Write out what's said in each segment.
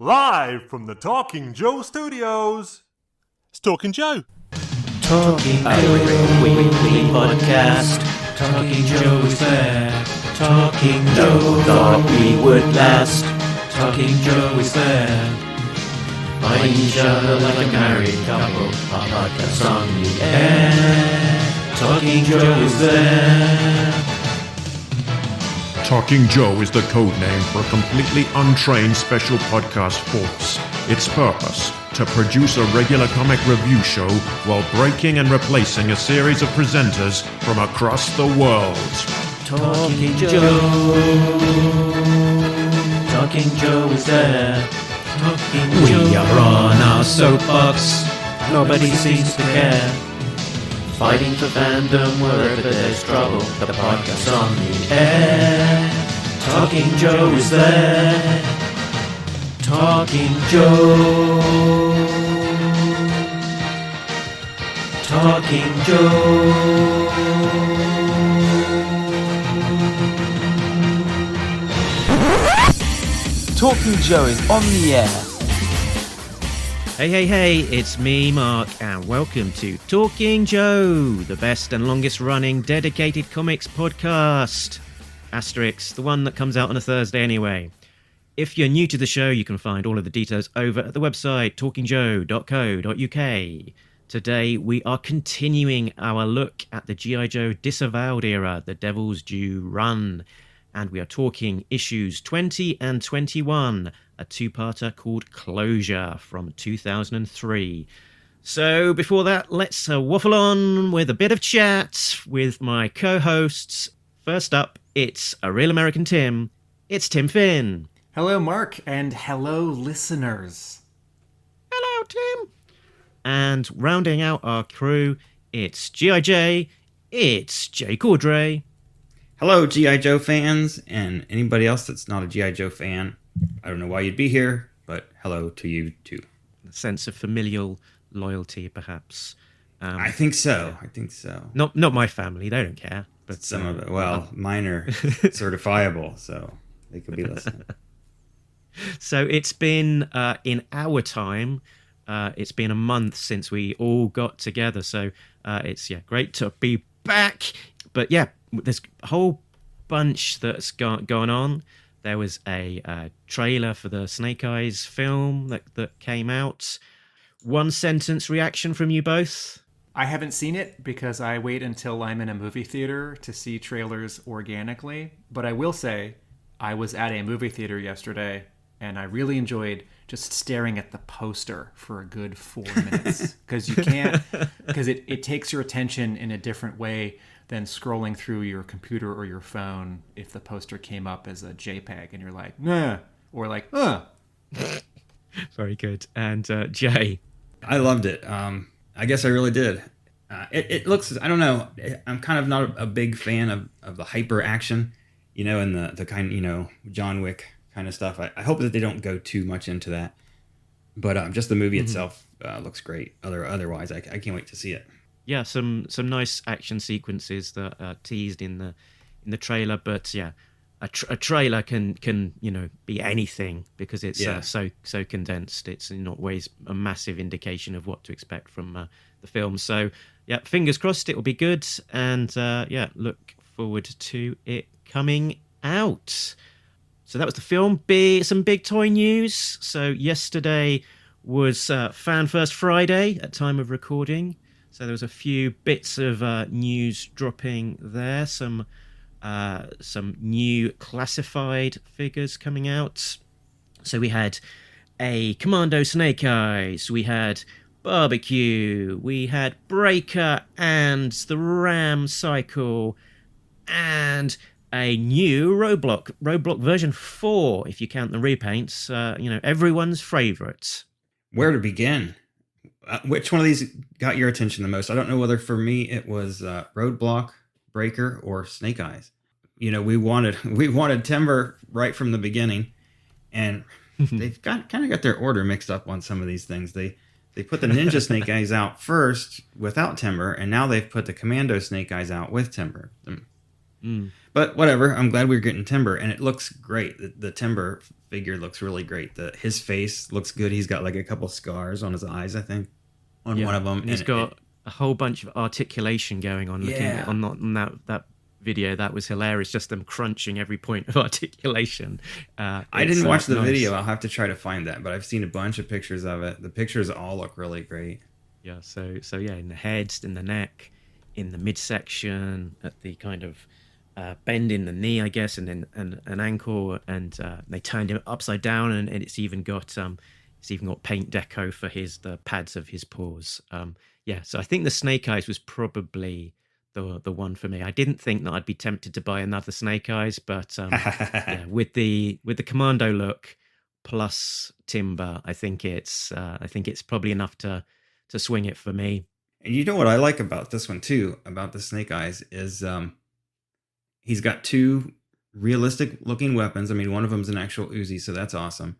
Live from the Talking Joe studios, it's Talking Joe. Talking Joe weekly podcast. Talking Joe is there. Talking Joe thought we would last. Talking Joe is there. Find each other like a married couple. Our podcast on the air. Talking Joe is there. Talking Joe is the code name for a completely untrained special podcast force. Its purpose, to produce a regular comic review show while breaking and replacing a series of presenters from across the world. Talking Joe. Talking Joe is there. Talking Joe. We are on our soapbox. Nobody seems to care. Fighting for fandom wherever there's trouble. The podcast on the air. Talking Joe is there. Talking Joe. Talking Joe. Talking Joe is on the air. Hey, it's me, Mark, and welcome to Talking Joe, the best and longest running dedicated comics podcast. Asterisk, the one that comes out on a Thursday anyway. If you're new to the show, you can find all of the details over at the website talkingjoe.co.uk. Today, we are continuing our look at the G.I. Joe Disavowed era, the Devil's Due run. And we are talking issues 20 and 21, a two-parter called Closure from 2003. So before that, let's waffle on with a bit of chat with my co-hosts. First up, it's A Real American Tim. It's Tim Finn. Hello, Mark, and hello, listeners. Hello, Tim. And rounding out our crew, it's G.I.J., it's Jay Cordray. Hello, G.I. Joe fans, and anybody else that's not a G.I. Joe fan. I don't know why you'd be here, but hello to you, too. A sense of familial loyalty, perhaps. I think so. Not my family, they don't care. But some of it, mine are certifiable, so they could be listening. So it's been, in our time, it's been a month since we all got together, so it's great to be back. But there's a whole bunch that's going on. There was a trailer for the Snake Eyes film that came out. One sentence reaction from you both? I haven't seen it because I wait until I'm in a movie theater to see trailers organically. But I will say I was at a movie theater yesterday and I really enjoyed just staring at the poster for a good 4 minutes. Because it takes your attention in a different way than scrolling through your computer or your phone if the poster came up as a JPEG and you're like, nah, or like, Very good. And Jay? I loved it. I guess I really did. It looks, I don't know, I'm kind of not a big fan of the hyper action, and the kind, John Wick kind of stuff. I hope that they don't go too much into that. But just the movie itself looks great. Otherwise, I can't wait to see it. Yeah, some nice action sequences that are teased in the trailer, but a trailer can be anything because it's so condensed. It's not always a massive indication of what to expect from the film. So fingers crossed it will be good, and look forward to it coming out. So that was the film. Some big toy news. So yesterday was Fan First Friday at time of recording. So there was a few bits of news dropping there. Some new classified figures coming out. So we had a Commando Snake Eyes. We had Barbecue. We had Breaker and the Ram Cycle. And a new Roadblock version 4, if you count the repaints. Everyone's favourite. Where to begin? Which one of these got your attention the most? I don't know whether for me it was Roadblock, Breaker, or Snake Eyes. We wanted Timber right from the beginning, and they've kind of got their order mixed up on some of these things. They put the Ninja Snake Eyes out first without Timber, and now they've put the Commando Snake Eyes out with Timber. But whatever. I'm glad we're getting Timber, and it looks great. The Timber figure looks really great. His face looks good. He's got like a couple scars on his eyes, I think, on one of them. And he's got a whole bunch of articulation going on. Looking at, on that video, that was hilarious. Just them crunching every point of articulation. I didn't watch the video. I'll have to try to find that, but I've seen a bunch of pictures of it. The pictures all look really great. Yeah. So yeah, in the head, in the neck, in the midsection, at the kind of bend in the knee, I guess, and then an ankle, and they turned him upside down, and it's even got paint deco for the pads of his paws. So I think the Snake Eyes was probably the one for me. I didn't think that I'd be tempted to buy another Snake Eyes, but with the commando look plus Timber, I think it's probably enough to swing it for me. And you know what I like about this one too, about the Snake Eyes, is he's got two realistic looking weapons. I mean, one of them's an actual Uzi, so that's awesome.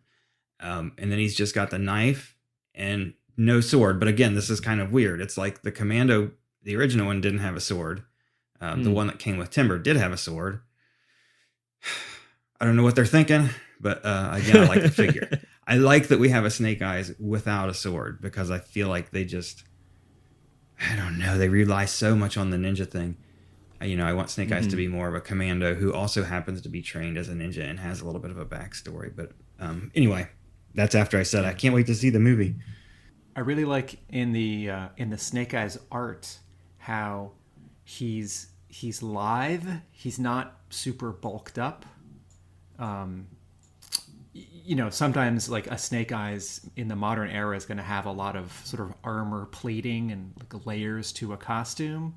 And then he's just got the knife and no sword. But again, this is kind of weird. It's like the Commando, the original one, didn't have a sword. The one that came with Timber did have a sword. I don't know what they're thinking, but again, I like the figure. I like that we have a Snake Eyes without a sword, because I feel like they just, I don't know, they rely so much on the ninja thing. I want Snake Eyes to be more of a commando who also happens to be trained as a ninja and has a little bit of a backstory. But anyway, that's after I said I can't wait to see the movie. I really like in the Snake Eyes art how he's lithe. He's not super bulked up. Sometimes like a Snake Eyes in the modern era is going to have a lot of sort of armor plating and like layers to a costume,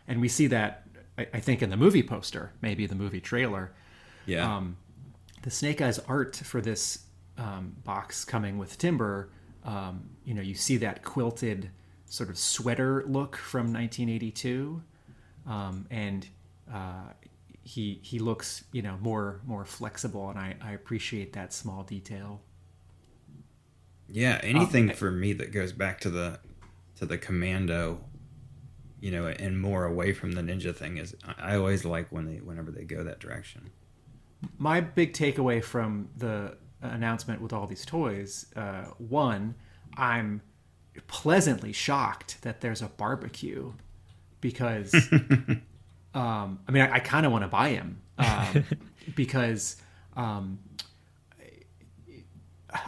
and we see that I think in the movie poster, maybe the movie trailer. Yeah. The Snake Eyes art for this box coming with Timber, you see that quilted sort of sweater look from 1982, and he looks more flexible, and I appreciate that small detail. Yeah, anything for me that goes back to the commando, and more away from the ninja thing is I always like whenever they go that direction. My big takeaway from the announcement with all these toys, one, I'm pleasantly shocked that there's a barbecue, because I kind of want to buy him, because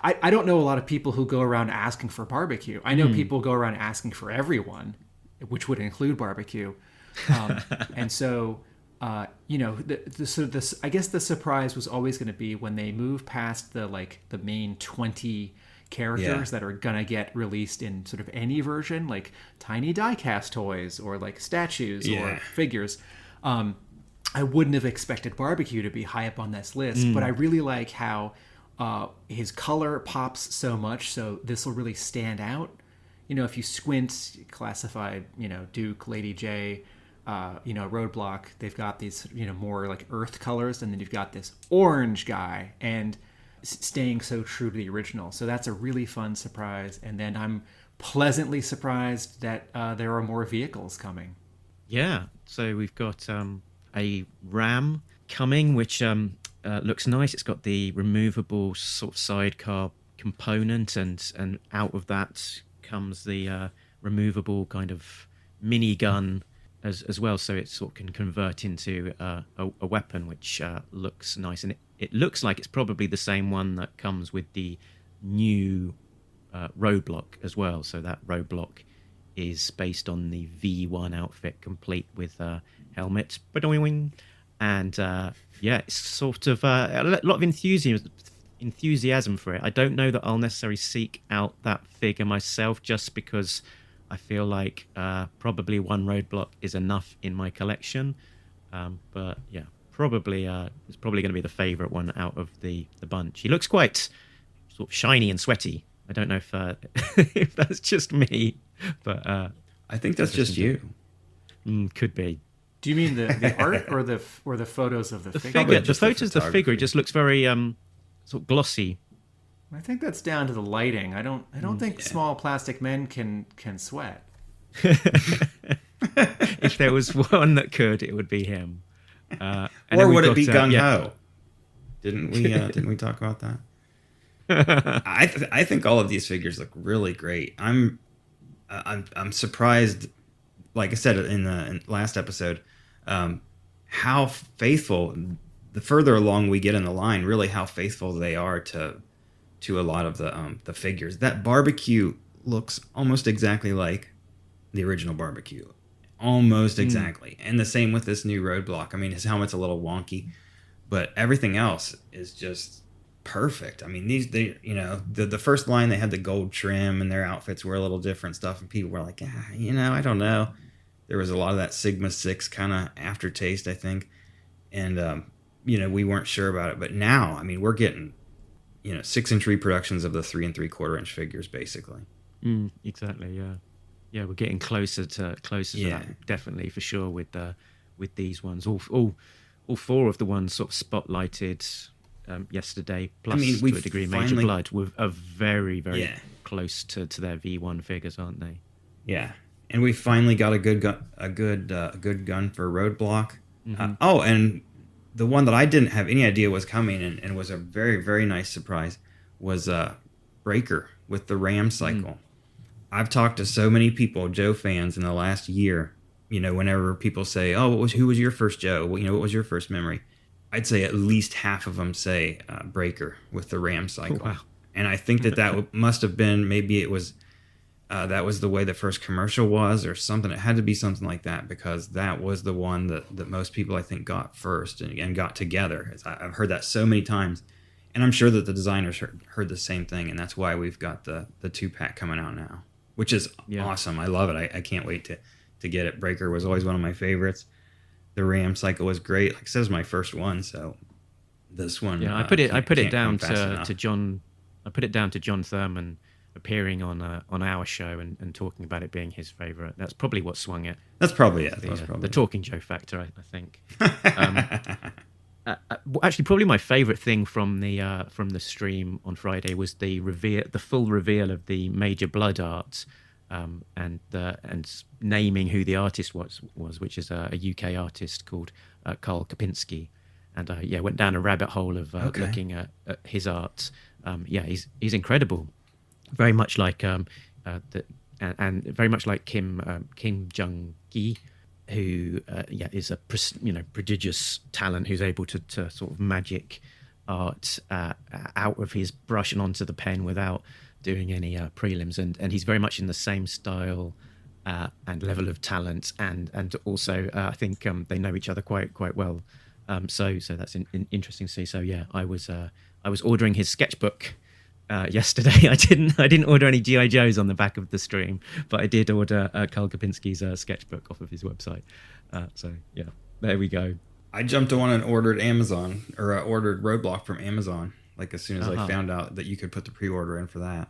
I don't know a lot of people who go around asking for barbecue. I know people go around asking for everyone, which would include barbecue, and so I guess the surprise was always going to be when they move past the main 20 characters that are gonna get released in sort of any version, like tiny die-cast toys or like statues or figures. I wouldn't have expected barbecue to be high up on this list, but I really like how his color pops so much, so this will really stand out. If you squint, classified, Duke, Lady J, Roadblock, they've got these, more like earth colors, and then you've got this orange guy, and staying so true to the original. So that's a really fun surprise. And then I'm pleasantly surprised that there are more vehicles coming. Yeah. So we've got a Ram coming, which looks nice. It's got the removable sort of sidecar component, and out of that comes the removable kind of minigun as well, so it sort of can convert into a weapon, which looks nice, and it looks like it's probably the same one that comes with the new Roadblock as well. So that Roadblock is based on the V1 outfit, complete with helmet, and it's sort of a lot of enthusiasm for it. I don't know that I'll necessarily seek out that figure myself, just because I feel like probably one Roadblock is enough in my collection. But yeah, probably it's probably going to be the favorite one out of the bunch. He looks quite sort of shiny and sweaty. I don't know if if that's just me, but I think that's just you. Could be. Do you mean the art or the photos of the figure? Figure. The photos of the figure, it just looks very sort of glossy. I think that's down to the lighting. I don't think small plastic men can sweat. If there was one that could, it would be him. And or then we've would it got, be gung yeah. ho? Didn't we talk about that? I think all of these figures look really great. I'm surprised, like I said in the last episode, how faithful. The further along we get in the line, really how faithful they are to a lot of the figures. That barbecue looks almost exactly like the original barbecue, almost exactly. And the same with this new roadblock. I mean, his helmet's a little wonky, but everything else is just perfect. I mean, the first line, they had the gold trim and their outfits were a little different stuff, and people were like, I don't know. There was a lot of that Sigma 6 kind of aftertaste, I think, and we weren't sure about it. But now, I mean, we're getting 6-inch reproductions of the 3 3/4-inch figures, basically. Exactly. Yeah. We're getting closer to that, definitely, for sure. With these ones, all 4 of the ones sort of spotlighted yesterday, plus to a degree Major Blood, are very, very close to their V1 figures, aren't they? Yeah, and we finally got a good gun for Roadblock. And the one that I didn't have any idea was coming and was a very, very nice surprise was Breaker with the Ram cycle. I've talked to so many people, Joe fans, in the last year. Whenever people say, "Oh, who was your first Joe? What was your first memory?" I'd say at least half of them say Breaker with the Ram cycle. Wow. And I think that must have been, maybe it was that was the way the first commercial was, or something. It had to be something like that, because that was the one that most people, I think, got first and got together. I've heard that so many times, and I'm sure that the designers heard the same thing, and that's why we've got the 2-pack coming out now, which is awesome. I love it. I can't wait to get it. Breaker was always one of my favorites. The Ram cycle was great. Like I said, it was my first one, so this one. Yeah, I put it down to John. I put it down to John Thurman appearing on our show and talking about it being his favorite. That's probably what swung it. That's probably it. The Talking Joe factor, I think. Actually, probably my favorite thing from the stream on Friday was the full reveal of the Major Blood art, and naming who the artist was, which is a UK artist called Carl Kopinski, and went down a rabbit hole of looking at his art. He's incredible. Very much like and very much like Kim Jung-gi, who is a prodigious talent who's able to sort of magic art out of his brush and onto the pen without doing any prelims, and he's very much in the same style and level of talent, and also I think they know each other quite well. So that's interesting to see. So I was ordering his sketchbook yesterday. I didn't order any G.I. Joes on the back of the stream, but I did order Carl Kopinski's sketchbook off of his website. There we go. I jumped on and ordered ordered Roadblock from Amazon, like as soon as I found out that you could put the pre-order in for that,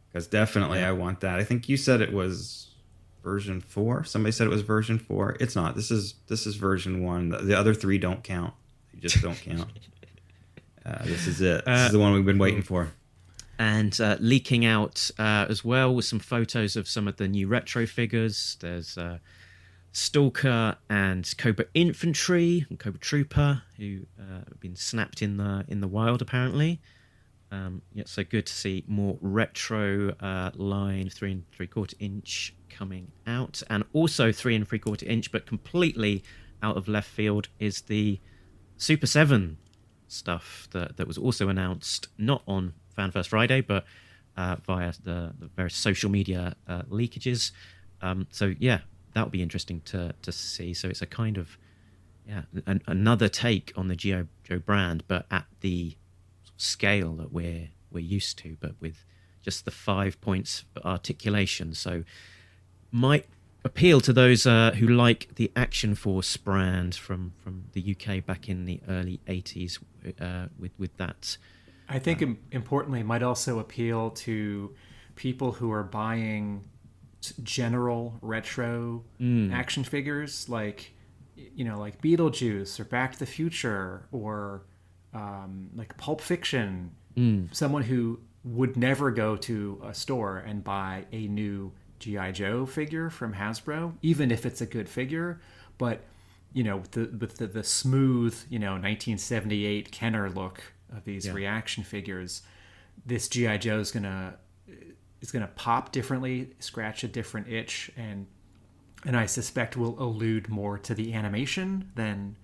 because definitely I want that. I think you said it was version 4. Somebody said it was version 4. It's not. This is version 1. The other 3 don't count. They just don't count. This is it. This is the one we've been waiting for. And leaking out as well with some photos of some of the new retro figures. There's Stalker and Cobra Infantry and Cobra Trooper, who have been snapped in the wild apparently. So good to see more retro line 3 3/4 inch coming out, and also 3 3/4 inch, but completely out of left field, is the Super 7 stuff that was also announced not on Fan First Friday, but via the various social media leakages. That'll be interesting to see. So it's a kind of another take on the G.I. Joe brand, but at the scale that we're used to, but with just the 5 points of articulation. So might appeal to those who like the Action Force brand from the UK back in the early 80s with that. I think importantly, it might also appeal to people who are buying general retro action figures, like Beetlejuice or Back to the Future, or like Pulp Fiction. Someone who would never go to a store and buy a new G.I. Joe figure from Hasbro, even if it's a good figure, but with the smooth 1978 Kenner look of these reaction figures, this GI Joe is gonna pop differently, scratch a different itch, and I suspect will allude more to the animation than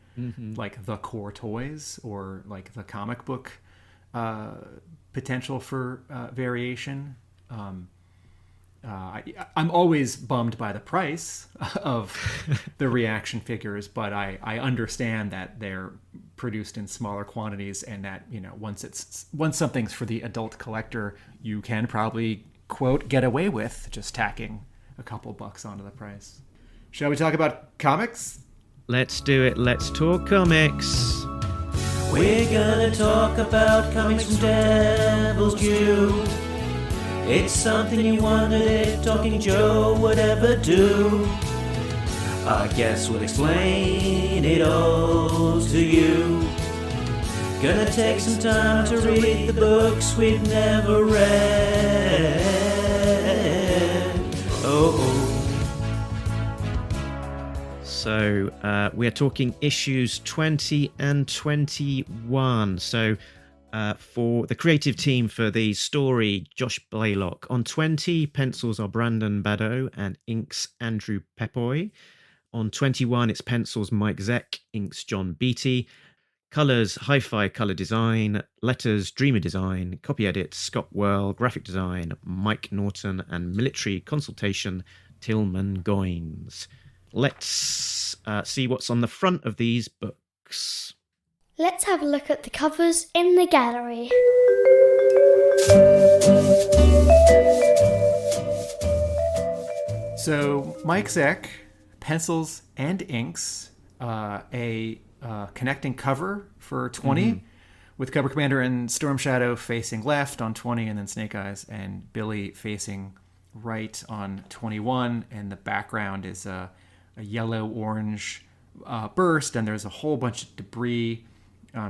like the core toys or like the comic book potential for variation. I'm always bummed by the price of the reaction figures, but I understand that they're produced in smaller quantities, and that once something's for the adult collector, you can probably, quote, get away with just tacking a couple bucks onto the price. Shall we talk about comics? Let's do it. Let's talk comics. We're gonna talk about comics from Devil's Due. It's something you wondered if Talking Joe would ever do. I guess we'll explain it all to you. Gonna take some time to read the books we've never read. So we're talking issues 20 and 21. So for the creative team for the story, Josh Blaylock. On 20, pencils are Brandon Badeau and inks Andrew Pepoy. On 21, it's pencils Mike Zeck, inks John Beatty. Colors, Hi-Fi Color Design. Letters, Dreamer Design. Copy edits, Scott Whirl. Graphic Design, Mike Norton. And Military Consultation, Tillman Goines. Let's see what's on the front of these books. Let's have a look at the covers in the gallery. So Mike Zeck, pencils and inks, a connecting cover for 20, with Cobra Commander and Storm Shadow facing left on 20, and then Snake Eyes and Billy facing right on 21, and the background is a yellow-orange burst, and there's a whole bunch of debris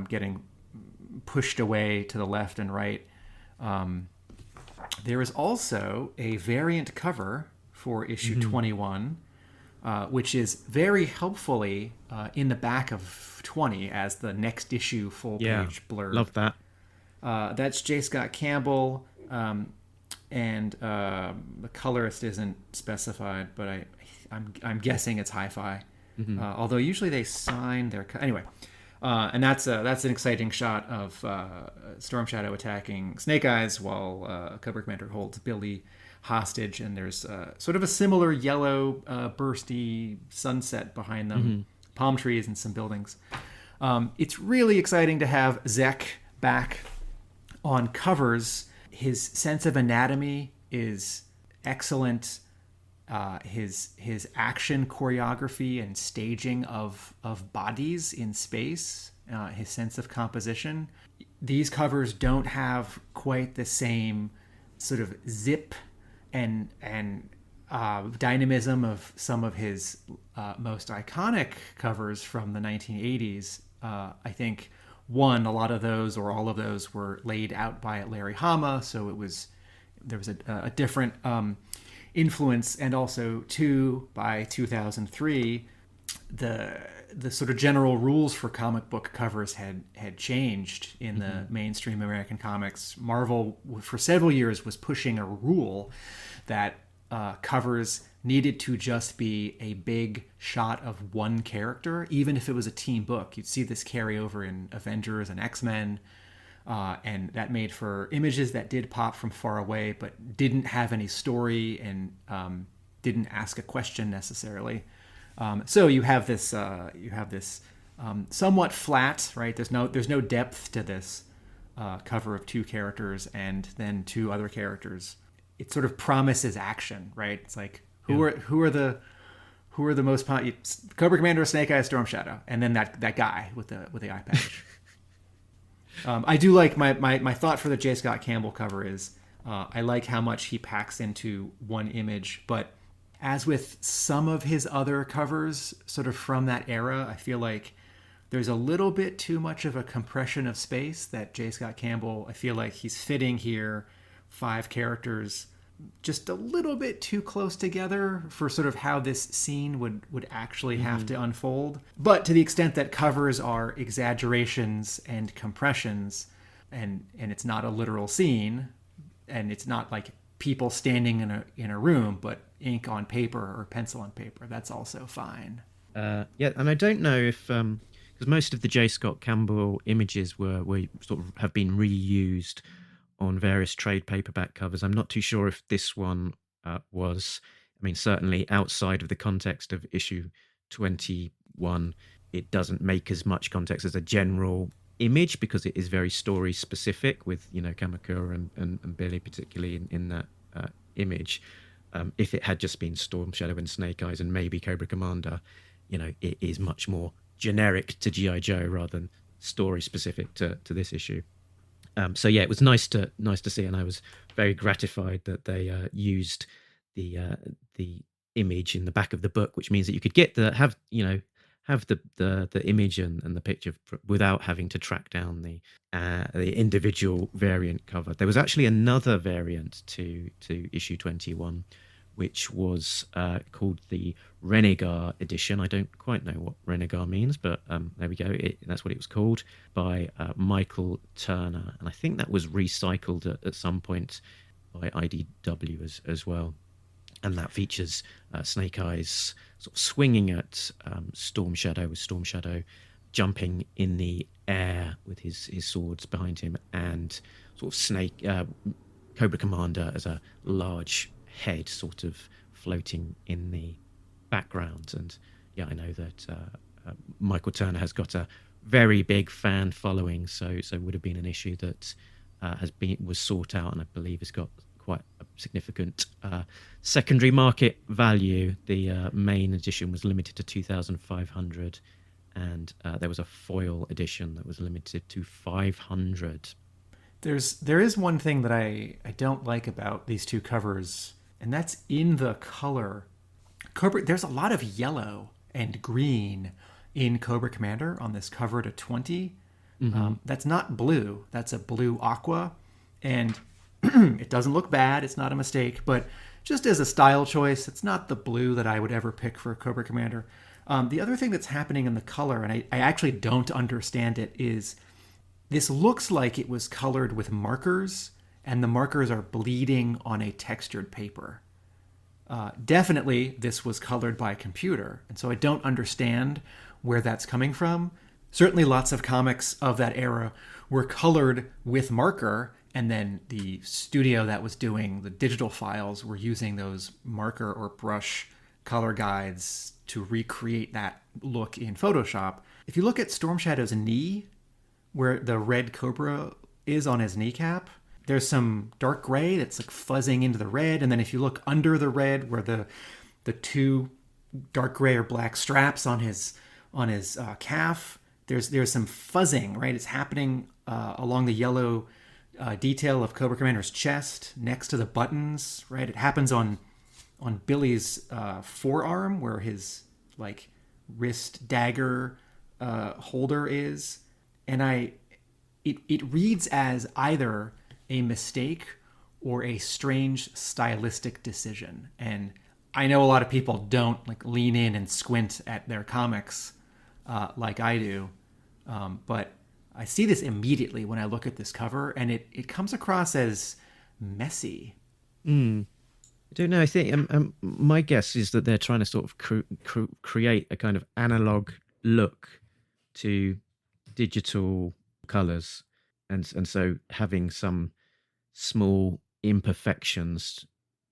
getting pushed away to the left and right. There is also a variant cover for issue 21, which is very helpfully in the back of 20 as the next issue full-page blurb. Love that. That's J. Scott Campbell, and the colorist isn't specified, but I'm guessing it's Hi-Fi. Although usually they sign their... Anyway, and that's an exciting shot of Storm Shadow attacking Snake Eyes while Cobra Commander holds Billy hostage, and there's sort of a similar yellow bursty sunset behind them, palm trees and some buildings. It's really exciting to have Zeck back on covers. His sense of anatomy is excellent. His action choreography and staging of bodies in space, his sense of composition. These covers don't have quite the same sort of zip and dynamism of some of his most iconic covers from the 1980s. I think a lot of those or all of those were laid out by Larry Hama, so there was a different influence, and also by 2003 the sort of general rules for comic book covers had changed in the mainstream American comics. Marvel for several years was pushing a rule that covers needed to just be a big shot of one character, even if it was a team book. You'd see this carry over in Avengers and X-Men. And that made for images that did pop from far away, but didn't have any story and didn't ask a question necessarily. So you have this somewhat flat, right? There's no depth to this cover of two characters and then two other characters. It sort of promises action, right? It's like who are the most Cobra Commander, Snake Eyes, Storm Shadow, and then that guy with the eye patch. I do like my thought for the J. Scott Campbell cover is I like how much he packs into one image, but as with some of his other covers sort of from that era, I feel like there's a little bit too much of a compression of space that J. Scott Campbell, I feel like he's fitting here 5 characters just a little bit too close together for sort of how this scene would actually have to unfold. But to the extent that covers are exaggerations and compressions, and it's not a literal scene, and it's not like people standing in a room, but ink on paper or pencil on paper, that's also fine. Yeah, and I don't know if because most of the J. Scott Campbell images were sort of have been reused on various trade paperback covers. I'm not too sure if this one was. I mean, certainly outside of the context of issue 21, it doesn't make as much context as a general image because it is very story specific with, you know, Kamakura and Billy particularly in that image. If it had just been Storm Shadow and Snake Eyes and maybe Cobra Commander, you know, it is much more generic to G.I. Joe rather than story specific to this issue. So yeah, it was nice to see, and I was very gratified that they used the image in the back of the book, which means that you could have the image and the picture without having to track down the individual variant cover. There was actually another variant to issue 21, which was called the Renegar edition. I don't quite know what Renegar means, but there we go. That's what it was called, by Michael Turner. And I think that was recycled at some point by IDW as well. And that features Snake Eyes sort of swinging at Storm Shadow, with Storm Shadow jumping in the air with his swords behind him, and sort of Cobra Commander as a large head sort of floating in the background. And yeah, I know that Michael Turner has got a very big fan following, so it would have been an issue that was sought out, and I believe has got quite a significant secondary market value. The main edition was limited to 2,500, and there was a foil edition that was limited to 500. There is one thing that I don't like about these two covers, and that's in the color. There's a lot of yellow and green in Cobra Commander on this cover to 20. That's not blue. That's a blue aqua, and it doesn't look bad. It's not a mistake, but just as a style choice, it's not the blue that I would ever pick for Cobra Commander. The other thing that's happening in the color, and I actually don't understand it, is this looks like it was colored with markers, and the markers are bleeding on a textured paper. Definitely, this was colored by a computer, and so I don't understand where that's coming from. Certainly, lots of comics of that era were colored with marker, and then the studio that was doing the digital files were using those marker or brush color guides to recreate that look in Photoshop. If you look at Storm Shadow's knee, where the red cobra is on his kneecap, there's some dark gray that's like fuzzing into the red. And then if you look under the red, where the two dark gray or black straps on his calf, there's some fuzzing, right? It's happening along the yellow detail of Cobra Commander's chest next to the buttons, right? It happens on Billy's forearm, where his like wrist dagger holder is, and it reads as either a mistake or a strange stylistic decision. And I know a lot of people don't like lean in and squint at their comics like I do, but I see this immediately when I look at this cover, and it comes across as messy. I don't know. I think my guess is that they're trying to sort of create a kind of analog look to digital colors, and so having some small imperfections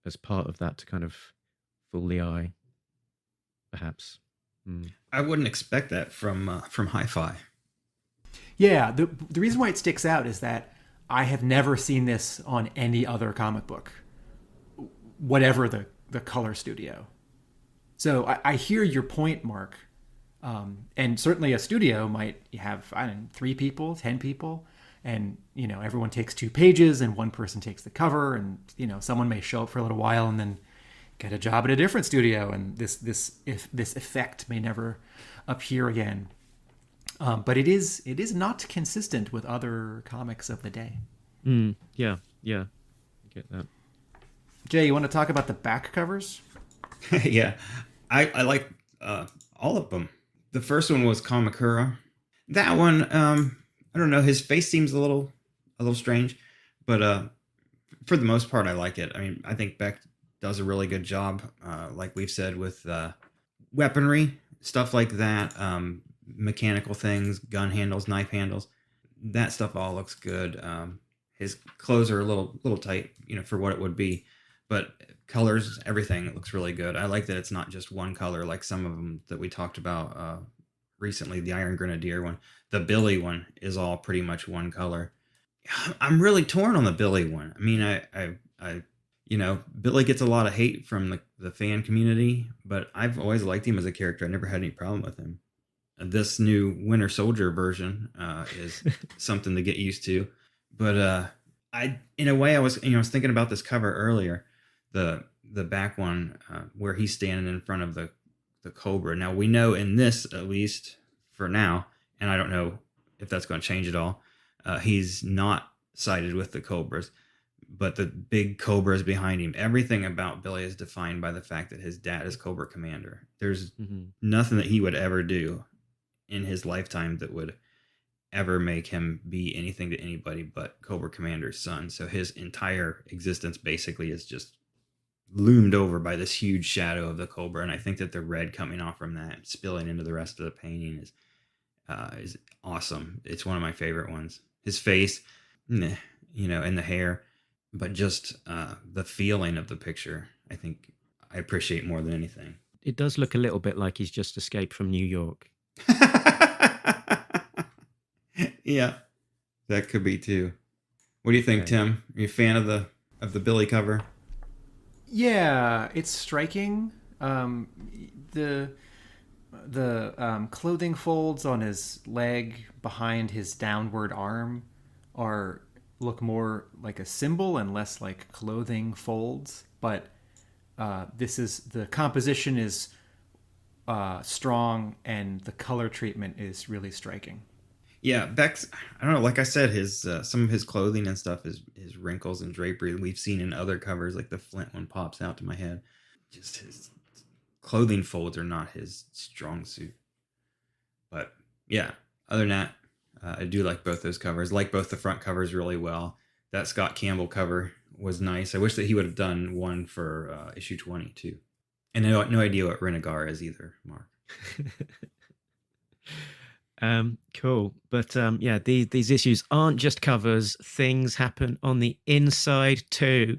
as part of that to kind of fool the eye, perhaps. I wouldn't expect that from Hi-Fi. Yeah, the reason why it sticks out is that I have never seen this on any other comic book, whatever the color studio. So I hear your point, Mark. And certainly a studio might have, 3 people, 10 people, and, everyone takes 2 pages and one person takes the cover, and, someone may show up for a little while and then get a job at a different studio, and this effect may never appear again. But it is not consistent with other comics of the day. Yeah, I get that. Jay, you want to talk about the back covers? Yeah, I like all of them. The first one was Kamakura. That one, I don't know. His face seems a little strange, but for the most part, I like it. I mean, I think Beck does a really good job, like we've said, with weaponry, stuff like that, mechanical things, gun handles, knife handles. That stuff all looks good. His clothes are a little tight, for what it would be, but colors, everything looks really good. I like that it's not just one color like some of them that we talked about recently. The Iron Grenadier one, the Billy one is all pretty much one color. I'm really torn on the Billy one. I mean, I Billy gets a lot of hate from the fan community, but I've always liked him as a character. I never had any problem with him. This new Winter Soldier version is something to get used to, but in a way, I was thinking about this cover earlier, the back one where he's standing in front of the Cobra. Now we know in this, at least for now, and I don't know if that's going to change at all, he's not sided with the Cobras, but the big Cobra is behind him. Everything about Billy is defined by the fact that his dad is Cobra Commander. There's nothing that he would ever do in his lifetime that would ever make him be anything to anybody but Cobra Commander's son. So his entire existence basically is just loomed over by this huge shadow of the Cobra. And I think that the red coming off from that, spilling into the rest of the painting is awesome. It's one of my favorite ones. His face, and the hair, but just the feeling of the picture, I think I appreciate more than anything. It does look a little bit like he's just escaped from New York. Yeah, that could be too. What do you think, Tim? Are you a fan of the Billy cover? Yeah, it's striking. The clothing folds on his leg behind his downward arm look more like a symbol and less like clothing folds. But the composition is strong and the color treatment is really striking. Yeah, Beck's, I don't know, like I said, his some of his clothing and stuff is wrinkles and drapery we've seen in other covers, like the Flint one pops out to my head. Just his clothing folds are not his strong suit. But yeah, other than that, I do like both those covers. Like both the front covers really well. That Scott Campbell cover was nice. I wish that he would have done one for issue 20 too. And no idea what Renegar is either, Mark. Cool. But these issues aren't just covers. Things happen on the inside too.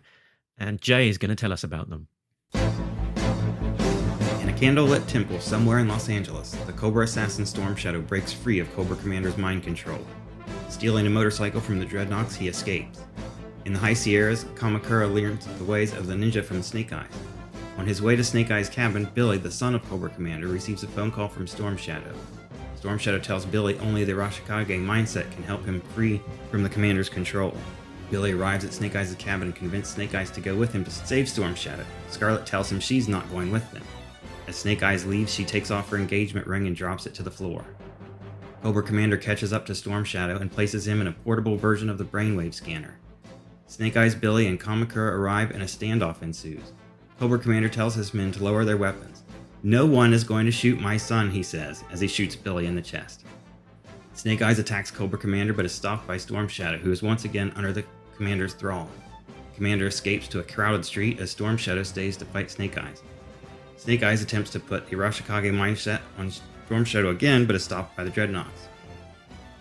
And Jay is going to tell us about them. In a candlelit temple somewhere in Los Angeles, the Cobra assassin Storm Shadow breaks free of Cobra Commander's mind control. Stealing a motorcycle from the Dreadnoks, he escapes. In the high Sierras, Kamakura learns the ways of the ninja from Snake Eyes. On his way to Snake Eyes' cabin, Billy, the son of Cobra Commander, receives a phone call from Storm Shadow. Storm Shadow tells Billy only the Arashikage mindset can help him free from the commander's control. Billy arrives at Snake Eyes' cabin and convinces Snake Eyes to go with him to save Storm Shadow. Scarlett tells him she's not going with them. As Snake Eyes leaves, she takes off her engagement ring and drops it to the floor. Cobra Commander catches up to Storm Shadow and places him in a portable version of the brainwave scanner. Snake Eyes, Billy, and Kamakura arrive and a standoff ensues. Cobra Commander tells his men to lower their weapons. "No one is going to shoot my son," he says, as he shoots Billy in the chest. Snake Eyes attacks Cobra Commander but is stopped by Storm Shadow, who is once again under the Commander's thrall. Commander escapes to a crowded street as Storm Shadow stays to fight Snake Eyes. Snake Eyes attempts to put the Arashikage mindset on Storm Shadow again but is stopped by the Dreadnoks.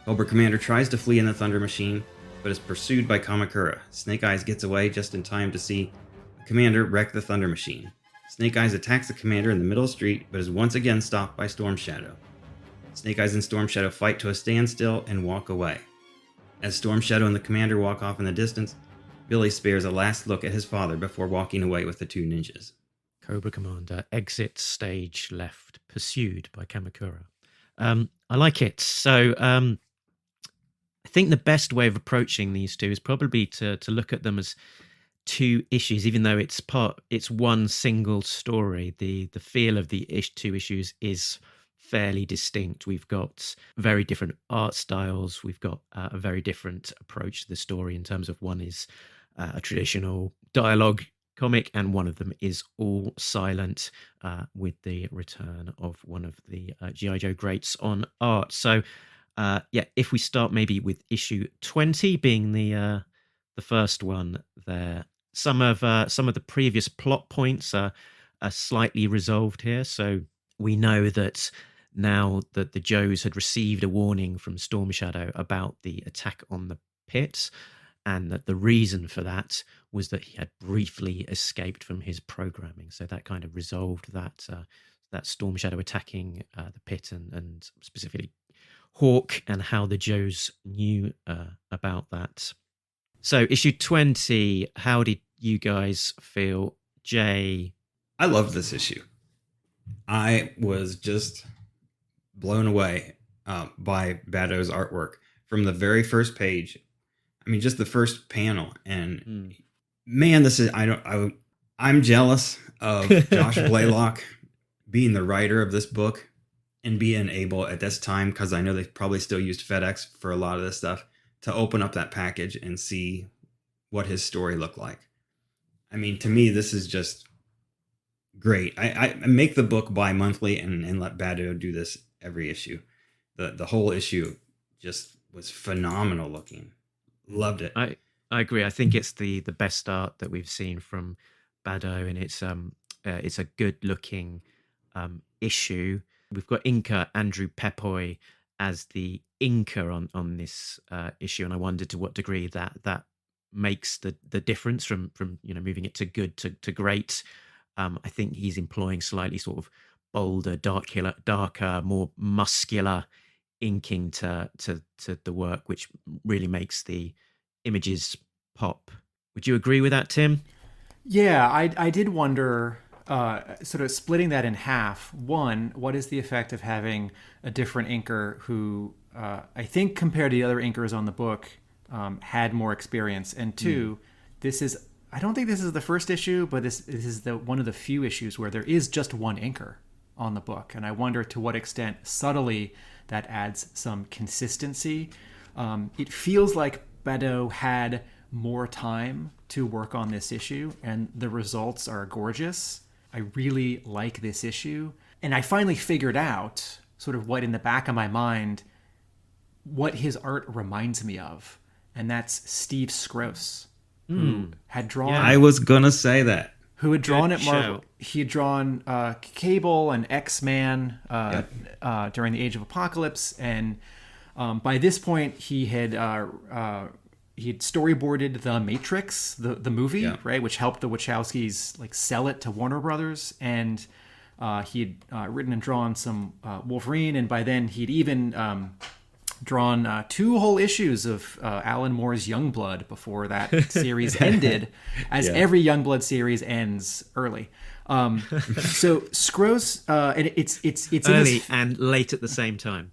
Cobra Commander tries to flee in the Thunder Machine but is pursued by Kamakura. Snake Eyes gets away just in time to see the Commander wreck the Thunder Machine. Snake Eyes attacks the Commander in the middle of the street, but is once again stopped by Storm Shadow. Snake Eyes and Storm Shadow fight to a standstill and walk away. As Storm Shadow and the Commander walk off in the distance, Billy spares a last look at his father before walking away with the two ninjas. Cobra Commander exits stage left, pursued by Kamakura. I like it. So I think the best way of approaching these two is probably to look at them as two issues, even though it's one single story. The feel of the two issues is fairly distinct. We've got very different art styles. We've got a very different approach to the story in terms of one is a traditional dialogue comic, and one of them is all silent, with the return of one of the G.I. Joe greats on art. So, if we start maybe with issue 20 being the first one there, some of the previous plot points are slightly resolved here. So we know that now that the Joes had received a warning from Storm Shadow about the attack on the pit, and that the reason for that was that he had briefly escaped from his programming. So that kind of resolved that Storm Shadow attacking the pit, and specifically Hawk, and how the Joes knew about that. So issue 20, how did you guys feel? Jay? I loved this issue. I was just blown away by Bado's artwork from the very first page. I mean, just the first panel, and man, I'm jealous of Josh Blaylock being the writer of this book and being able at this time, because I know they probably still used FedEx for a lot of this stuff, to open up that package and see what his story looked like. I mean, to me, this is just great. I make the book bi-monthly and let Bado do this every issue. The whole issue just was phenomenal looking. Loved it. I agree. I think it's the best art that we've seen from Bado, and it's a good looking issue. We've got inker Andrew Pepoy as the inker on this issue, and I wondered to what degree that makes the difference from moving it to good to great. I think he's employing slightly sort of bolder, darker, more muscular inking to the work, which really makes the images pop. Would you agree with that, Tim? Yeah, I did wonder, sort of splitting that in half. One, what is the effect of having a different inker who, I think compared to the other inkers on the book, had more experience? And two, I don't think this is the first issue, but this is one of the few issues where there is just one inker on the book. And I wonder to what extent subtly that adds some consistency. It feels like Bado had more time to work on this issue, and the results are gorgeous. I really like this issue. And I finally figured out sort of what in the back of my mind, what his art reminds me of. And that's Steve Skroce, who had drawn... Yeah, I was going to say that. Who had drawn at Marvel. He had drawn Cable and X-Man during the Age of Apocalypse. And by this point, he had storyboarded The Matrix, the movie, right, which helped the Wachowskis like sell it to Warner Brothers. And he had written and drawn some Wolverine, and by then he'd even drawn 2 whole issues of Alan Moore's Youngblood before that series ended, as every Youngblood series ends early. So Skroce, and it's early and late at the same time.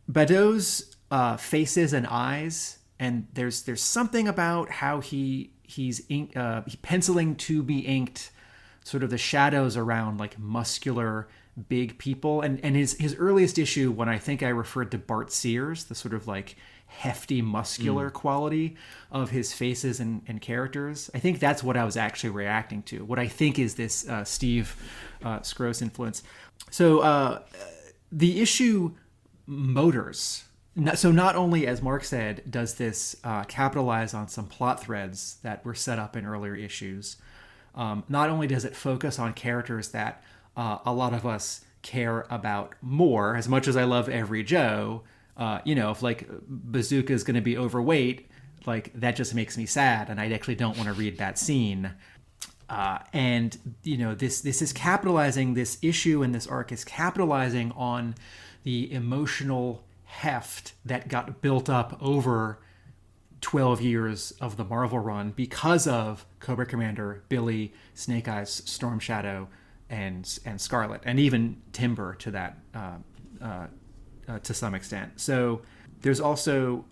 Bado's faces and eyes, and there's something about how he's penciling to be inked, sort of the shadows around like muscular big people, and his earliest issue, when I think I referred to Bart Sears, the sort of like hefty muscular quality of his faces and characters, I think that's what I was actually reacting to, what I think is this Steve Skroce influence. So the issue motors. So not only, as Mark said, does this capitalize on some plot threads that were set up in earlier issues, not only does it focus on characters that a lot of us care about more. As much as I love Every Joe, if like Bazooka is going to be overweight, like that just makes me sad, and I actually don't want to read that scene. And this is capitalizing, this issue and this arc is capitalizing on the emotional heft that got built up over 12 years of the Marvel run because of Cobra Commander, Billy, Snake Eyes, Storm Shadow, and Scarlett, and even Timber to that to some extent. So there's also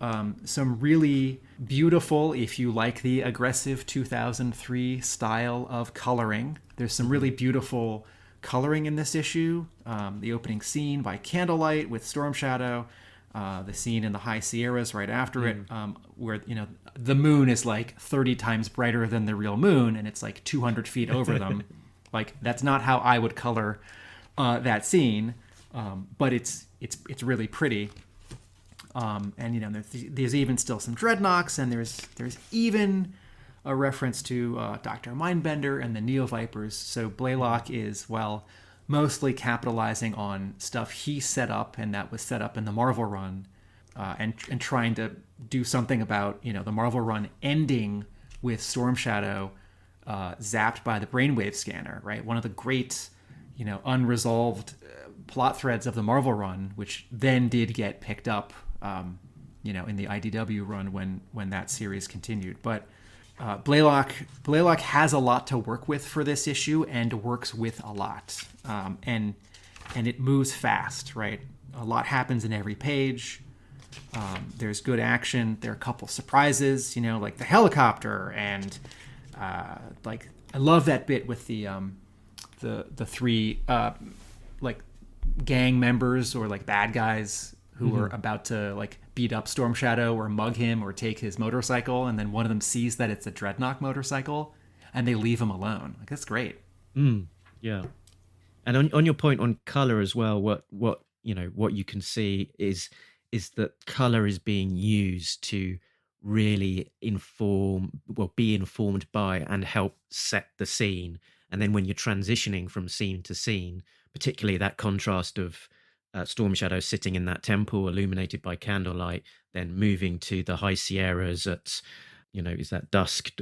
some really beautiful, if you like the aggressive 2003 style of coloring, there's some really beautiful coloring in this issue. The opening scene by candlelight with Storm Shadow, the scene in the High Sierras right after it, where the moon is like 30 times brighter than the real moon, and it's like 200 feet over them. Like, that's not how I would color that scene, but it's really pretty. And there's even still some Dreadnoks, and there's even a reference to Dr. Mindbender and the Neo-Vipers. So Blaylock is, mostly capitalizing on stuff he set up, and that was set up in the Marvel run, and trying to do something about the Marvel run ending with Storm Shadow zapped by the brainwave scanner, right? One of the great unresolved plot threads of the Marvel run, which then did get picked up in the IDW run when that series continued. But Blaylock has a lot to work with for this issue, and works with a lot, and it moves fast, right? A lot happens in every page. There's good action. There are a couple surprises, like the helicopter, and I love that bit with the three gang members, or like bad guys who are about to beat up Storm Shadow or mug him or take his motorcycle, and then one of them sees that it's a Dreadnok motorcycle, and they leave him alone. That's great. Yeah. And on your point on color as well, what you can see is that color is being used to really be informed by and help set the scene. And then when you're transitioning from scene to scene, particularly that contrast of Storm Shadow sitting in that temple illuminated by candlelight, then moving to the High Sierras at, is that dusk,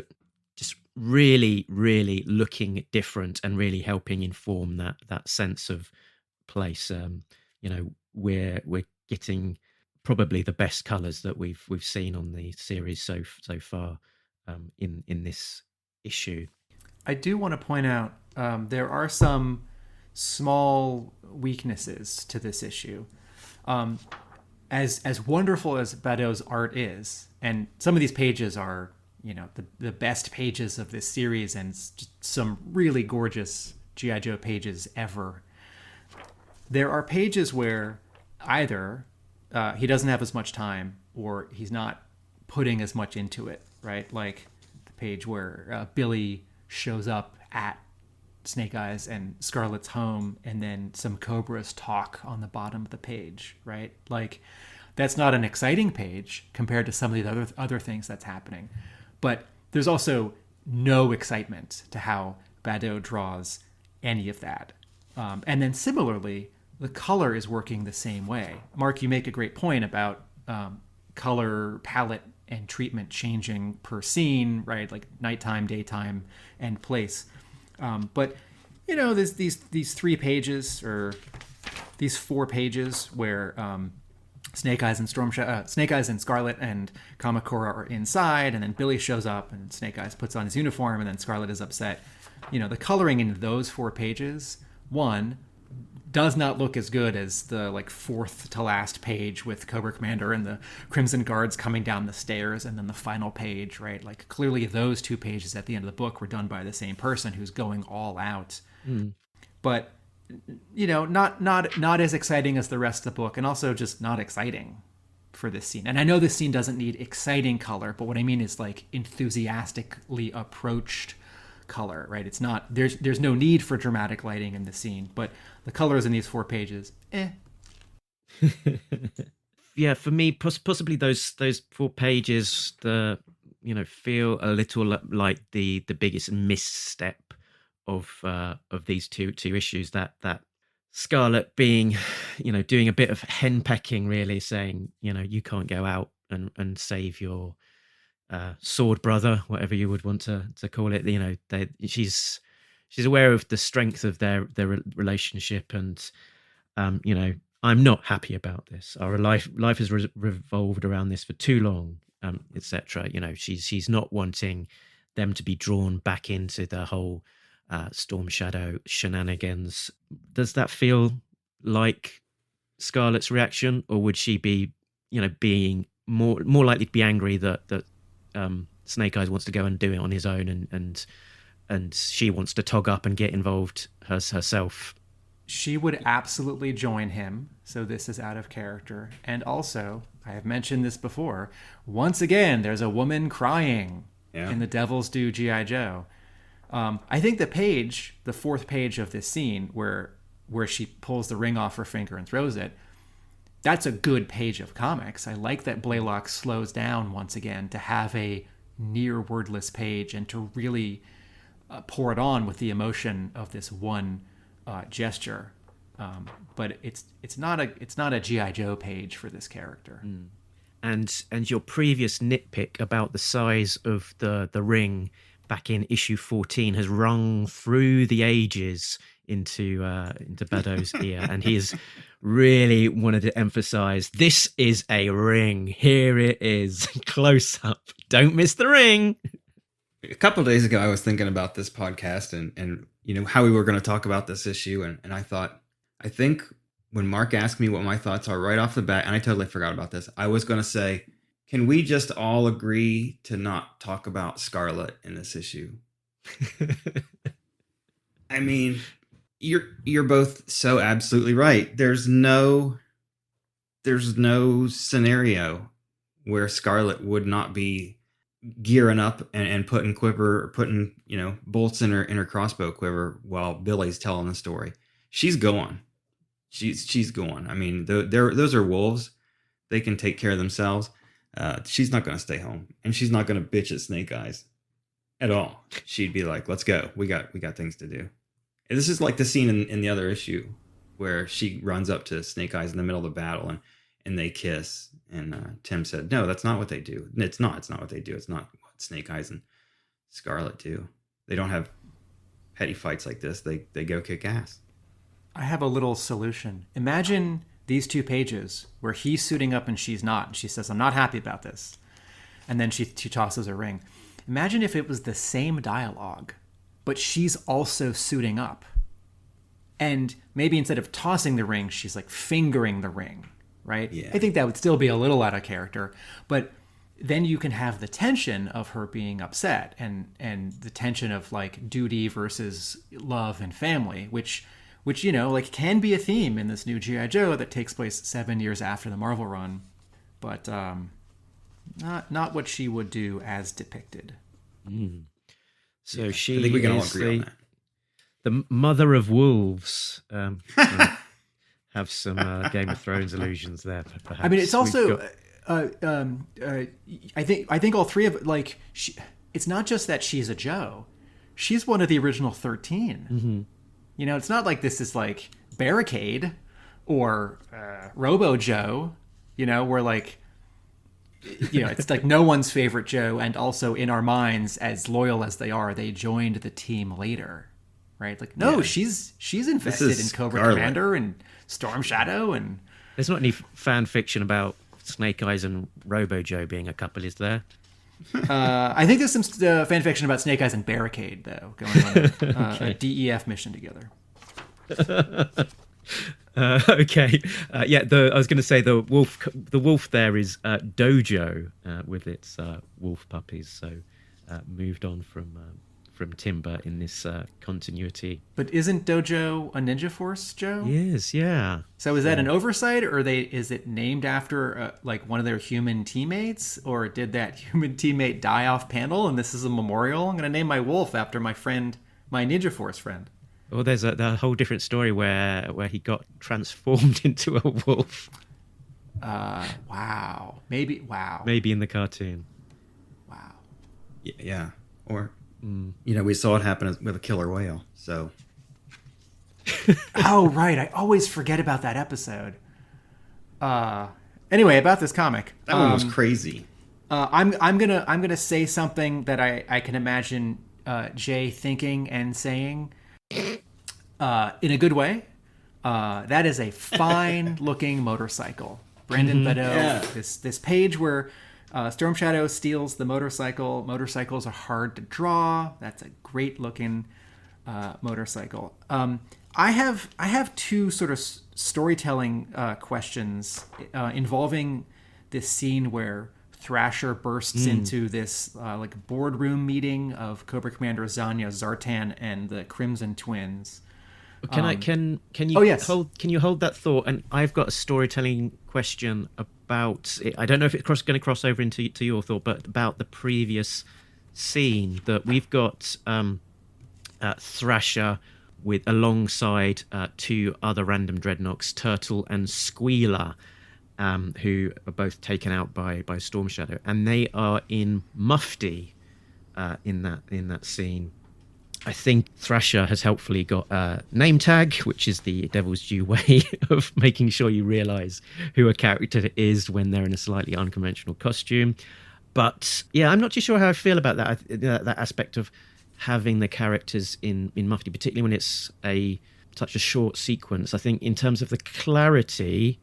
just really, really looking different and really helping inform that sense of place. We're getting probably the best colors that we've seen on the series so far in this issue. I do want to point out there are some small weaknesses to this issue. As wonderful as Badeau's art is, and some of these pages are, the best pages of this series, and just some really gorgeous G.I. Joe pages ever. There are pages where either he doesn't have as much time, or he's not putting as much into it, right? Like the page where Billy shows up at Snake Eyes and Scarlett's home, and then some Cobras talk on the bottom of the page, right? Like, that's not an exciting page compared to some of the other things that's happening. But there's also no excitement to how Badeau draws any of that. And then similarly, the color is working the same way. Mark, you make a great point about color palette and treatment changing per scene, right? Like nighttime, daytime, and place. But there's these 3 pages, or these 4 pages where Snake Eyes and Scarlett and Kamakura are inside, and then Billy shows up, and Snake Eyes puts on his uniform, and then Scarlett is upset. The coloring in those 4 pages, one, does not look as good as the 4th to last page with Cobra Commander and the Crimson Guards coming down the stairs, and then the final page, right? Like, clearly those 2 pages at the end of the book were done by the same person who's going all out. But not as exciting as the rest of the book, and also just not exciting for this scene. And I know this scene doesn't need exciting color, but what I mean is enthusiastically approached color, right? It's not, there's no need for dramatic lighting in the scene, but the colors in these 4 pages, Yeah, for me, possibly those 4 pages, feel a little like the biggest misstep of these two issues. That Scarlett being, doing a bit of henpecking, really saying, you can't go out and save your sword brother, whatever you would want to call it. She's aware of the strength of their relationship, and I'm not happy about this. Our life has revolved around this for too long, etc. She's not wanting them to be drawn back into the whole Storm Shadow shenanigans. Does that feel like Scarlett's reaction, or would she be, being more likely to be angry that Snake Eyes wants to go and do it on his own, and she wants to tog up and get involved herself? she would absolutely join him. So this is out of character. And also, I have mentioned this before, once again, there's a woman crying in the Devil's Due G.I. Joe. I think the fourth page of this scene where she pulls the ring off her finger and throws it, that's a good page of comics. I like that Blaylock slows down once again to have a near wordless page and to really pour it on with the emotion of this one gesture. But it's not a G.I. Joe page for this character. And your previous nitpick about the size of the ring back in issue 14 has rung through the ages into Beddoes' ear, and he's really wanted to emphasize this is a ring. Here it is, close up. Don't miss the ring. A couple of days ago, I was thinking about this podcast and how we were going to talk about this issue, and I thought, I think when Mark asked me what my thoughts are right off the bat, and I totally forgot about this, I was going to say, can we just all agree to not talk about Scarlett in this issue? I mean, you're both so absolutely right. There's no scenario where Scarlett would not be gearing up and putting bolts in her crossbow quiver while Billy's telling the story. She's going. She's going. I mean, those are wolves. They can take care of themselves. She's not going to stay home, and she's not going to bitch at Snake Eyes at all. She'd be like, "Let's go. We got things to do." And this is like the scene in the other issue where she runs up to Snake Eyes in the middle of the battle, and they kiss. And Tim said, "No, that's not what they do. It's not what they do. It's not what Snake Eyes and Scarlett do. They don't have petty fights like this. They go kick ass." I have a little solution. Imagine these two pages where he's suiting up and she's not. And she says, "I'm not happy about this." And then she tosses a ring. Imagine if it was the same dialogue, but she's also suiting up. And maybe instead of tossing the ring, she's like fingering the ring, right? Yeah. I think that would still be a little out of character, but then you can have the tension of her being upset and the tension of like duty versus love and family, which can be a theme in this new G.I. Joe that takes place 7 years after the Marvel run, but not what she would do as depicted. So she I think we can all is agree on that. the mother of wolves. Have some Game of Thrones allusions there, perhaps. I mean, it's also, I think all three of it's not just that she's a Joe. She's one of the original 13. Mm-hmm. It's not like this is like Barricade or Robo Joe, where like, it's like no one's favorite Joe. And also in our minds, as loyal as they are, they joined the team later, right? Like, no, she's invested in Cobra Scarlett. Commander and Storm Shadow. And There's not any fan fiction about Snake Eyes and Robo Joe being a couple, is there? I think there's some fan fiction about Snake Eyes and Barricade, though, going on a DEF mission together. Okay. I was going to say the wolf there is Dojo with its wolf puppies. So moved on from Timber in this continuity. But isn't Dojo a Ninja Force, Joe? Yes, yeah. So is that an oversight, or is it named after like one of their human teammates, or did that human teammate die off panel and this is a memorial? I'm going to name my wolf after my Ninja Force friend. Well, there's a whole different story where he got transformed into a wolf. Wow. Maybe in the cartoon. Wow. Yeah. Or, we saw it happen with a killer whale. So. Oh, right. I always forget about that episode. Anyway, about this comic. That one was crazy. I'm gonna say something that I can imagine Jay thinking and saying in a good way. That is a fine looking motorcycle. Brandon Beddoe. This page where Storm Shadow steals the motorcycle. Motorcycles are hard to draw. That's a great looking motorcycle. I have two sort of storytelling questions involving this scene where Thrasher bursts into this like boardroom meeting of Cobra Commander Zanya Zartan and the Crimson Twins. Can you hold that thought? And I've got a storytelling question about it. I don't know if it's going to cross over into your thought, but about the previous scene that we've got Thrasher with alongside two other random Dreadnoks, Turtle and Squealer, who are both taken out by Storm Shadow, and they are in mufti in that scene. I think Thrasher has helpfully got a name tag, which is the devil's due way of making sure you realise who a character is when they're in a slightly unconventional costume. But yeah, I'm not too sure how I feel about that aspect of having the characters in mufti, particularly when it's such a short sequence. I think in terms of the clarity,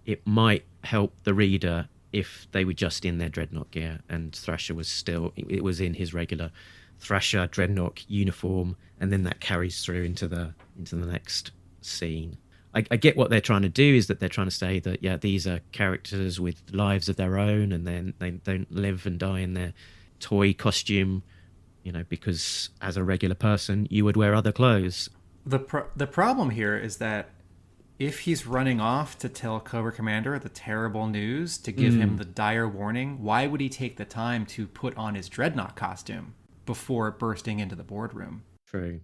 it might help the reader if they were just in their Dreadnok gear and Thrasher was in his regular Thrasher Dreadnok uniform, and then that carries through into the next scene. I get what they're trying to do, is that they're trying to say that these are characters with lives of their own, and then they don't live and die in their toy costume, because as a regular person you would wear other clothes. The problem here is that if he's running off to tell Cobra Commander the terrible news, to give him the dire warning, why would he take the time to put on his Dreadnok costume before bursting into the boardroom? True.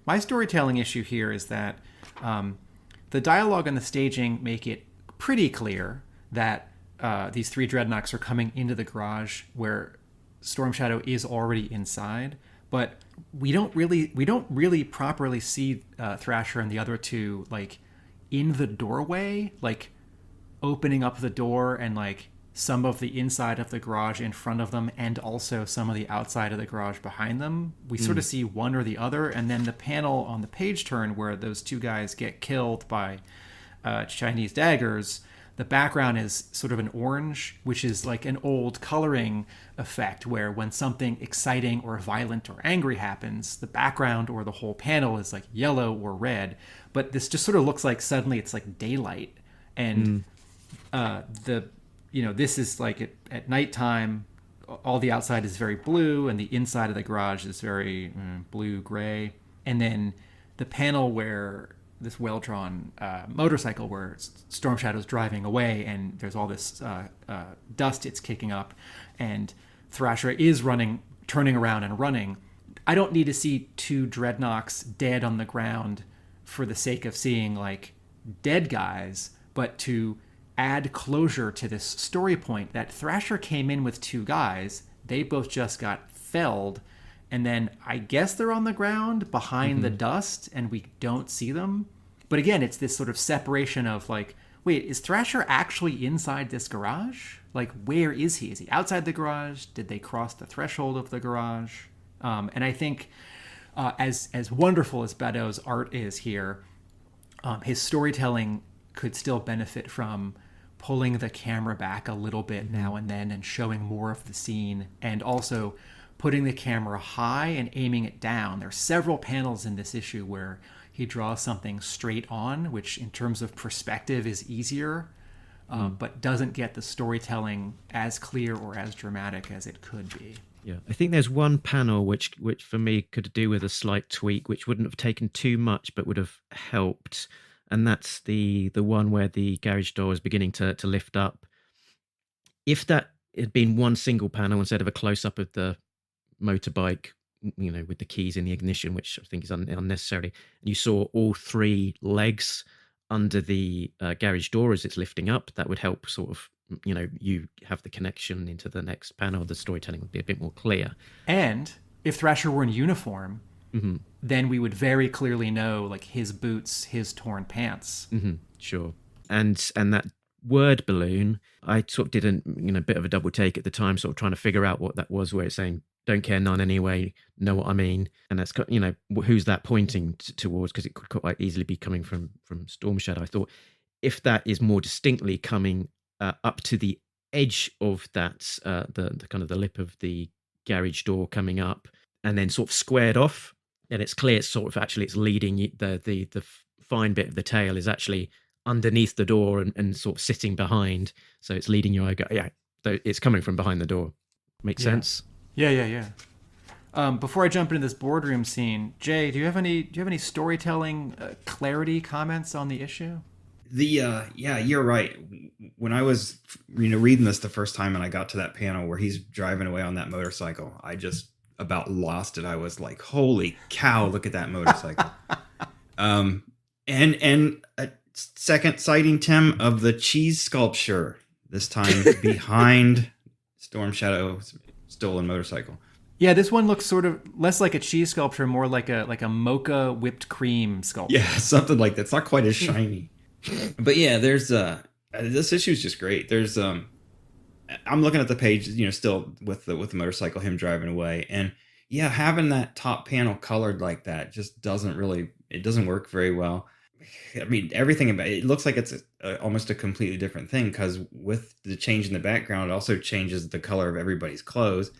My storytelling issue here is that the dialogue and the staging make it pretty clear that these three Dreadnoks are coming into the garage where Storm Shadow is already inside, but we don't really properly see Thrasher and the other two in the doorway, opening up the door, and some of the inside of the garage in front of them and also some of the outside of the garage behind them. We sort of see one or the other, and then the panel on the page turn where those two guys get killed by Chinese daggers, the background is sort of an orange, which is like an old coloring effect where when something exciting or violent or angry happens, the background or the whole panel is yellow or red. But this just sort of looks like suddenly it's daylight, and this is at nighttime, all the outside is very blue and the inside of the garage is very blue-gray. And then the panel where this well-drawn motorcycle where Storm Shadow's driving away and there's all this dust it's kicking up, and Thrasher is turning around and running. I don't need to see two Dreadnoks dead on the ground for the sake of seeing dead guys, but to add closure to this story point that Thrasher came in with two guys, they both just got felled, and then I guess they're on the ground behind the dust and we don't see them. But again, it's this sort of separation of wait, is Thrasher actually inside this garage? Where is he? Is he outside the garage? Did they cross the threshold of the garage? And I think as wonderful as Badeau's art is here, his storytelling could still benefit from pulling the camera back a little bit now and then and showing more of the scene, and also putting the camera high and aiming it down. There are several panels in this issue where he draws something straight on, which in terms of perspective is easier, but doesn't get the storytelling as clear or as dramatic as it could be. Yeah, I think there's one panel which for me could do with a slight tweak, which wouldn't have taken too much but would have helped. And that's the one where the garage door is beginning to lift up. If that had been one single panel instead of a close-up of the motorbike, with the keys in the ignition, which I think is unnecessary, and you saw all three legs under the garage door as it's lifting up, that would help sort of, you have the connection into the next panel. The storytelling would be a bit more clear. And if Thrasher were in uniform, then we would very clearly know his boots, his torn pants. Sure. And that word balloon, I sort of did a bit of a double take at the time, sort of trying to figure out what that was, where it's saying, don't care none anyway, know what I mean. And that's, who's that pointing towards? Because it could quite easily be coming from Storm Shadow. I thought if that is more distinctly coming up to the edge of that, the kind of the lip of the garage door coming up, and then sort of squared off, and it's clear it's sort of actually it's leading the fine bit of the tail is actually underneath the door and sort of sitting behind, so it's leading your eye. Yeah, it's coming from behind the door. Makes sense. Yeah. Before I jump into this boardroom scene, Jay, do you have any storytelling clarity comments on the issue? Yeah, you're right. When I was reading this the first time and I got to that panel where he's driving away on that motorcycle, I just about lost it. I was like, holy cow, look at that motorcycle. And a second sighting, Tim, of the cheese sculpture, this time behind Storm Shadow's stolen motorcycle. Yeah, this one looks sort of less like a cheese sculpture, more like a mocha whipped cream sculpture. Yeah, something like that. It's not quite as shiny. But yeah, there's this issue is just great. There's I'm looking at the page, still with the motorcycle, him driving away, and yeah, having that top panel colored like that just doesn't work very well. I mean, everything about it looks like it's almost a completely different thing, because with the change in the background, it also changes the color of everybody's clothes.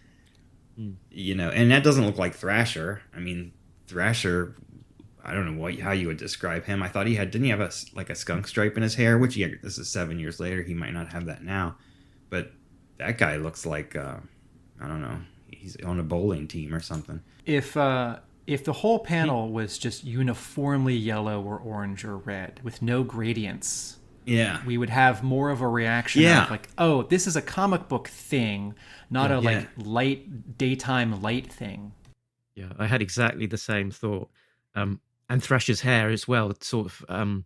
And that doesn't look like Thrasher. I mean, Thrasher, I don't know how you would describe him. I thought didn't he have a skunk stripe in his hair, which this is 7 years later. He might not have that now, but that guy looks like, I don't know, he's on a bowling team or something. If the whole panel was just uniformly yellow or orange or red with no gradients, yeah, we would have more of a reaction of like, oh, this is a comic book thing, not a light daytime light thing. Yeah, I had exactly the same thought. And Thrasher's hair as well, sort of.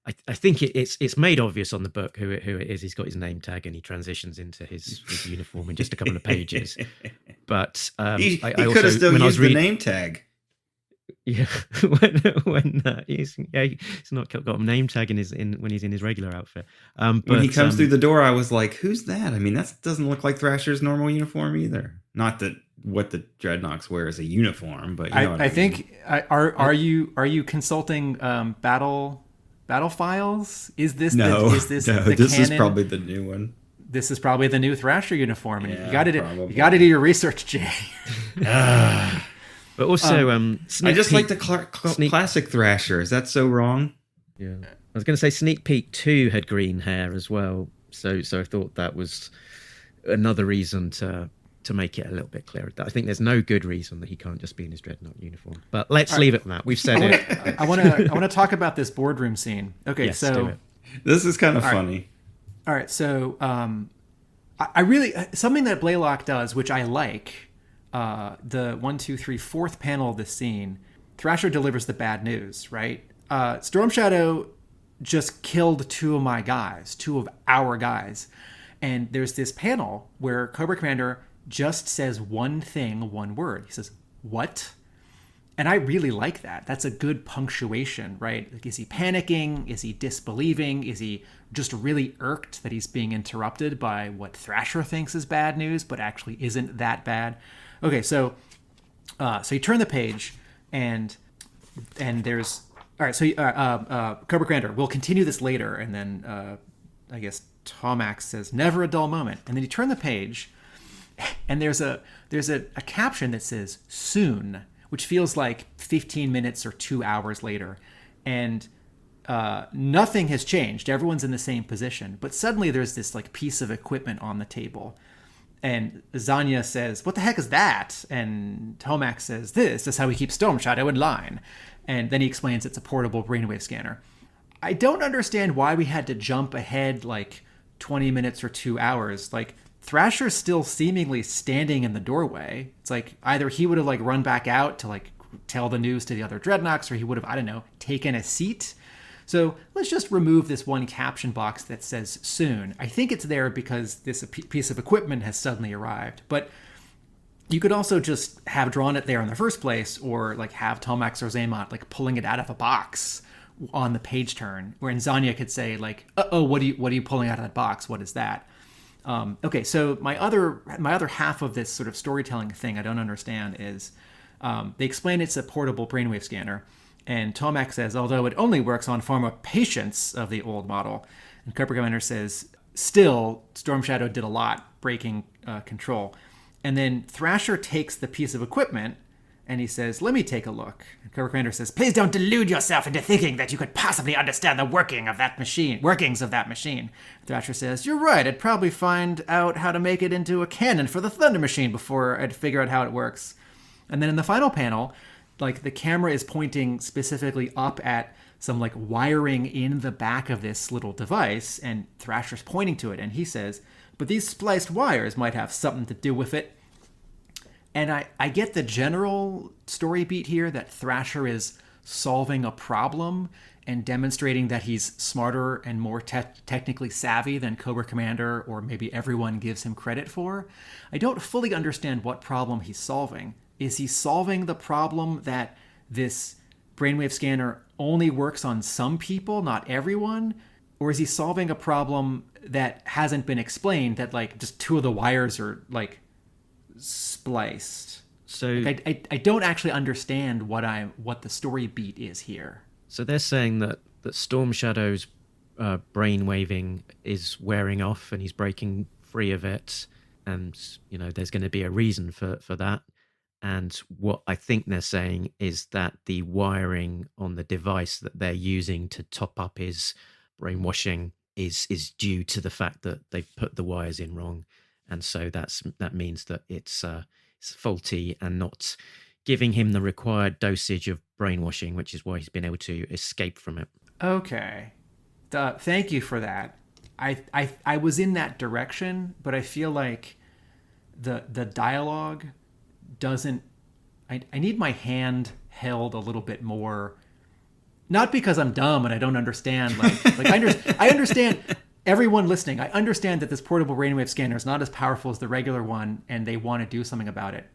I think it's made obvious on the book who it is. He's got his name tag and he transitions into his uniform in just a couple of pages. But he could have still used the name tag. Yeah, when he's not got a name tag when he's in his regular outfit. But when he comes through the door, I was like, "Who's that?" I mean, that doesn't look like Thrasher's normal uniform either. Not that what the Dreadnoks wear is a uniform, but I think are you consulting battle files? Is this no? This canon? Is probably the new one. This is probably the new Thrasher uniform, and yeah, you got to do your research, Jay. But also, I just like the classic Thrasher. Is that so wrong? Yeah, I was going to say Sneak Peek 2 had green hair as well, so I thought that was another reason to make it a little bit clearer. I think there's no good reason that he can't just be in his Dreadnok uniform. But let's leave it at that. We've said it. I want to talk about this boardroom scene. Okay, yes, so this is kind of funny. All right, so I really something that Blaylock does, which I like. The 1, 2, 3, 4th panel of the scene, Thrasher delivers the bad news, right? Storm Shadow just killed two of our guys. And there's this panel where Cobra Commander just says one word. He says, "What?" And I really like that. That's a good punctuation, right? Like, is he panicking? Is he disbelieving? Is he just really irked that he's being interrupted by what Thrasher thinks is bad news, but actually isn't that bad? Okay, so you turn the page, and there's all right. So Cobra Commander, we'll continue this later, and then I guess Tomax says, "Never a dull moment," and then you turn the page, and there's a caption that says "soon," which feels like 15 minutes or 2 hours later, and nothing has changed. Everyone's in the same position, but suddenly there's this like piece of equipment on the table. And Zanya says, "What the heck is that?" And Tomax says, "This is how we keep Storm Shadow in line." And then he explains it's a portable brainwave scanner. I don't understand why we had to jump ahead like 20 minutes or 2 hours. Like, Thrasher's still seemingly standing in the doorway. It's like either he would have like run back out to like tell the news to the other Dreadnoks, or he would have, I don't know, taken a seat. So let's just remove this one caption box that says "soon." I think it's there because this piece of equipment has suddenly arrived. But you could also just have drawn it there in the first place, or like have Tomax or Zaymot like pulling it out of a box on the page turn, wherein Zanya could say like, "Uh-oh, what are you pulling out of that box? What is that?" Okay, so my other half of this sort of storytelling thing I don't understand is they explain it's a portable brainwave scanner. And Tomax says, although it only works on former patients of the old model. And Cobra Commander says, still, Storm Shadow did a lot breaking control. And then Thrasher takes the piece of equipment and he says, "Let me take a look." And Cobra Commander says, "Please don't delude yourself into thinking that you could possibly understand the workings of that machine. Thrasher says, "You're right. I'd probably find out how to make it into a cannon for the Thunder Machine before I'd figure out how it works." And then in the final panel, like the camera is pointing specifically up at some like wiring in the back of this little device, and Thrasher's pointing to it, and he says, but these spliced wires might have something to do with it. And I get the general story beat here that Thrasher is solving a problem and demonstrating that he's smarter and more technically savvy than Cobra Commander or maybe everyone gives him credit for. I don't fully understand what problem he's solving. Is he solving the problem that this brainwave scanner only works on some people, not everyone? Or is he solving a problem that hasn't been explained, that like just two of the wires are like spliced? So like, I don't actually understand what the story beat is here. So they're saying that Storm Shadow's brain waving is wearing off and he's breaking free of it, and you know there's going to be a reason for that. And what I think they're saying is that the wiring on the device that they're using to top up his brainwashing is due to the fact that they've put the wires in wrong, and so that means that it's faulty and not giving him the required dosage of brainwashing, which is why he's been able to escape from it. Okay. Thank you for that. I was in that direction, but I feel like the dialogue doesn't... I need my hand held a little bit more. Not because I'm dumb and I don't understand. I understand... Everyone listening, I understand that this portable brainwave scanner is not as powerful as the regular one, and they want to do something about it.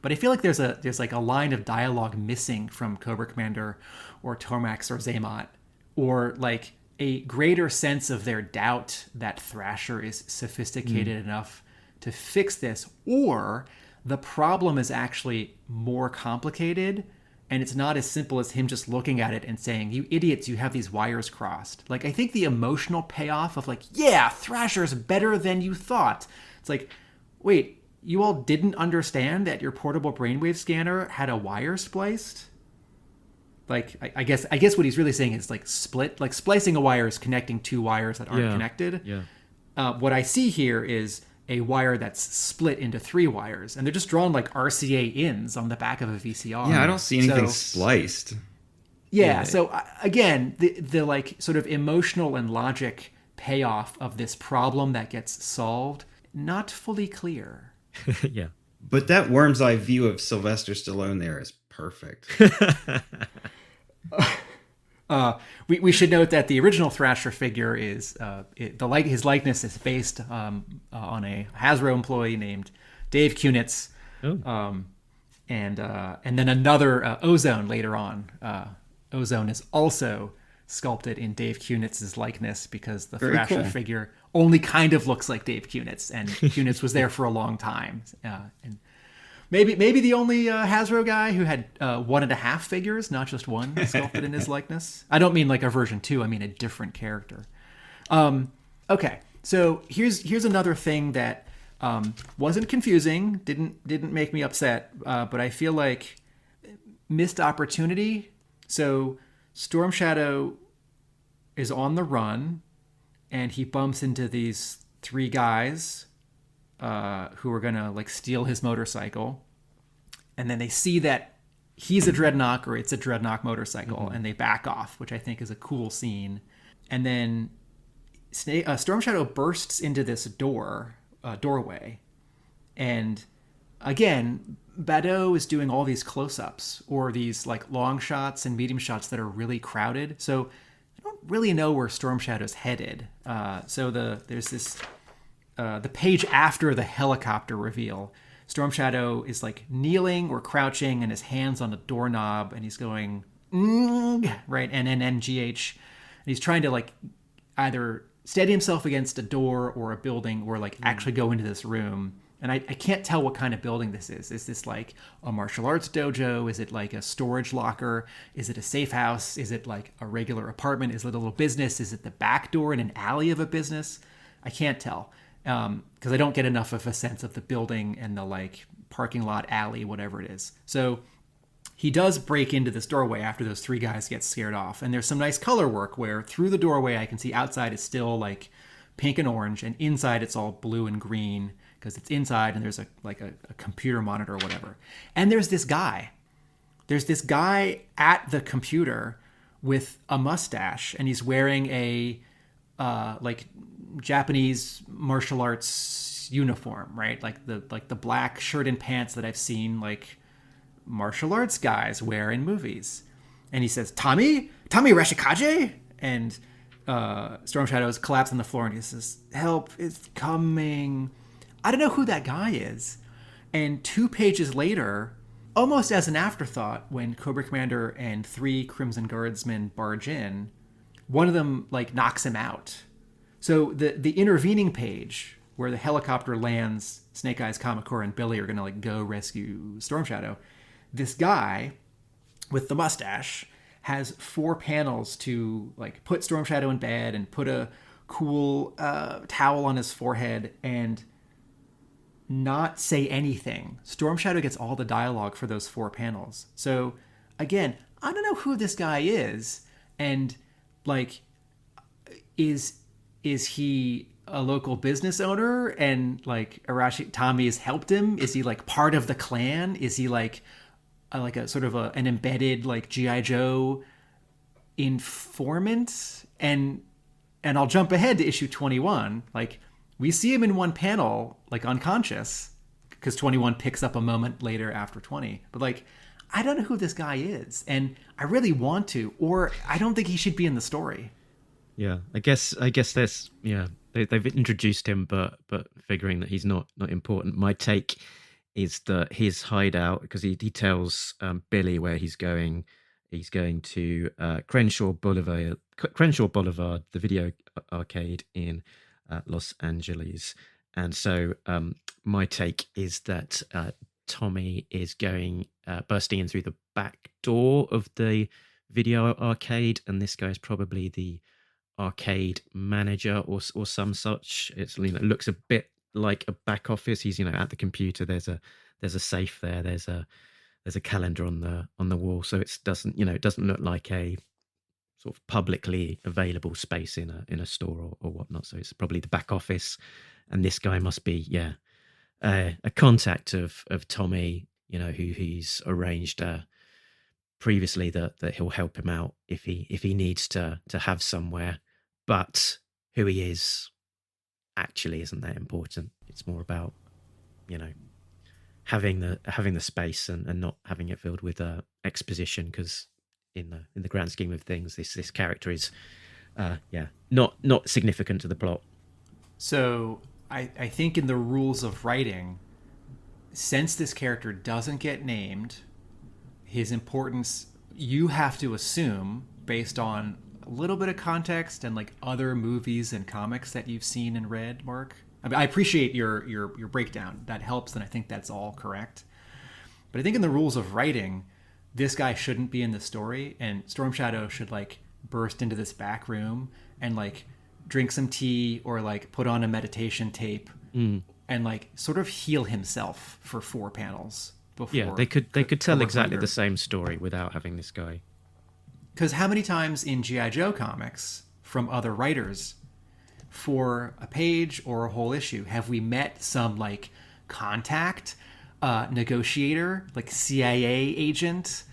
But I feel like there's like a line of dialogue missing from Cobra Commander or Tomax or Zaymot, or like a greater sense of their doubt that Thrasher is sophisticated enough to fix this, or the problem is actually more complicated and it's not as simple as him just looking at it and saying, you idiots, you have these wires crossed. Like, I think the emotional payoff of like, yeah, Thrasher's better than you thought. It's like, wait, you all didn't understand that your portable brainwave scanner had a wire spliced? Like, I guess what he's really saying is like split, like splicing a wire is connecting two wires that aren't connected. Yeah. What I see here is a wire that's split into three wires, and they're just drawn like RCA ins on the back of a VCR. Yeah, I don't see anything spliced. Yeah, so again, the like sort of emotional and logic payoff of this problem that gets solved, not fully clear. Yeah. But that worm's eye view of Sylvester Stallone there is perfect. We should note that the original Thrasher figure is his likeness is based on a Hasbro employee named Dave Kunitz, and then another Ozone later on. Ozone is also sculpted in Dave Kunitz's likeness because the Very Thrasher cool. figure only kind of looks like Dave Kunitz, and Kunitz was there for a long time, and maybe the only Hasbro guy who had 1.5 figures, not just one, sculpted in his likeness. I don't mean like a version 2. I mean a different character. Okay, so here's another thing that wasn't confusing, didn't make me upset, but I feel like missed opportunity. So Storm Shadow is on the run, and he bumps into these three guys who are gonna like steal his motorcycle, and then they see that he's a Dreadnok or it's a Dreadnok motorcycle, and they back off, which I think is a cool scene. And then Storm Shadow bursts into this doorway, and again, Badeau is doing all these close-ups or these like long shots and medium shots that are really crowded, so I don't really know where Storm Shadow's headed. So there's this the page after the helicopter reveal, Storm Shadow is like kneeling or crouching and his hands on a doorknob, and he's going right, NNNGH, and he's trying to like either steady himself against a door or a building or like actually go into this room. And I can't tell what kind of building this is. Is this like a martial arts dojo? Is it like a storage locker? Is it a safe house? Is it like a regular apartment? Is it a little business? Is it the back door in an alley of a business? I can't tell because I don't get enough of a sense of the building and the like parking lot, alley, whatever it is. So he does break into this doorway after those three guys get scared off. And there's some nice color work where through the doorway I can see outside is still like pink and orange, and inside it's all blue and green. because it's inside and there's a computer monitor or whatever. And there's this guy at the computer with a mustache, and he's wearing a like Japanese martial arts uniform, right? Like the black shirt and pants that I've seen like martial arts guys wear in movies. And he says, Tommy Rashikaje? And Storm Shadows collapse on the floor and he says, help, it's coming. I don't know who that guy is. And 2 pages later, almost as an afterthought, when Cobra Commander and 3 Crimson Guardsmen barge in, one of them like knocks him out. So the intervening page where the helicopter lands, Snake Eyes, Kamakura, and Billy are gonna like go rescue Storm Shadow. This guy with the mustache has 4 panels to like put Storm Shadow in bed and put a cool towel on his forehead and not say anything. Storm Shadow gets all the dialogue for those 4 panels. So again, I don't know who this guy is, and like, is he a local business owner and like Tommy has helped him? Is he like part of the clan? Is he like a sort of an embedded like G.I. Joe informant? And I'll jump ahead to issue 21. Like, we see him in one panel, like unconscious, because 21 picks up a moment later after 20. But like, I don't know who this guy is, and I really want to, or I don't think he should be in the story. Yeah, I guess there's they've introduced him, but figuring that he's not important. My take is that his hideout, because he tells Billy where he's going. He's going to Crenshaw Boulevard, the video arcade in Los Angeles. And so my take is that Tommy is going bursting in through the back door of the video arcade, and this guy is probably the arcade manager or some such. It looks a bit like a back office. He's at the computer. There's a safe there. There's a calendar on the wall. So it doesn't look like a sort of publicly available space in a store or whatnot. So it's probably the back office, and this guy must be a contact of Tommy, who he's arranged previously that he'll help him out if he needs to have somewhere. But who he is actually isn't that important. It's more about having the space and not having it filled with exposition, because in the grand scheme of things, this character is not significant to the plot. So I think in the rules of writing, since this character doesn't get named, his importance you have to assume based on a little bit of context and like other movies and comics that you've seen and read, Mark. I mean, I appreciate your breakdown. That helps, and I think that's all correct. But I think in the rules of writing, this guy shouldn't be in the story, and Storm Shadow should like burst into this back room and like drink some tea or like put on a meditation tape and like sort of heal himself for 4 panels before. Yeah, they could tell exactly the same story without having this guy. Because how many times in G.I. Joe comics from other writers, for a page or a whole issue, have we met some like contact, negotiator, like CIA agent,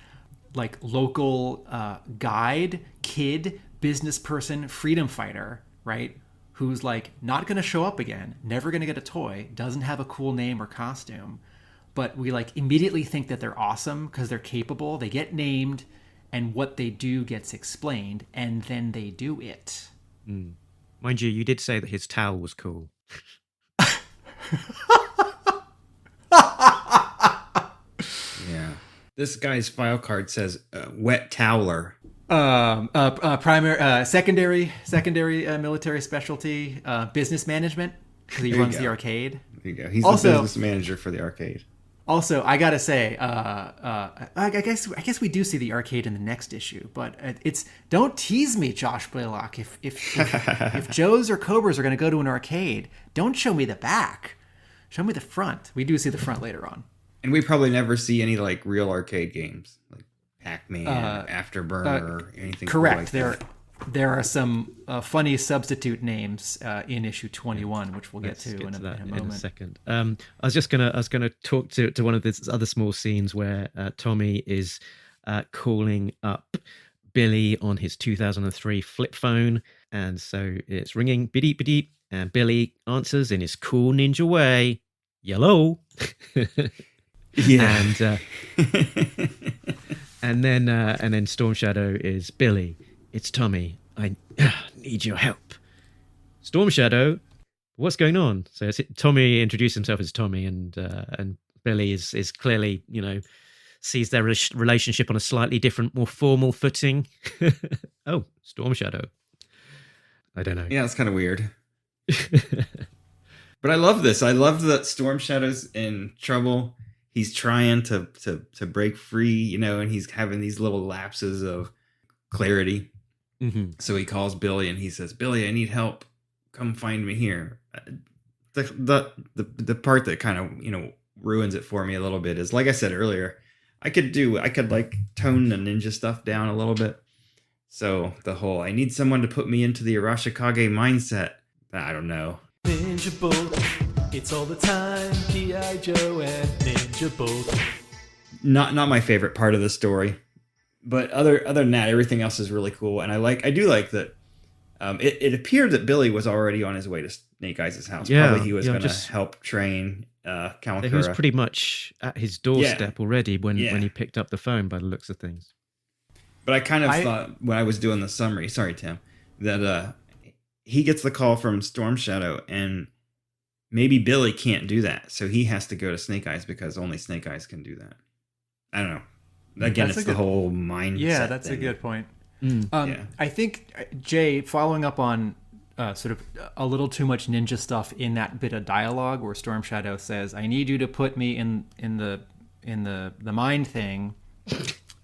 like local guide, kid, business person, freedom fighter, right? Who's like not going to show up again, never going to get a toy, doesn't have a cool name or costume, but we like immediately think that they're awesome because they're capable. They get named, and what they do gets explained, and then they do it. Mind you did say that his towel was cool. Yeah. This guy's file card says wet toweler. Secondary military specialty, business management, because he runs the arcade. There you go. He's also the business manager for the arcade. Also, I gotta say, I guess we do see the arcade in the next issue, but don't tease me, Josh Blaylock. If Joes or Cobras are gonna go to an arcade, don't show me the back. Show me the front. We do see the front later on. And we probably never see any like real arcade games, like Pac-Man, Afterburner, or anything. Correct. Like they're that. there are some funny substitute names in issue 21, which we'll get to in a moment. In a second. I was gonna talk to one of the other small scenes where Tommy is calling up Billy on his 2003 flip phone, and so it's ringing, beep beep, and Billy answers in his cool ninja way, "Yellow." Yeah. And then Storm Shadow is, "Billy, it's Tommy. I need your help." Storm Shadow, what's going on? So Tommy introduced himself as Tommy, and Billy is clearly, sees their relationship on a slightly different, more formal footing. Oh, Storm Shadow. I don't know. Yeah, it's kind of weird. But I love this. I love that Storm Shadow's in trouble. He's trying to break free, and he's having these little lapses of clarity. Mm-hmm. So he calls Billy and he says, "Billy, I need help. Come find me here." The part that kind of, ruins it for me a little bit is, like I said earlier, I could like tone the ninja stuff down a little bit. So the whole, I need someone to put me into the Arashikage mindset. I don't know. Ninja bolt, it's all the time. G.I. Joe and Ninja bolt. Not my favorite part of the story, but other than that, everything else is really cool. And I do like that. It appeared that Billy was already on his way to Snake Eyes' house. Yeah, probably he was going to help train Kamakura. He was pretty much at his doorstep already when he picked up the phone, by the looks of things. But I kind of thought when I was doing the summary, sorry Tim, that he gets the call from Storm Shadow, and maybe Billy can't do that, so he has to go to Snake Eyes because only Snake Eyes can do that. I don't know. Again, it's the whole mindset. Yeah, that's thing. a good point. Yeah. I think, Jay, following up on sort of a little too much ninja stuff in that bit of dialogue where Storm Shadow says, "I need you to put me in the mind thing."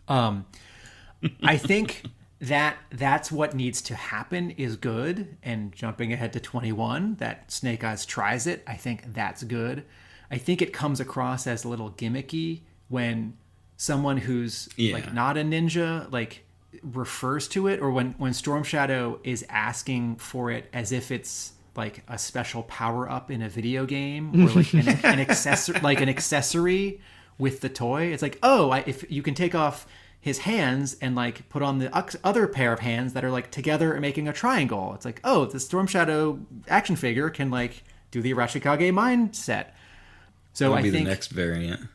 I think that's what needs to happen is good. And jumping ahead to 21, that Snake Eyes tries it, I think that's good. I think it comes across as a little gimmicky when someone who's like not a ninja refers to it, or when Storm Shadow is asking for it as if it's like a special power up in a video game, or like an accessory with the toy. It's like, if you can take off his hands and like put on the other pair of hands that are like together and making a triangle. It's like, the Storm Shadow action figure can like do the Arashikage mindset. So That'll be the next variant.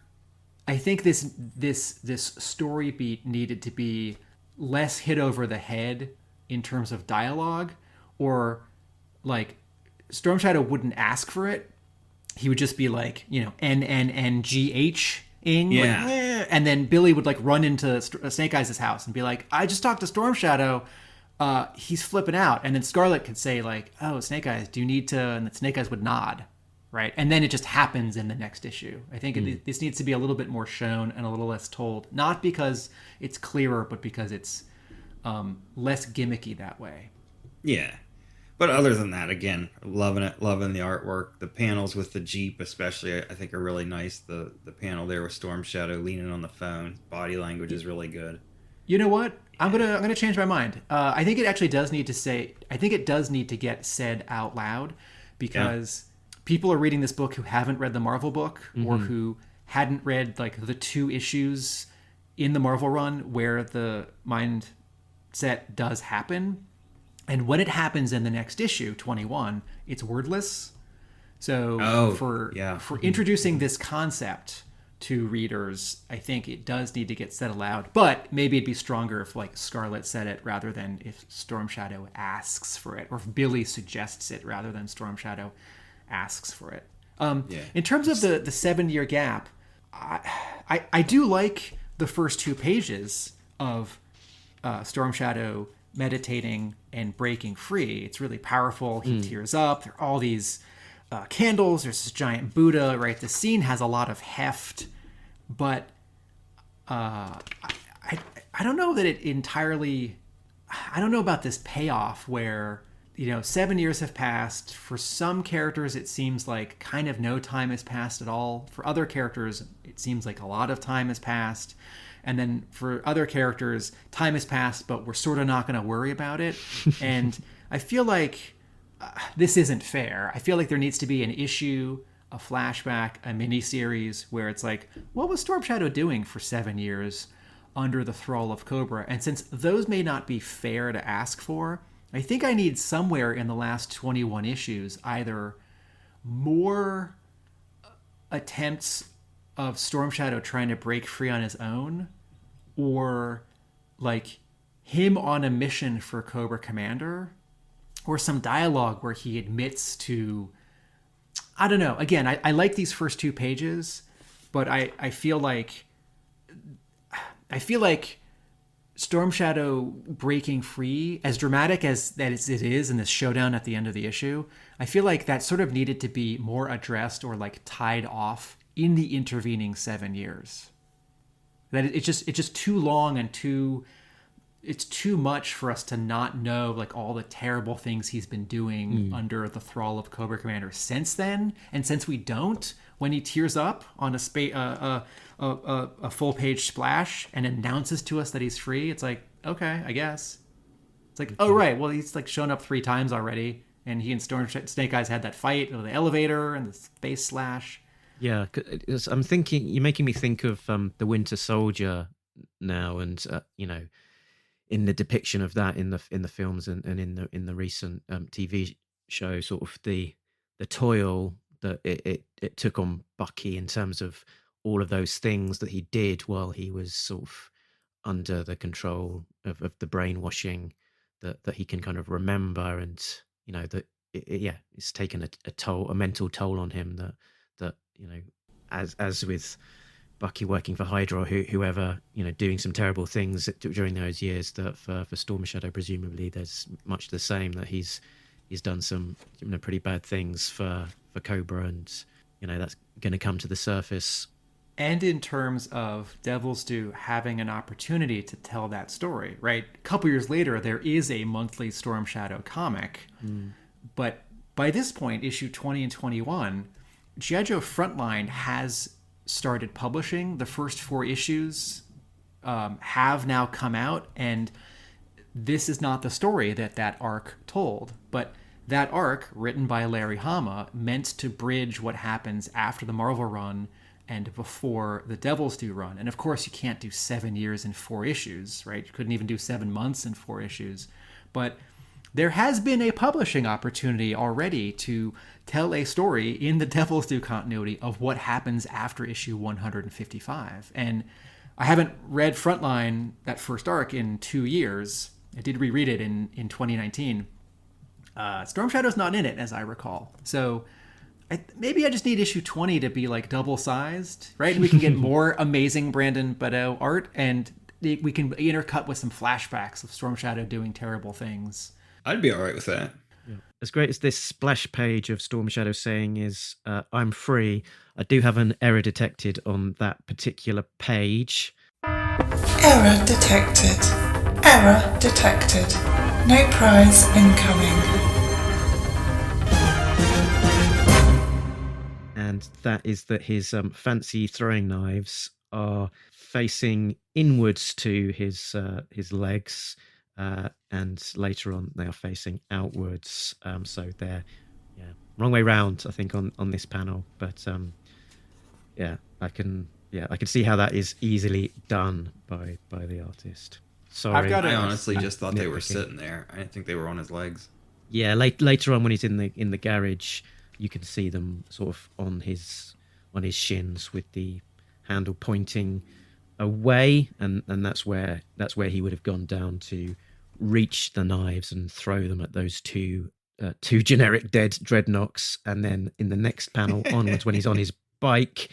I think this story beat needed to be less hit over the head in terms of dialogue, or like Storm Shadow wouldn't ask for it. He would just be like, NNNGH ing, and then Billy would like run into Snake Eyes' house and be like, "I just talked to Storm Shadow. He's flipping out." And then Scarlett could say like, "Oh, Snake Eyes, do you need to?" And then Snake Eyes would nod, right? And then it just happens in the next issue. I think this needs to be a little bit more shown and a little less told, not because it's clearer, but because it's less gimmicky that way. Yeah. But other than that, again, loving it, loving the artwork. The panels with the Jeep especially, I think, are really nice. The panel there with Storm Shadow leaning on the phone. Body language is really good. You know what? I'm gonna change my mind. I think it actually does need to I think it does need to get said out loud, because people are reading this book who haven't read the Marvel book, or who hadn't read like the 2 issues in the Marvel run where the mindset does happen. And when it happens in the next issue, 21, it's wordless. So for introducing this concept to readers, I think it does need to get said aloud. But maybe it'd be stronger if like Scarlett said it rather than if Storm Shadow asks for it, or if Billy suggests it rather than Storm Shadow asks for it. In terms of the 7-year gap, I do like the first 2 pages of Storm Shadow meditating and breaking free. It's really powerful. He tears up. There are all these candles. There's this giant Buddha, right? The scene has a lot of heft, but I don't know that it entirely... I don't know about this payoff where, 7 years have passed. For some characters, it seems like kind of no time has passed at all. For other characters, it seems like a lot of time has passed. And then for other characters, time has passed, but we're sort of not going to worry about it. And I feel like this isn't fair. I feel like there needs to be an issue, a flashback, a miniseries where it's like, what was Storm Shadow doing for 7 years under the thrall of Cobra? And since those may not be fair to ask for, I think I need somewhere in the last 21 issues either more attempts of Storm Shadow trying to break free on his own, or like him on a mission for Cobra Commander, or some dialogue where he admits to, I don't know. Again, I like these first 2 pages, but I feel like Storm Shadow breaking free, as dramatic as it is in this showdown at the end of the issue, I feel like that sort of needed to be more addressed or like tied off in the intervening 7 years. That it's just too long and it's too much for us to not know like all the terrible things he's been doing under the thrall of Cobra Commander since then. And since we don't, when he tears up on a full page splash and announces to us that he's free, it's like, okay, I guess. It's like, oh right, well he's like shown up 3 times already, and he and Snake Eyes had that fight with the elevator and the space slash. Yeah, I'm thinking, you're making me think of the Winter Soldier now, and in the depiction of that in the films and in the recent TV show, sort of the toil that it took on Bucky in terms of all of those things that he did while he was sort of under the control of the brainwashing that he can kind of remember, and that it's taken a mental toll on him that as with Bucky working for Hydra or whoever, doing some terrible things during those years, that for Storm Shadow presumably there's much the same, that he's done some pretty bad things for Cobra, and that's going to come to the surface. And in terms of Devil's Due having an opportunity to tell that story, right? A couple years later, there is a monthly Storm Shadow comic, but by this point, issue 20 and 21, G.I. Joe Frontline has started publishing. The first 4 issues have now come out, and this is not the story that arc told. But that arc, written by Larry Hama, meant to bridge what happens after the Marvel run and before the Devil's Due run. And of course, you can't do 7 years in 4 issues, right? You couldn't even do 7 months in 4 issues. But there has been a publishing opportunity already to tell a story in the Devil's Due continuity of what happens after issue 155. And I haven't read Frontline, that first arc, in 2 years. I did reread it in 2019. Storm Shadow's not in it, as I recall. So maybe I just need issue 20 to be like double-sized, right? And we can get more amazing Brandon Badeau art, and we can intercut with some flashbacks of Storm Shadow doing terrible things. I'd be all right with that. Yeah. As great as this splash page of Storm Shadow saying is, I'm free, I do have an error detected on that particular page. Error detected. Error detected. No prize incoming. And that is that his fancy throwing knives are facing inwards to his legs, and later on they are facing outwards. So they're wrong way round, I think, on this panel. But I can see how that is easily done by the artist. Sorry, I honestly just thought they were sitting there. I didn't think they were on his legs. Yeah, later on when he's in the garage, you can see them sort of on his shins with the handle pointing away, and that's where he would have gone down to reach the knives and throw them at those two generic dead Dreadnoks. And then in the next panel onwards, when he's on his bike,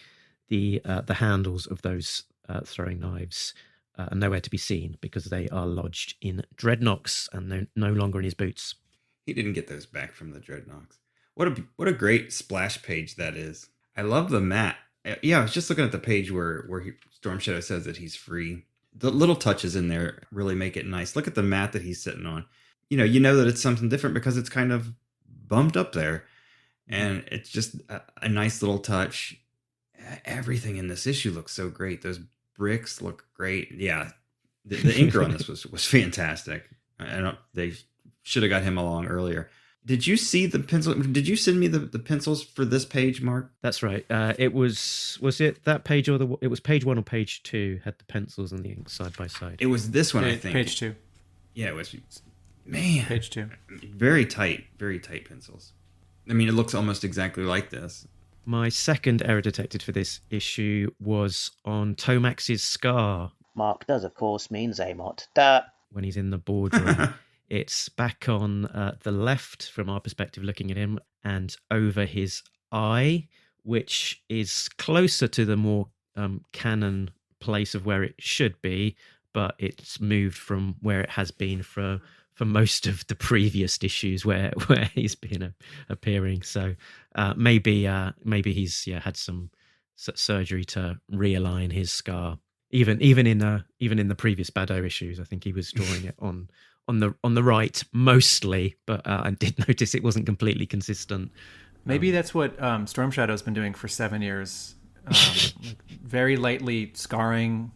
the handles of those throwing knives are nowhere to be seen because they are lodged in Dreadnoks and they're no longer in his boots. He didn't get those back from the Dreadnoks. What a great splash page that is. I love the mat. Yeah, I was just looking at the page where Storm Shadow says that he's free. The little touches in there really make it nice. Look at the mat that he's sitting on. You know that it's something different because it's kind of bumped up there. And it's just a nice little touch. everything in this issue looks so great. Those bricks look great. Yeah, the inker on this was fantastic. They should have got him along earlier. Did you see the pencil? Did you send me the pencils for this page, Mark? That's right. It was it that page or it was page 1 or page 2 had the pencils and the ink side by side. It was this one, I think. Page 2. Yeah, it was. Man, Page 2. Very tight pencils. I mean, it looks almost exactly like this. My second error detected for this issue was on Tomax's scar. Mark does, of course, mean Zaymot. Duh. When he's in the boardroom. It's back on the left from our perspective looking at him and over his eye, which is closer to the more canon place of where it should be, but it's moved from where it has been for most of the previous issues where he's been appearing. So maybe he's had some surgery to realign his scar. Even in the previous Bado issues, I think he was drawing it on the right mostly, but I did notice it wasn't completely consistent. Maybe that's what Storm Shadow's been doing for 7 years, very lightly scarring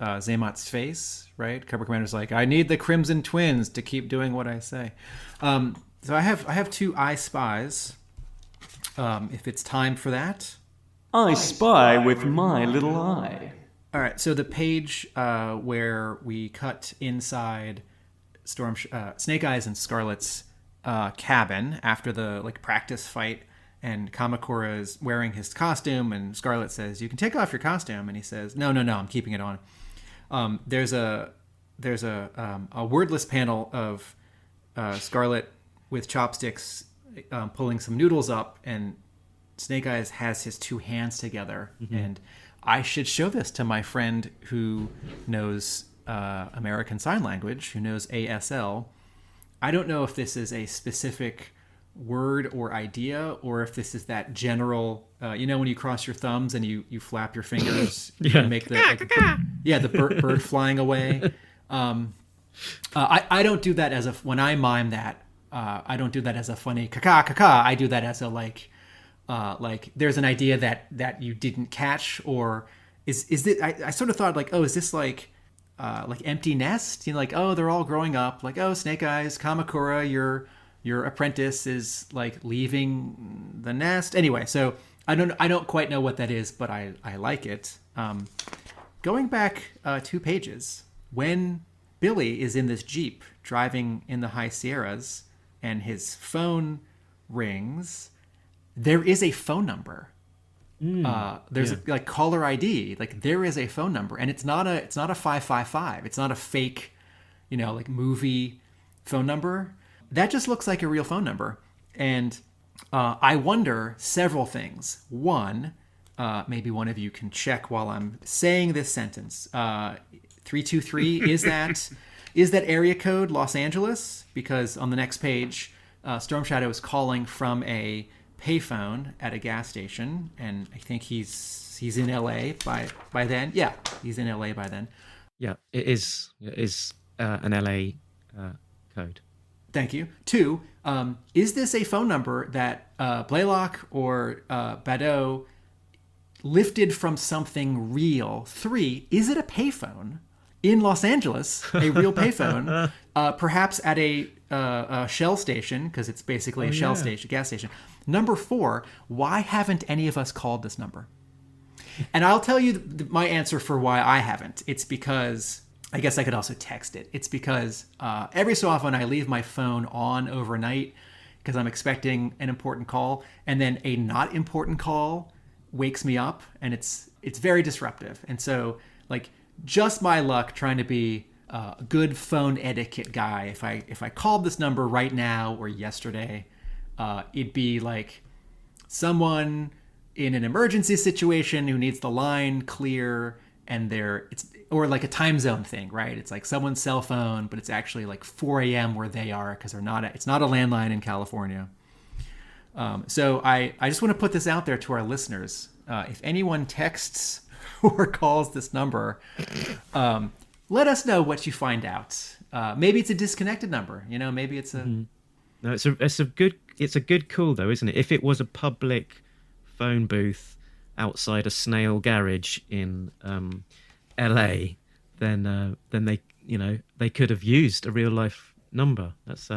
Zaymot's face. Right, Cobra Commander's like, I need the Crimson Twins to keep doing what I say. So I have 2 I Spies. If it's time for that, I spy with my little eye. All right. So the page where we cut inside Snake Eyes and Scarlett's cabin after the practice fight, and Kamakura is wearing his costume, and Scarlett says, "You can take off your costume," and he says, "No, I'm keeping it on." There's a wordless panel of Scarlett with chopsticks pulling some noodles up, and Snake Eyes has his 2 hands together. Mm-hmm. And I should show this to my friend who knows American Sign Language, who knows ASL. I don't know if this is a specific word or idea, or if this is that general, when you cross your thumbs and you flap your fingers and make the bird flying away. I don't do that when I mime that. I don't do that as a funny kaka. I do that as a like there's an idea that you didn't catch, or is it? I sort of thought is this like empty nest? They're all growing up. Snake Eyes, Kamakura, your apprentice is leaving the nest. Anyway, so I don't quite know what that is, but I like it. Going back 2 pages, when Billy is in this Jeep driving in the High Sierras and his phone rings, there is a phone number. There's caller ID. There is a phone number, and it's not a 555. It's not a fake, movie phone number. That just looks like a real phone number. And I wonder several things. One, maybe one of you can check while I'm saying this sentence. 323, is that area code Los Angeles? Because on the next page, Storm Shadow is calling from a payphone at a gas station, and I think he's in LA by then. Yeah, he's in LA by then. Yeah, it is an LA code. Thank you. 2, is this a phone number that Blaylock or Bado lifted from something real? 3, is it a payphone in Los Angeles, a real payphone, perhaps at a Shell station, because it's basically a Shell station, gas station. Number 4, why haven't any of us called this number? And I'll tell you my answer for why I haven't. It's because, I guess I could also text it. It's because every so often I leave my phone on overnight because I'm expecting an important call, and then a not important call wakes me up, and it's very disruptive. And so, just my luck trying to be a good phone etiquette guy. If I called this number right now or yesterday, it'd be someone in an emergency situation who needs the line clear, and or a time zone thing, right? It's someone's cell phone, but it's actually 4 a.m. where they are, because it's not a landline in California. So I just want to put this out there to our listeners. If anyone texts or calls this number, let us know what you find out. Maybe it's a disconnected number. Maybe it's a. Mm-hmm. No, it's a good call though, isn't it? If it was a public phone booth outside a snail garage in LA, then they could have used a real life number. That's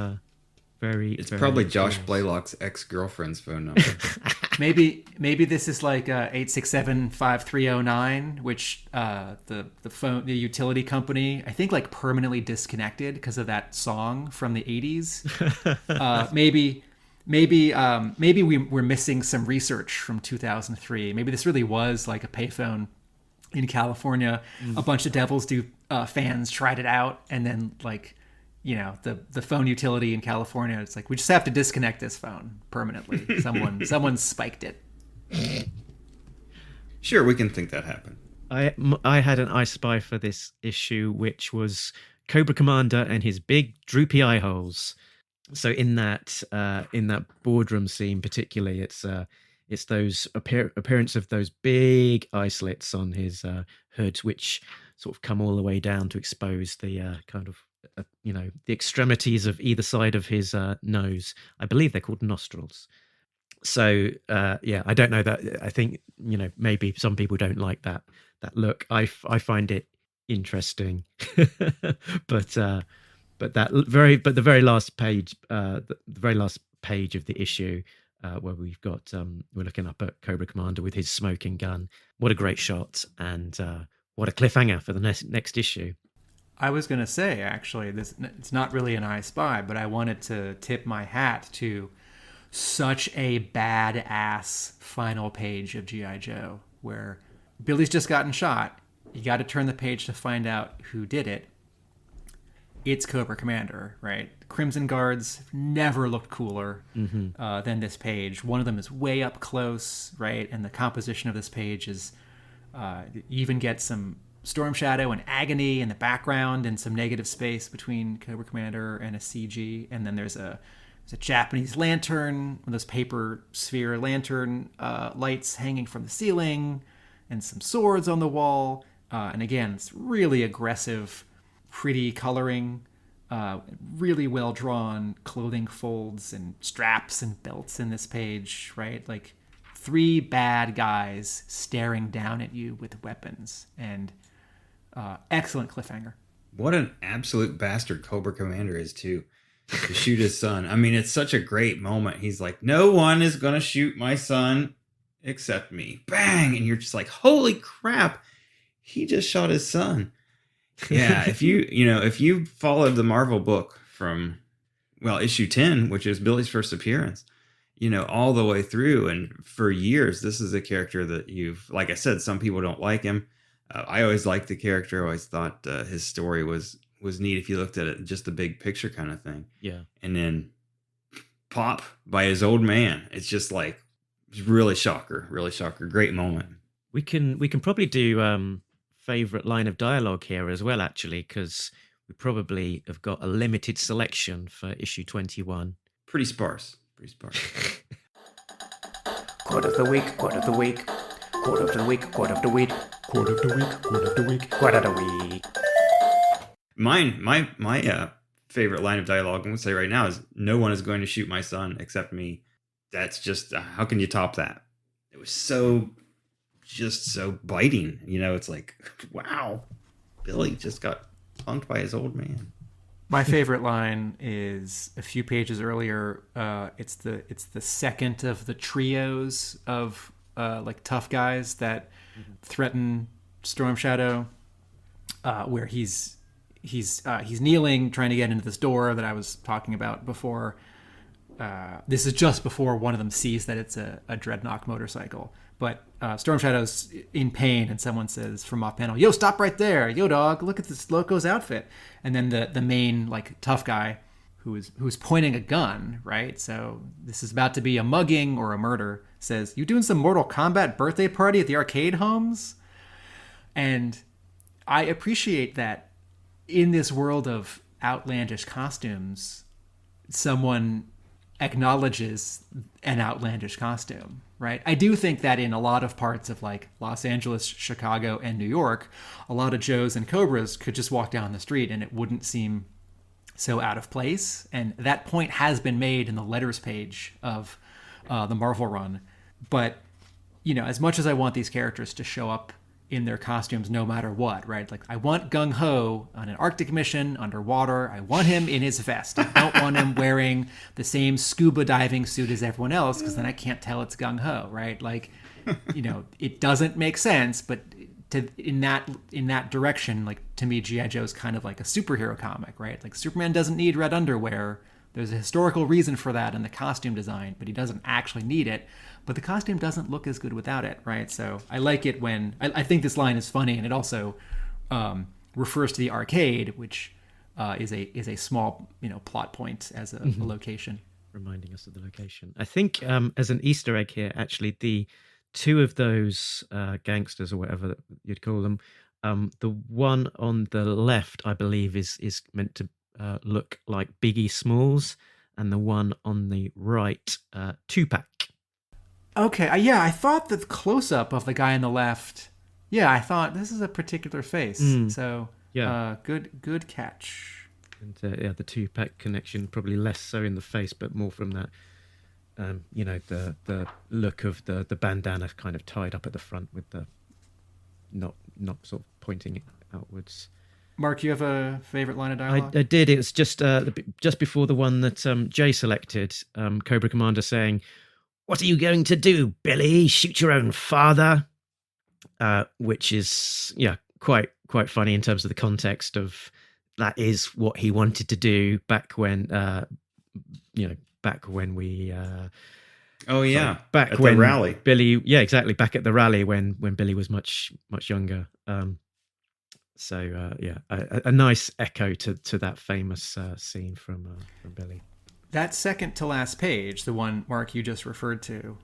It's probably Josh Blaylock's ex-girlfriend's phone number. Maybe this is like 867-5309, which the utility company, I think, like permanently disconnected because of that song from the 80s. Maybe we're missing some research from 2003. Maybe this really was like a payphone in California. A bunch of Devil's Due fans tried it out, and then like, the phone utility in California, it's like, we just have to disconnect this phone permanently. Someone spiked it. Sure, we can think that happened. I had an I Spy for this issue, which was Cobra Commander and his big droopy eye holes. So in that boardroom scene, particularly, it's those appearance of those big eye slits on his hood, which sort of come all the way down to expose the kind of the extremities of either side of his nose. I believe they're called nostrils. So I don't know that. I think maybe some people don't like that look. I find it interesting, but the very last page, the very last page of the issue, where we've got we're looking up at Cobra Commander with his smoking gun. What a great shot, and what a cliffhanger for the next issue. I was going to say, actually, it's not really an I Spy, but I wanted to tip my hat to such a badass final page of G.I. Joe, where Billy's just gotten shot. You got to turn the page to find out who did it. It's Cobra Commander, right? Crimson Guards never looked cooler than this page. One of them is way up close, right? And the composition of this page is you even get some Storm Shadow and Agony in the background and some negative space between Cobra Commander and a CG. And then there's a Japanese lantern, one of those paper sphere lantern lights hanging from the ceiling, and some swords on the wall. And again, it's really aggressive, pretty coloring, really well drawn clothing folds and straps and belts in this page, right? Like 3 bad guys staring down at you with weapons, and excellent cliffhanger. What an absolute bastard Cobra Commander is too, to shoot his son. I mean, it's such a great moment. He's like, no one is going to shoot my son except me. Bang! And you're just like, holy crap, he just shot his son. Yeah, if you followed the Marvel book from, issue 10, which is Billy's first appearance, all the way through, and for years, this is a character that like I said, some people don't like him. I always liked the character. I always thought his story was neat if you looked at it, just the big picture kind of thing. Yeah. And then pop by his old man. It's just like, really shocker. Great moment. We can probably do favorite line of dialogue here as well, actually, because we probably have got a limited selection for issue 21. Pretty sparse. Quote of the week, quote of the week, quote of the week, quote of the week, quote of the week, quote of the week, quote of the week. My favorite line of dialogue, I'm going to say right now, is no one is going to shoot my son except me. That's just, how can you top that? It was so biting. It's like, wow, Billy just got punked by his old man. My favorite line is a few pages earlier. It's the second of the trios of like tough guys that threaten Storm Shadow, where he's kneeling, trying to get into this door that I was talking about before. This is just before one of them sees that it's a Dreadnok motorcycle. But Storm Shadow's in pain, and someone says from off panel, "Yo, stop right there! Yo, dog, look at this Loco's outfit." And then the main like tough guy, who's pointing a gun, right? So this is about to be a mugging or a murder. Says, "You doing some Mortal Kombat birthday party at the arcade, Holmes?" And I appreciate that in this world of outlandish costumes, someone acknowledges an outlandish costume, right? I do think that in a lot of parts of like Los Angeles, Chicago, and New York, a lot of Joes and Cobras could just walk down the street and it wouldn't seem so out of place. And that point has been made in the letters page of the Marvel run. But as much as I want these characters to show up in their costumes no matter what, right? Like, I want Gung Ho on an Arctic mission underwater. I want him in his vest. I don't want him wearing the same scuba diving suit as everyone else, because then I can't tell it's Gung Ho, right? Like, it doesn't make sense, but in that direction, like, to me, G.I. Joe is kind of like a superhero comic, right? Like, Superman doesn't need red underwear. There's a historical reason for that in the costume design, but he doesn't actually need it. But the costume doesn't look as good without it, right? So I like it when... I think this line is funny, and it also refers to the arcade, which is a small, plot point as a location. Reminding us of the location. I think as an Easter egg here, actually, the two of those gangsters, or whatever you'd call them, the one on the left, I believe, is meant to look like Biggie Smalls, and the one on the right, Tupac. Okay, I thought the close-up of the guy on the left, I thought this is a particular face. So, good catch. And the Tupac connection, probably less so in the face, but more from that, the look of the bandana kind of tied up at the front with the not sort of pointing outwards. Mark, you have a favorite line of dialogue? I did. It was just before the one that Jay selected, Cobra Commander saying, "What are you going to do, Billy? Shoot your own father?" Which is, quite funny in terms of the context of that is what he wanted to do back when, back when we... back when the rally. Billy, exactly, back at the rally when Billy was much younger. A nice echo to that famous scene from Billy. That second to last page, the one, Mark, you just referred to,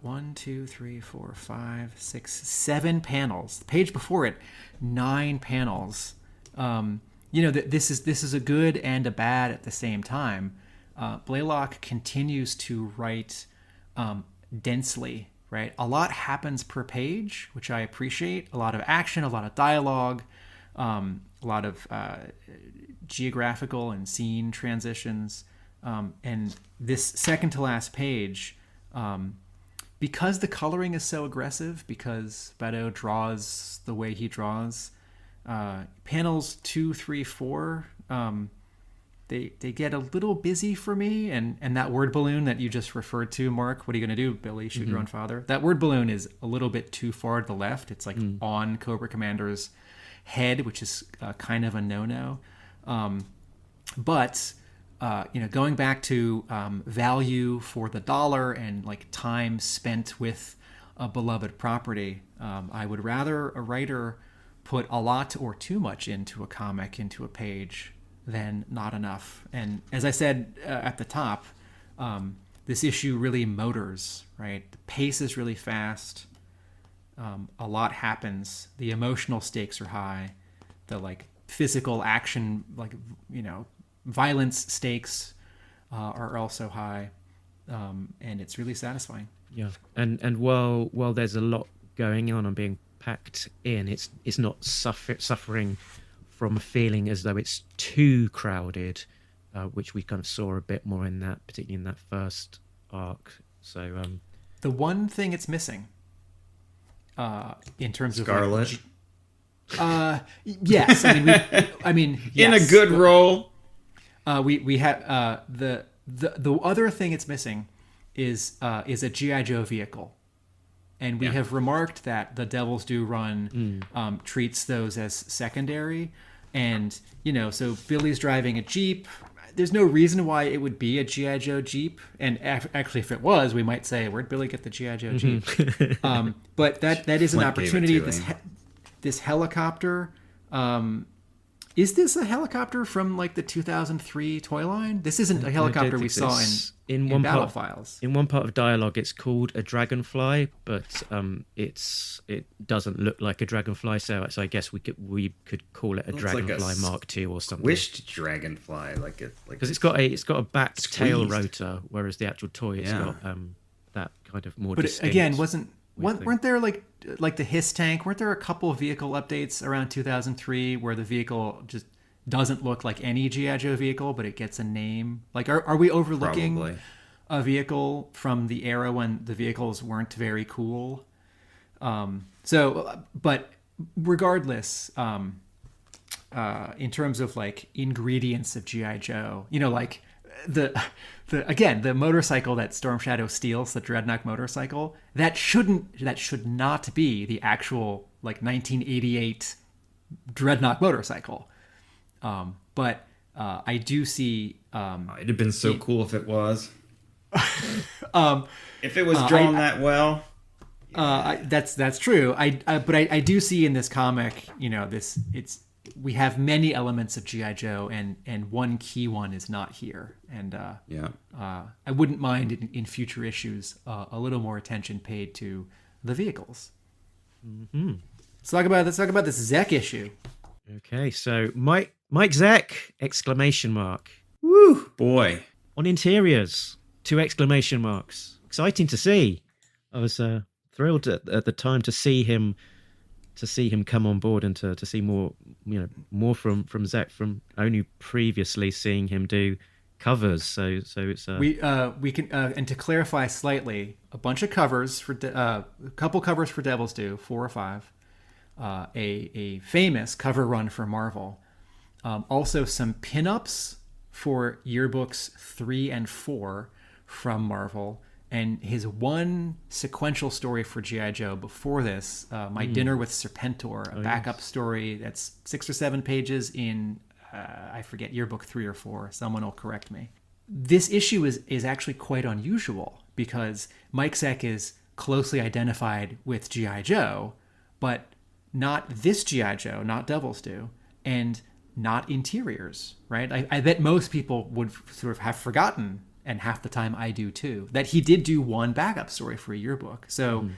1, 2, 3, 4, 5, 6, 7 panels. The page before it, 9 panels. This is a good and a bad at the same time. Blaylock continues to write densely, right? A lot happens per page, which I appreciate. A lot of action, a lot of dialogue, a lot of geographical and scene transitions. And this second to last page, because the coloring is so aggressive, because Beto draws the way he draws, panels 2, 3, 4, they get a little busy for me. And that word balloon that you just referred to, Mark, what are you going to do, Billy? Shoot your own father? That word balloon is a little bit too far to the left. It's like on Cobra Commander's head, which is kind of a no-no. But going back to value for the dollar and like time spent with a beloved property, I would rather a writer put a lot or too much into a comic, into a page, than not enough. And as I said at the top, this issue really motors, right? The pace is really fast. A lot happens. The emotional stakes are high. The like physical action, violence stakes are also high, and it's really satisfying. Yeah, and while there's a lot going on and being packed in, it's not suffering from a feeling as though it's too crowded, which we kind of saw a bit more in that, particularly in that first arc. So the one thing it's missing, in terms Scarlett. of yes, I mean, yes. In a good role. We have the other thing it's missing is a G.I. Joe vehicle, and we have remarked that the Devil's Due run treats those as secondary, and so Billy's driving a Jeep. There's no reason why it would be a G.I. Joe Jeep, and actually, if it was, we might say, "Where'd Billy get the G.I. Joe Jeep?" But that is an opportunity. This helicopter. Is this a helicopter from like the 2003 toy line? This isn't a helicopter we saw in Battle Files. In one part of dialogue, it's called a dragonfly, but it doesn't look like a dragonfly. So I guess we could call it a dragonfly like Mark II or something. Squished dragonfly, because it's got a back tail rotor, whereas the actual toy has got that kind of more. But distinct again, weren't there like the Hiss tank? Weren't there a couple of vehicle updates around 2003 where the vehicle just doesn't look like any G.I. Joe vehicle, but it gets a name? Like, are we overlooking a vehicle from the era when the vehicles weren't very cool? But regardless, in terms of like ingredients of G.I. Joe, like the motorcycle that Storm Shadow steals, the Dreadnok motorcycle, that should not be the actual like 1988 Dreadnok motorcycle. But I do see. It'd have been so cool if it was. If it was drawn that well. That's true. But I do see in this comic, we have many elements of G.I. Joe, and one key one is not here. And I wouldn't mind in future issues a little more attention paid to the vehicles. Mm-hmm. Let's talk about this Zek issue. Okay, so Mike Zek! Exclamation mark. Woo, boy. On interiors, 2 exclamation marks. Exciting to see. I was thrilled at the time to see him come on board and to see more from Zek, from only previously seeing him do covers. So it's we can and to clarify slightly, a bunch of covers for a couple covers for Devil's Due, 4 or 5, a famous cover run for Marvel, also some pinups for yearbooks 3 and 4 from Marvel. And his one sequential story for G.I. Joe before this, My Dinner with Serpentor, a backup story that's 6 or 7 pages in, I forget, yearbook 3 or 4. Someone will correct me. This issue is actually quite unusual because Mike Zeck is closely identified with G.I. Joe, but not this G.I. Joe, not Devil's Due, and not interiors, right? I bet most people would sort of have forgotten, and half the time I do too, that he did do one backup story for a yearbook. So,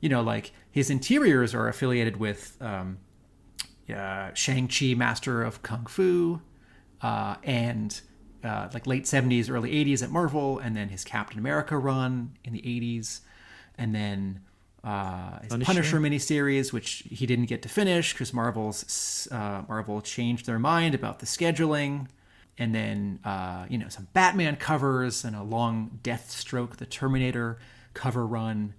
like his interiors are affiliated with Shang-Chi, Master of Kung Fu, and like late 70s, early 80s at Marvel, and then his Captain America run in the 80s, and then his Punisher miniseries, which he didn't get to finish because Marvel changed their mind about the scheduling. And then, some Batman covers and a long Deathstroke, the Terminator cover run.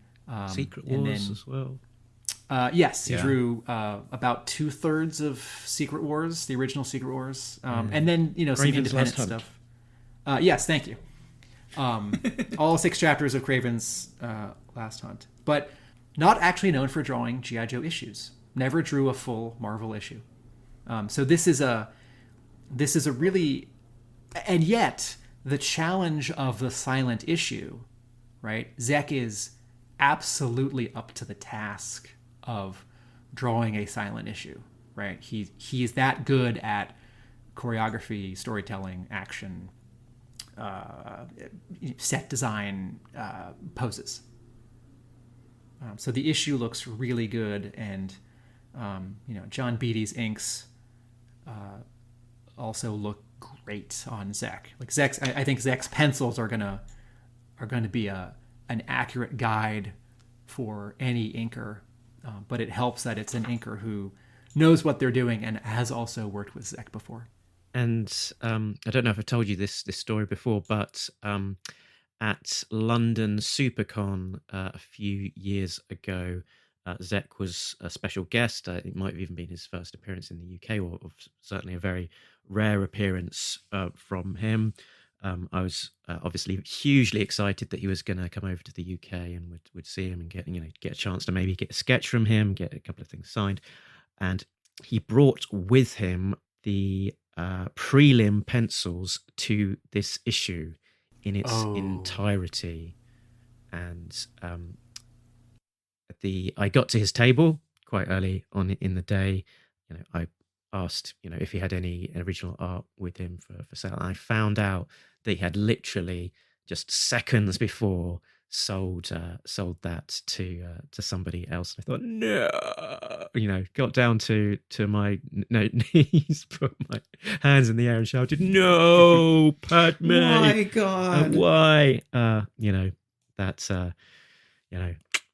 Secret Wars as well. Yes, he drew about 2/3 of Secret Wars, the original Secret Wars. And then, some Craven's independent Last Hunt. stuff. Yes, thank you. All 6 chapters of Craven's Last Hunt. But not actually known for drawing G.I. Joe issues. Never drew a full Marvel issue. So this is a really, and yet the challenge of the silent issue, right? Zek is absolutely up to the task of drawing a silent issue, right? He is that good at choreography, storytelling, action, set design, poses. So the issue looks really good, and John Beatty's inks also look great on Zek. Like I think Zek's pencils are gonna be an accurate guide for any inker, but it helps that it's an inker who knows what they're doing and has also worked with Zek before. And I don't know if I told you this story before, but at London Supercon a few years ago, Zek was a special guest. It might have even been his first appearance in the UK, or certainly a very rare appearance from him. I was obviously hugely excited that he was going to come over to the UK and would see him and get a chance to maybe get a sketch from him, get a couple of things signed. And he brought with him the prelim pencils to this issue in its entirety. And I got to his table quite early on in the day. I asked, if he had any original art with him for sale. And I found out that he had literally just seconds before sold that to somebody else. And I thought, no, got down to my knees, put my hands in the air and shouted, "No, Padme! My God, why?"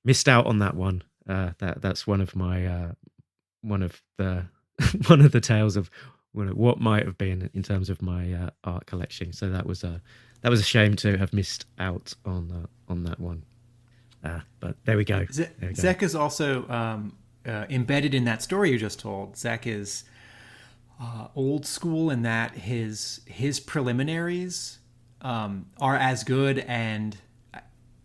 Missed out on that one. That's one of my one of the tales of what might have been in terms of my art collection. So that was a shame to have missed out on that one. But there we go. Zek is also embedded in that story you just told. Zek is old school in that his preliminaries are as good and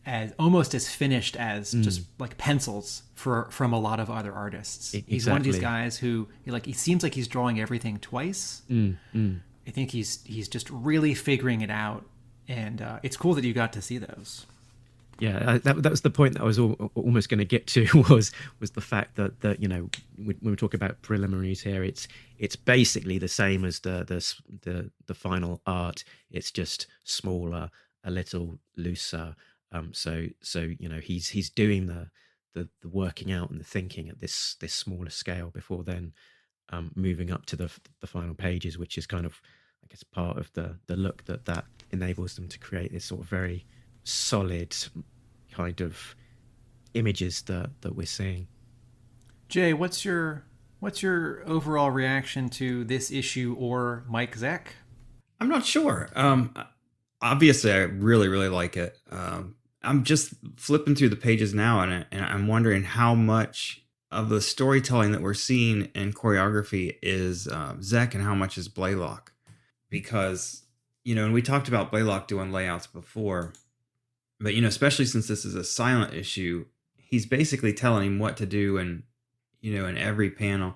as almost as finished as just like pencils from a lot of other artists. Exactly. He's one of these guys who he seems like he's drawing everything twice. I think he's just really figuring it out, and it's cool that you got to see those. Yeah, that was the point that I was almost going to get to was the fact that you know, when we talk about preliminaries here, it's basically the same as the final art. It's just smaller, a little looser. So you know, he's doing the working out and the thinking at this smaller scale before then moving up to the final pages, which is kind of, I guess, part of the look that enables them to create this sort of very solid kind of images that we're seeing. Jay, what's your overall reaction to this issue or Mike Zeck? I'm not sure. Obviously, I really, really like it. I'm just flipping through the pages now, and I'm wondering how much of the storytelling that we're seeing in choreography is Zeck and how much is Blaylock. Because, you know, and we talked about Blaylock doing layouts before, but, you know, especially since this is a silent issue, he's basically telling him what to do and, you know, in every panel.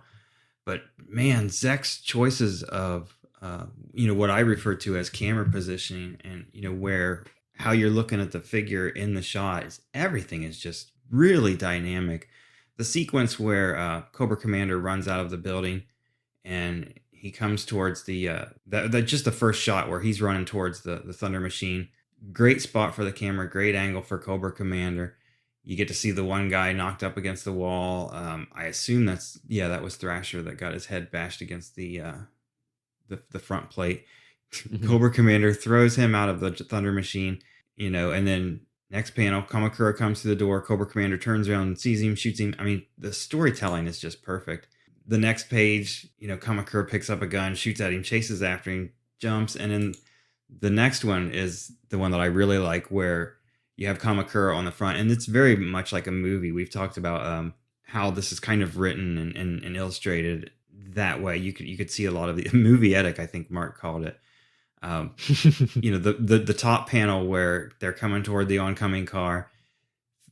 But man, Zeck's choices of, you know, what I refer to as camera positioning and, you know, how you're looking at the figure in the shot, everything is just really dynamic. The sequence where Cobra Commander runs out of the building and he comes towards just the first shot where he's running towards the Thunder Machine. Great spot for the camera, great angle for Cobra Commander. You get to see the one guy knocked up against the wall. I assume that was Thrasher that got his head bashed against the front plate. Cobra Commander throws him out of the Thunder Machine, you know, and then next panel, Kamakura comes to the door. Cobra Commander turns around, sees him, shoots him. I mean, the storytelling is just perfect. The next page, you know, Kamakura picks up a gun, shoots at him, chases after him, jumps, and then the next one is the one that I really like, where you have Kamakura on the front, and it's very much like a movie. We've talked about how this is kind of written and illustrated that way. You could see a lot of the movie-etic, I think Mark called it. You know, the top panel where they're coming toward the oncoming car.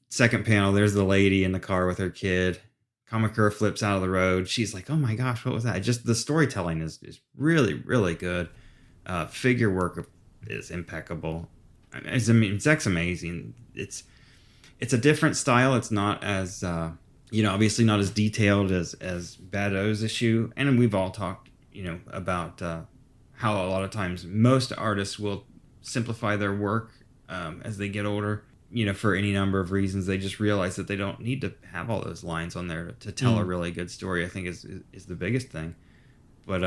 Second panel, there's the lady in the car with her kid. Kamakura flips out of the road. She's like, oh my gosh, what was that? Just the storytelling is really, really good. Figure work is impeccable. I mean, Zeck's amazing. It's a different style. It's not as, you know, obviously not as detailed as Bad O's issue. And we've all talked, you know, about how a lot of times most artists will simplify their work as they get older, you know, for any number of reasons. They just realize that they don't need to have all those lines on there to tell a really good story, I think is the biggest thing. But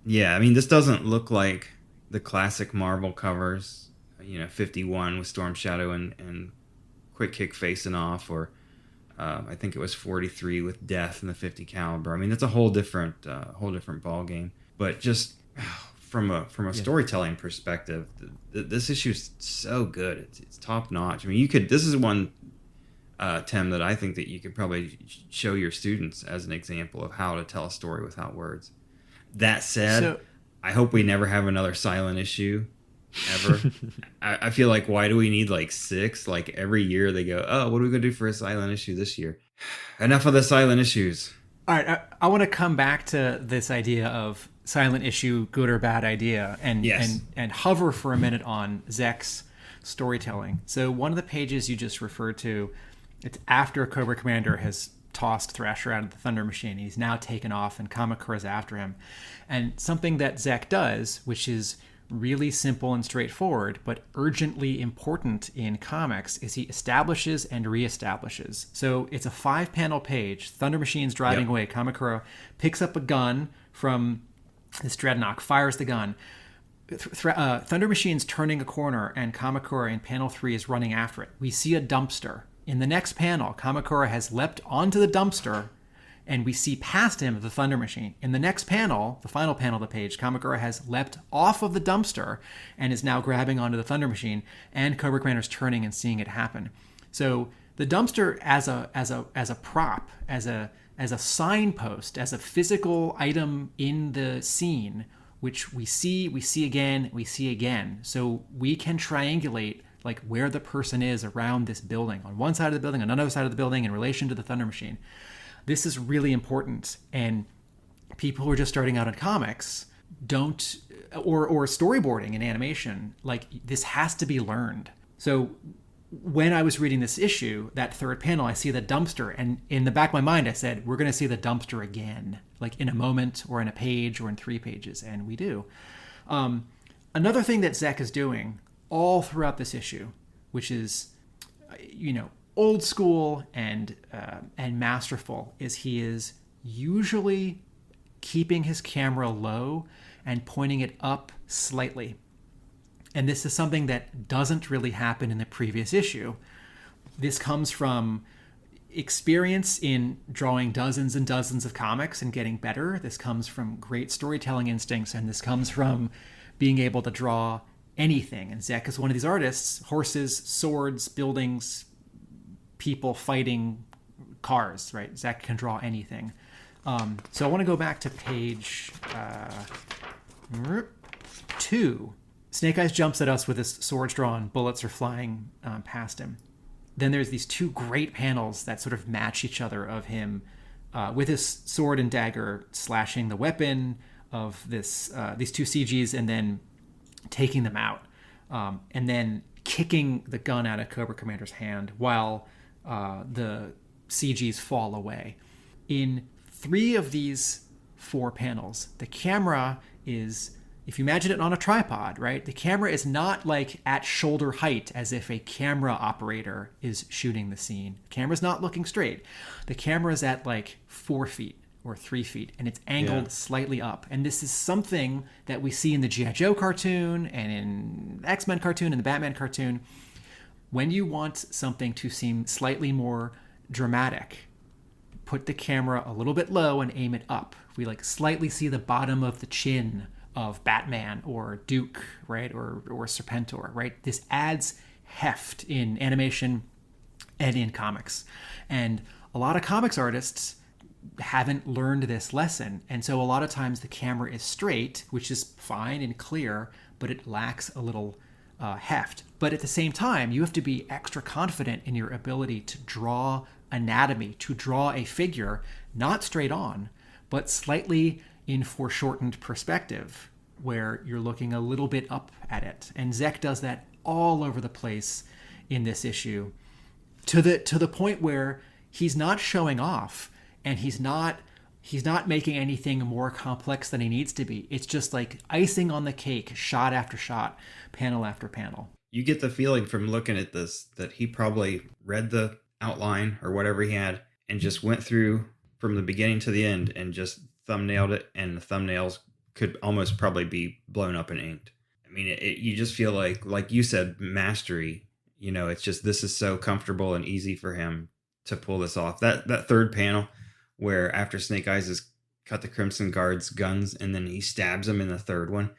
yeah, I mean, this doesn't look like the classic Marvel covers, you know, 51 with Storm Shadow and Quick Kick facing off, or I think it was 43 with Death and the 50 caliber. I mean, that's a whole different ball game. But just from a storytelling perspective, this issue is so good. It's top notch. I mean, this is one, Tim, that I think that you could probably show your students as an example of how to tell a story without words. That said, I hope we never have another silent issue ever. I feel like, why do we need like 6? Like every year they go, oh, what are we going to do for a silent issue this year? Enough of the silent issues. All right, I want to come back to this idea of silent issue, good or bad idea, and hover for a minute on Zeck's storytelling. So one of the pages you just referred to, it's after Cobra Commander has tossed Thrasher out of the Thunder Machine. He's now taken off, and Kamakura's after him. And something that Zeck does, which is really simple and straightforward, but urgently important in comics, is he establishes and reestablishes. So it's a 5-panel page. Thunder Machine's driving away. Kamakura picks up a gun from this Dreadnok, fires the gun. Thunder Machine's turning a corner, and Kamakura in panel 3 is running after it. We see a dumpster. In the next panel, Kamakura has leapt onto the dumpster, and we see past him the Thunder Machine. In the next panel, the final panel of the page, Kamakura has leapt off of the dumpster and is now grabbing onto the Thunder Machine, and Cobra Commander's turning and seeing it happen. So the dumpster as a prop, as a signpost, as a physical item in the scene, which we see again. So we can triangulate like where the person is around this building, on one side of the building, on another side of the building, in relation to the Thunder Machine. This is really important, and people who are just starting out in comics don't, or storyboarding and animation, like this has to be learned. So when I was reading this issue, that third panel, I see the dumpster, and in the back of my mind I said, we're going to see the dumpster again, like in a moment or in a page or in 3 pages, and we do. Another thing that Zek is doing all throughout this issue, which is, old school and masterful, is he is usually keeping his camera low and pointing it up slightly. And this is something that doesn't really happen in the previous issue. This comes from experience in drawing dozens and dozens of comics and getting better. This comes from great storytelling instincts, and this comes from being able to draw anything. And Zek is one of these artists: horses, swords, buildings, people fighting, cars, right? Zek can draw anything. So I want to go back to page 2. Snake Eyes jumps at us with his swords drawn. Bullets are flying past him. Then there's these 2 great panels that sort of match each other of him with his sword and dagger slashing the weapon of these 2 CGs, and then taking them out, and then kicking the gun out of Cobra Commander's hand while the CGs fall away. In 3 of these 4 panels, the camera is, if you imagine it on a tripod, right? The camera is not like at shoulder height as if a camera operator is shooting the scene. The camera's not looking straight. The camera is at like 4 feet or 3 feet, and it's angled slightly up. And this is something that we see in the G.I. Joe cartoon and in the X-Men cartoon and the Batman cartoon. When you want something to seem slightly more dramatic, put the camera a little bit low and aim it up. We like slightly see the bottom of the chin of Batman or Duke, right? Or Serpentor, right? This adds heft in animation and in comics. And a lot of comics artists haven't learned this lesson. And so a lot of times the camera is straight, which is fine and clear, but it lacks a little heft. But at the same time, you have to be extra confident in your ability to draw anatomy, to draw a figure, not straight on, but slightly in foreshortened perspective, where you're looking a little bit up at it. And Zek does that all over the place in this issue, to the point where he's not showing off, and he's not making anything more complex than he needs to be. It's just like icing on the cake, shot after shot, panel after panel. You get the feeling from looking at this that he probably read the outline or whatever he had and just went through from the beginning to the end and just thumbnailed it, and the thumbnails could almost probably be blown up and inked. I mean, you just feel like you said, mastery. It's just, this is so comfortable and easy for him to pull this off. That third panel where after Snake Eyes has cut the Crimson Guard's guns and then he stabs him in the third one,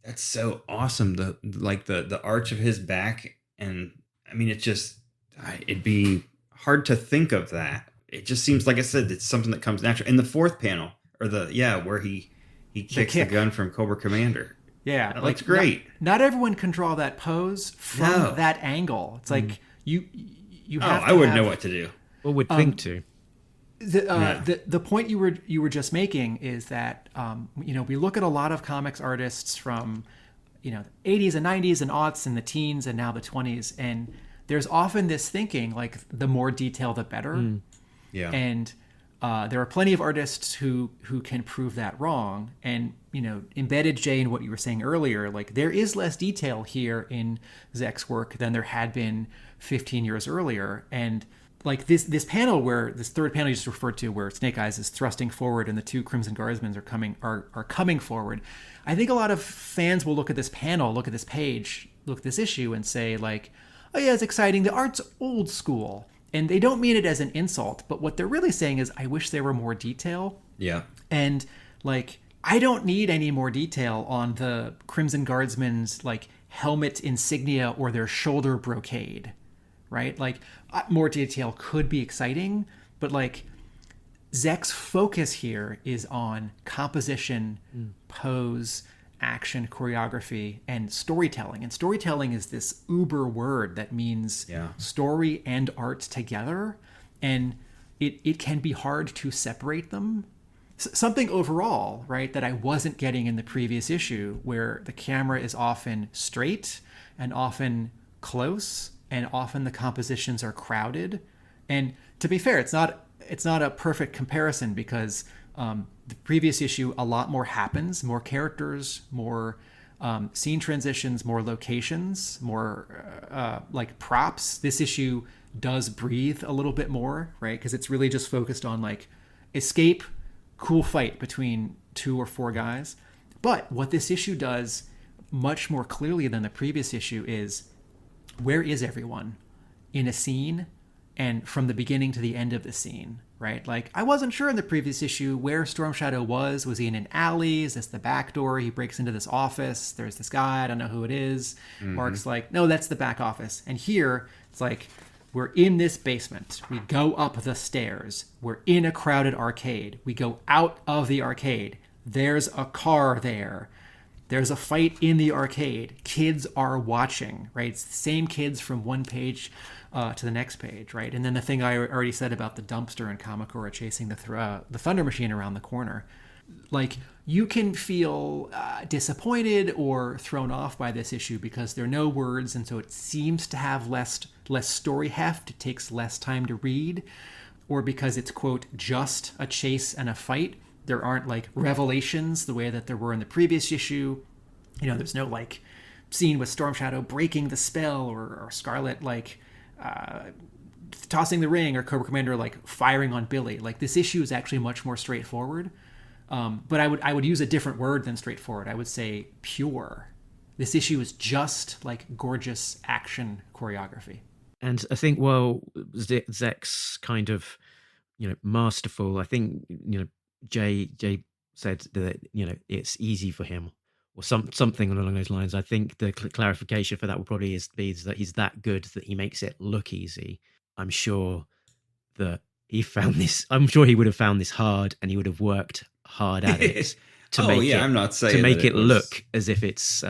that's so awesome. The arch of his back, and I mean, it'd be hard to think of that. It just seems, like I said, it's something that comes natural. In the fourth panel, or where he kicks the gun from Cobra Commander. Yeah, that looks great. Not everyone can draw that pose from that angle. It's like you have. I wouldn't know what to do. Or would think to. The point you were just making is that we look at a lot of comics artists from the 80s and 90s and aughts and the teens and now the 20s, and there's often this thinking like the more detail the better. Yeah. And there are plenty of artists who can prove that wrong. And embedded, Jay, in what you were saying earlier, like there is less detail here in Zek's work than there had been 15 years earlier. And like this panel, where this third panel you just referred to, where Snake Eyes is thrusting forward and the 2 Crimson Guardsmen are coming forward, I think a lot of fans will look at this panel, look at this page, look at this issue, and say like, oh yeah, it's exciting. The art's old school. And they don't mean it as an insult, but what they're really saying is, I wish there were more detail. Yeah. And like, I don't need any more detail on the Crimson Guardsmen's like helmet insignia or their shoulder brocade, right? Like more detail could be exciting, but like Zek's focus here is on composition, pose, action, choreography, and storytelling. And storytelling is this uber word that means story and art together. And it can be hard to separate them. Something overall, right, that I wasn't getting in the previous issue, where the camera is often straight and often close, and often the compositions are crowded. And to be fair, it's not a perfect comparison, because the previous issue, a lot more happens, more characters, more scene transitions, more locations, more like props. This issue does breathe a little bit more, right? Because it's really just focused on like escape, cool fight between 2 or 4 guys. But what this issue does much more clearly than the previous issue is, where is everyone in a scene, and from the beginning to the end of the scene, right? Like, I wasn't sure in the previous issue where Storm Shadow was. Was he in an alley? Is this the back door? He breaks into this office. There's this guy. I don't know who it is. Mark's like, no, that's the back office. And here, it's like, we're in this basement. We go up the stairs. We're in a crowded arcade. We go out of the arcade. There's a car there. There's a fight in the arcade. Kids are watching, right? It's the same kids from one page to the next page, right? And then the thing I already said about the dumpster and Kamakura chasing the Thunder Machine around the corner. Like, you can feel disappointed or thrown off by this issue because there are no words, and so it seems to have less story heft. It takes less time to read, or because it's, quote, just a chase and a fight. There aren't like revelations the way that there were in the previous issue. You know, there's no like scene with Storm Shadow breaking the spell, or Scarlett like tossing the ring, or Cobra Commander like firing on Billy. Like, this issue is actually much more straightforward. But I would use a different word than straightforward. I would say pure. This issue is just like gorgeous action choreography. And I think, well, Zek's kind of, masterful. I think, Jay said that, it's easy for him, or something along those lines. I think the clarification for that would probably be that he's that good that he makes it look easy. I'm sure that he found this. I'm sure he would have found this hard, and he would have worked hard at it to I'm not saying to make that it look as if it's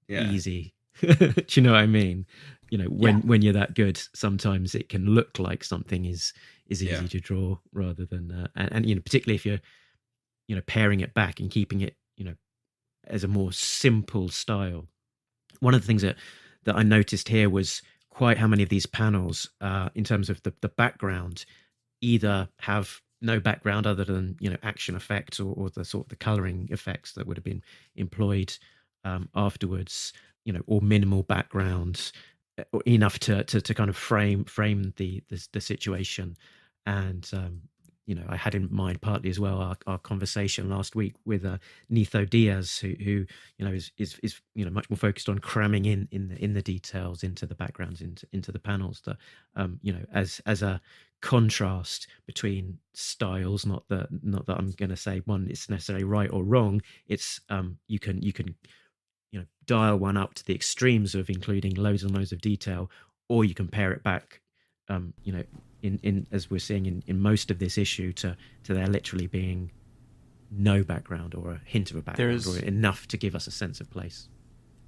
easy. Do you know what I mean? When you're that good, sometimes it can look like something is easy to draw, rather than and particularly if you're pairing it back and keeping it as a more simple style. One of the things that I noticed here was quite how many of these panels, in terms of the background, either have no background other than action effects or the sort of the coloring effects that would have been employed afterwards, or minimal background, or enough to kind of frame the situation. And I had in mind partly as well our conversation last week with Nitho Diaz, who is much more focused on cramming in the details into the backgrounds, into the panels, that as a contrast between styles. Not that I'm going to say one is necessarily right or wrong. It's you can dial one up to the extremes of including loads and loads of detail, or you can pare it back, in as we're seeing in most of this issue, to there literally being no background or a hint of a background, or enough to give us a sense of place.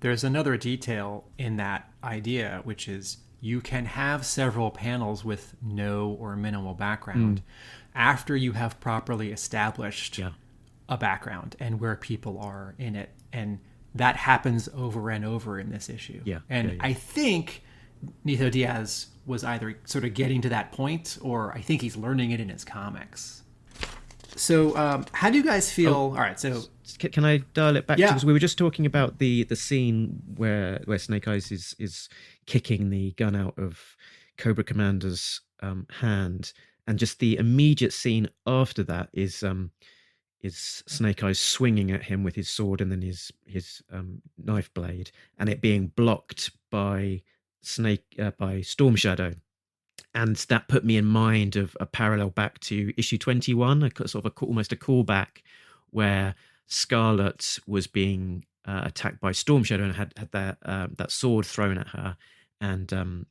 There's another detail in that idea, which is you can have several panels with no or minimal background after you have properly established a background and where people are in it. And that happens over and over in this issue. I think Nitho Diaz was either sort of getting to that point, or I think he's learning it in his comics. So how do you guys feel? All right, so can I dial it back? Because we were just talking about the scene where Snake Eyes is kicking the gun out of Cobra Commander's hand, and just the immediate scene after that is Snake Eyes swinging at him with his sword and then his knife blade, and it being blocked by Storm Shadow. And that put me in mind of a parallel back to issue 21, almost a callback, where Scarlett was being attacked by Storm Shadow and had that sword thrown at her, and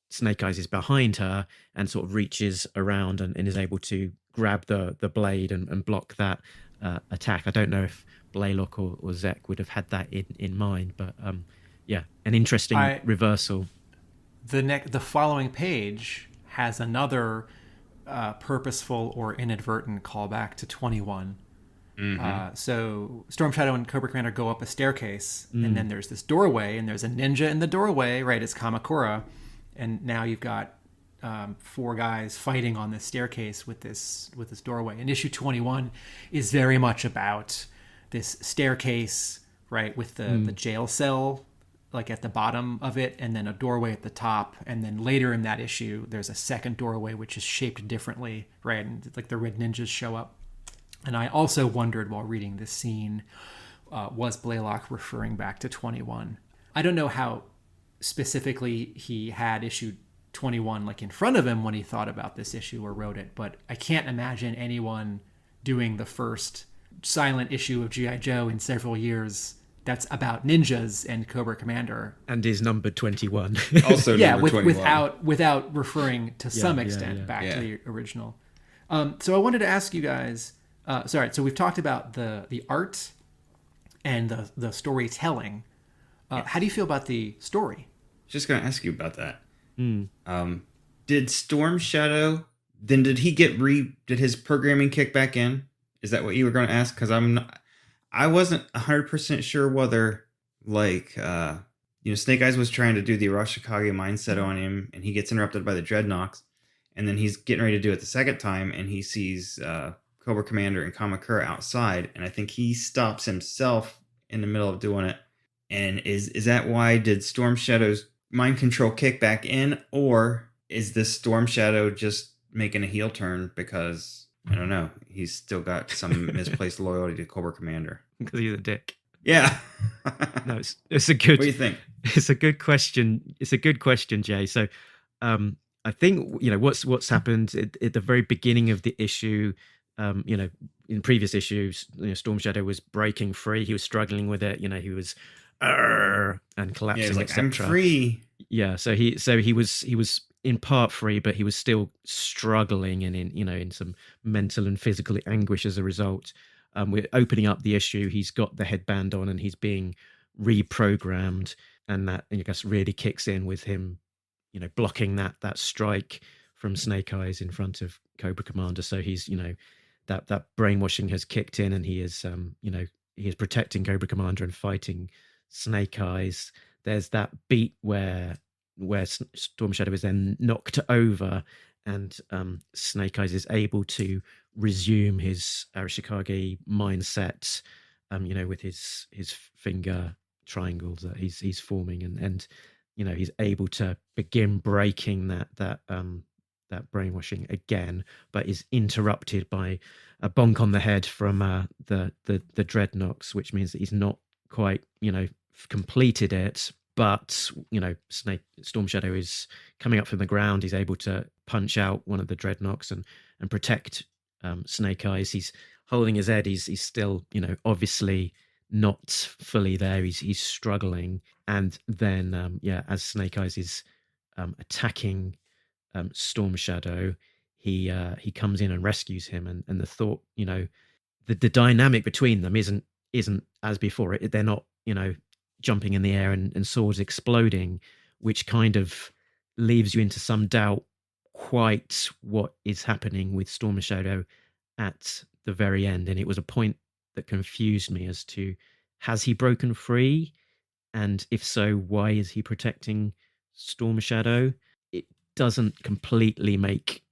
Snake Eyes is behind her and sort of reaches around and is able to grab the blade and block that attack. I don't know if Blaylock or Zek would have had that in mind, but yeah, an interesting reversal. The following page has another purposeful or inadvertent callback to 21. So Storm Shadow and Cobra Commander go up a staircase, and then there's this doorway, and there's a ninja in the doorway, right? It's Kamakura, and now you've got 4 guys fighting on this staircase with this doorway. And issue 21 is very much about this staircase, right, with the jail cell like at the bottom of it, and then a doorway at the top. And then later in that issue, there's a second doorway which is shaped differently, right? And like the red ninjas show up. And I also wondered while reading this scene, was Blaylock referring back to 21? I don't know how specifically he had issue 21 like in front of him when he thought about this issue or wrote it, but I can't imagine anyone doing the first silent issue of G.I. Joe in several years that's about ninjas and Cobra Commander. And is numbered 21. Also yeah, number 21. without referring to some extent back to the original. So I wanted to ask you guys, so we've talked about the art and the storytelling. How do you feel about the story? Just going to ask you about that. Did Storm Shadow, then did he get did his programming kick back in? Is that what you were going to ask? Because I wasn't 100% sure whether, like, Snake Eyes was trying to do the Arashikage mindset on him, and he gets interrupted by the Dreadnoks, and then he's getting ready to do it the second time, and he sees Cobra Commander and Kamakura outside, and I think he stops himself in the middle of doing it. And is that why did Storm Shadow's mind control kick back in, or is this Storm Shadow just making a heel turn because, I don't know, he's still got some misplaced loyalty to Cobra Commander? Because he's a dick. Yeah. No, it's a good. What do you think? It's a good question. It's a good question, Jay. So, I think what's happened at the very beginning of the issue. In previous issues, Storm Shadow was breaking free. He was struggling with it. He was and collapsing, like, etc. I'm free. Yeah. So he was in part free, but he was still struggling and in some mental and physical anguish as a result. We're opening up the issue. He's got the headband on and he's being reprogrammed, and that, I guess, really kicks in with him, blocking that strike from Snake Eyes in front of Cobra Commander. So he's, that brainwashing has kicked in, and he is, he is protecting Cobra Commander and fighting Snake Eyes. There's that beat where Storm Shadow is then knocked over, and Snake Eyes is able to resume his Arashikage mindset, with his finger triangles that he's forming, and he's able to begin breaking that brainwashing again, but is interrupted by a bonk on the head from the Dreadnoks, which means that he's not quite completed it. But Storm Shadow is coming up from the ground. He's able to punch out one of the Dreadnoks and protect Snake Eyes. He's holding his head. He's still obviously not fully there. He's struggling. And then as Snake Eyes is attacking Storm Shadow, he comes in and rescues him. And the thought, the dynamic between them isn't as before. They're not jumping in the air and swords exploding, which kind of leaves you into some doubt quite what is happening with Storm Shadow at the very end. And it was a point that confused me as to, has he broken free? And if so, why is he protecting Storm Shadow? It doesn't completely make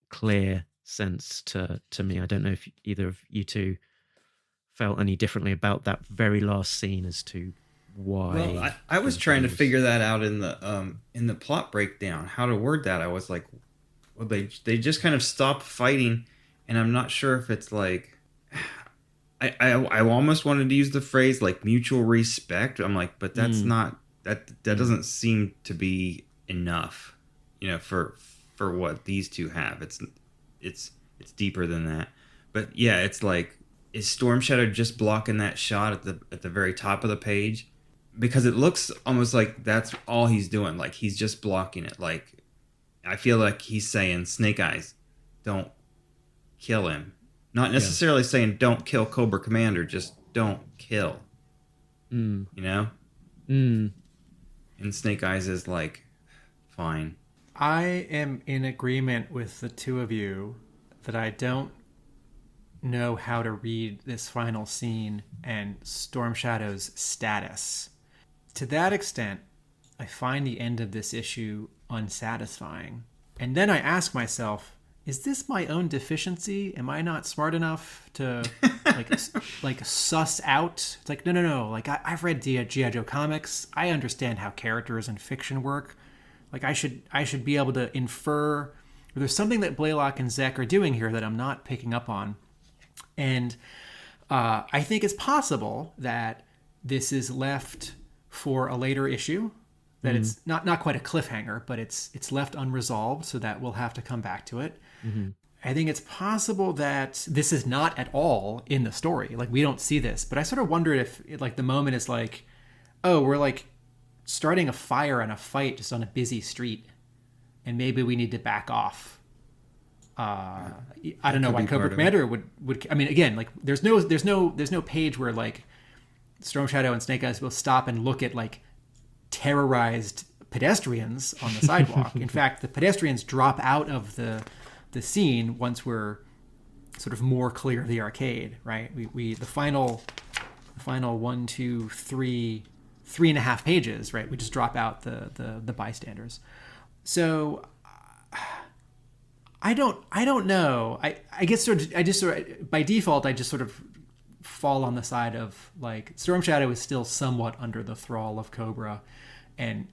clear sense to me. I don't know if either of you two felt any differently about that very last scene as to why. Well, I was trying to figure that out in the plot breakdown, how to word that. I was like, well, they just kind of stopped fighting, and I'm not sure if it's like, I almost wanted to use the phrase like mutual respect. I'm like, but that's not, that doesn't seem to be enough, for what these two have. It's deeper than that. But yeah, it's like, is Storm Shadow just blocking that shot at the very top of the page? because it looks almost like that's all he's doing. Like he's just blocking it. Like I feel like he's saying, Snake Eyes, don't kill him. Not necessarily saying don't kill Cobra Commander, just don't kill. You know? And Snake Eyes is like, fine. I am in agreement with the two of you that I don't know how to read this final scene and Storm Shadow's status. To that extent, I find the end of this issue unsatisfying. And then I ask myself, is this my own deficiency? Am I not smart enough to like suss out? It's like, no. Like I've read G.I. Joe comics. I understand how characters in fiction work. Like I should be able to infer there's something that Blaylock and Zek are doing here that I'm not picking up on. And I think it's possible that this is left for a later issue, that it's not quite a cliffhanger, but it's left unresolved, so that we'll have to come back to it. I think it's possible that this is not at all in the story. Like we don't see this, but I sort of wondered if like the moment is like, oh, we're like starting a fire and a fight just on a busy street, and maybe we need to back off. I don't know why Cobra Commander would. I mean, again, like there's no page where like Storm Shadow and Snake Eyes will stop and look at like terrorized pedestrians on the sidewalk. In fact, the pedestrians drop out of the scene once we're sort of more clear of the arcade, right? We the final 1, 2, 3, 3.5 pages, right? We just drop out the bystanders. So I don't know. I guess by default I just sort of fall on the side of like Storm Shadow is still somewhat under the thrall of Cobra, and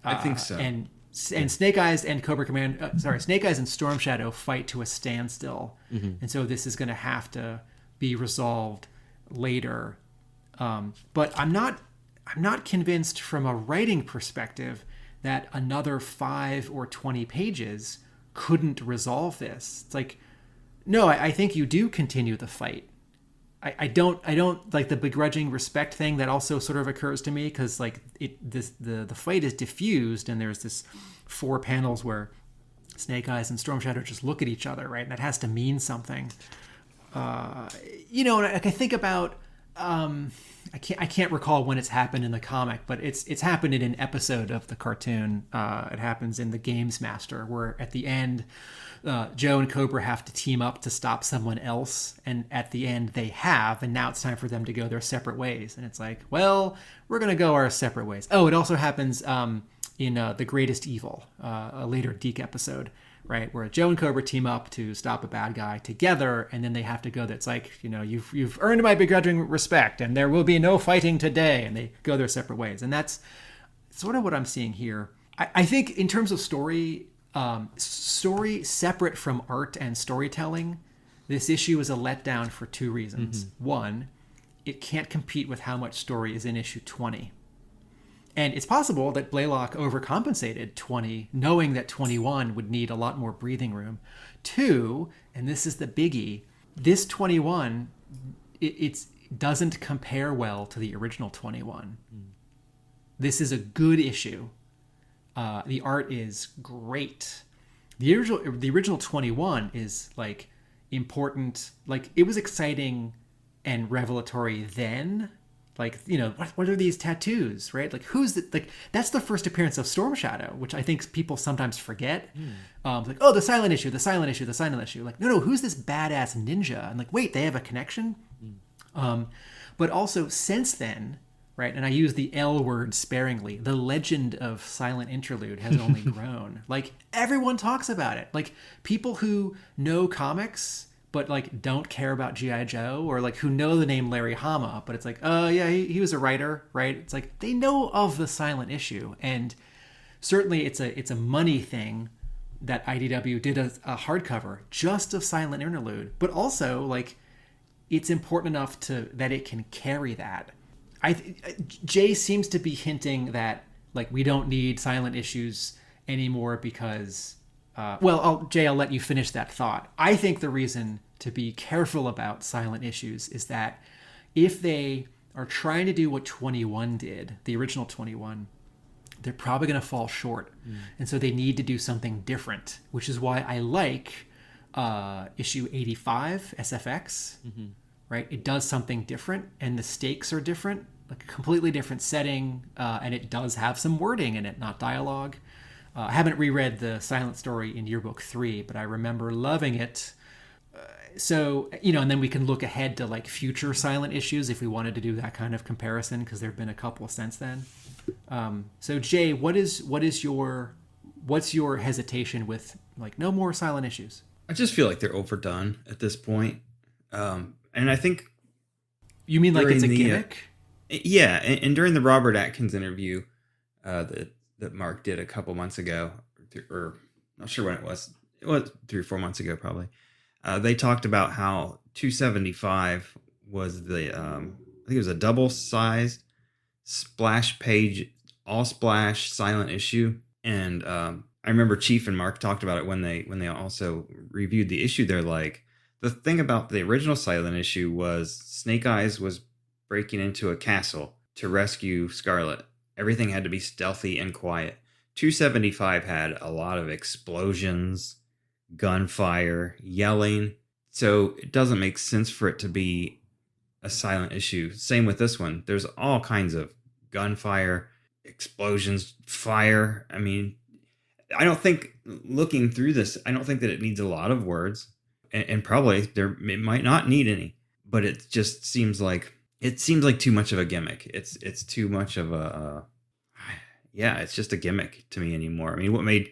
I think so. And Snake Eyes and Cobra Commander, Snake Eyes and Storm Shadow fight to a standstill, and so this is going to have to be resolved later. But I'm not convinced from a writing perspective that another 5 or 20 pages couldn't resolve this. It's like, no, I think you do continue the fight. I don't like the begrudging respect thing that also sort of occurs to me, because like the fight is diffused and there's this 4 panels where Snake Eyes and Storm Shadow just look at each other, right? And that has to mean something. And I think about I can't recall when it's happened in the comic, but it's happened in an episode of the cartoon. It happens in the Games Master, where at the end Joe and Cobra have to team up to stop someone else, and at the end they have, and now it's time for them to go their separate ways. And it's like, well, we're gonna go our separate ways. Oh, it also happens in The Greatest Evil, a later Deke episode, right, where Joe and Cobra team up to stop a bad guy together, and then they have to go. That's like, you've earned my begrudging respect, and there will be no fighting today, and they go their separate ways. And that's sort of what I'm seeing here. I think in terms of story separate from art and storytelling, this issue is a letdown for 2 reasons. One, it can't compete with how much story is in issue 20. And it's possible that Blaylock overcompensated 20, knowing that 21 would need a lot more breathing room. 2, and this is the biggie, this 21, it doesn't compare well to the original 21. This is a good issue. The art is great. The original 21 is like important. Like it was exciting and revelatory then. Like, what are these tattoos, right? Like who's the, like, that's the first appearance of Storm Shadow, which I think people sometimes forget. Like, oh, the silent issue. Like, no, who's this badass ninja? And like, wait, they have a connection. But also since then, right, and I use the L word sparingly, the legend of Silent Interlude has only grown. Like everyone talks about it. Like people who know comics but like don't care about G.I. Joe, or like who know the name Larry Hama, but it's like, oh yeah, he was a writer, right? It's like they know of the silent issue, and certainly it's a money thing that IDW did a hardcover just of Silent Interlude, but also like it's important enough that it can carry that. Jay seems to be hinting that like we don't need silent issues anymore because Jay, I'll let you finish that thought. I think the reason to be careful about silent issues is that if they are trying to do what 21 did, the original 21, they're probably going to fall short. And so they need to do something different, which is why I like issue 85 SFX, right? It does something different, and the stakes are different, like a completely different setting, and it does have some wording in it, not dialogue. I haven't reread the Silent Story in Yearbook 3, but I remember loving it. So, and then we can look ahead to like future Silent issues if we wanted to do that kind of comparison, because there have been a couple since then. So Jay, what's your hesitation with like no more Silent issues? I just feel like they're overdone at this point. And I think you mean like it's a gimmick? Yeah, and during the Robert Atkins interview that Mark did a couple months ago, or not sure when it was 3 or 4 months ago probably. They talked about how 275 was the I think it was a double-sized splash page, all splash Silent issue, and I remember Chief and Mark talked about it when they also reviewed the issue. They're like, the thing about the original Silent issue was Snake Eyes was breaking into a castle to rescue Scarlett. Everything had to be stealthy and quiet. 275 had a lot of explosions, gunfire, yelling. So it doesn't make sense for it to be a Silent issue. Same with this one. There's all kinds of gunfire, explosions, fire. I mean, I don't think, looking through this, I don't think that it needs a lot of words, and probably it might not need any, but it just seems like too much of a gimmick. It's too much of it's just a gimmick to me anymore. I mean, what made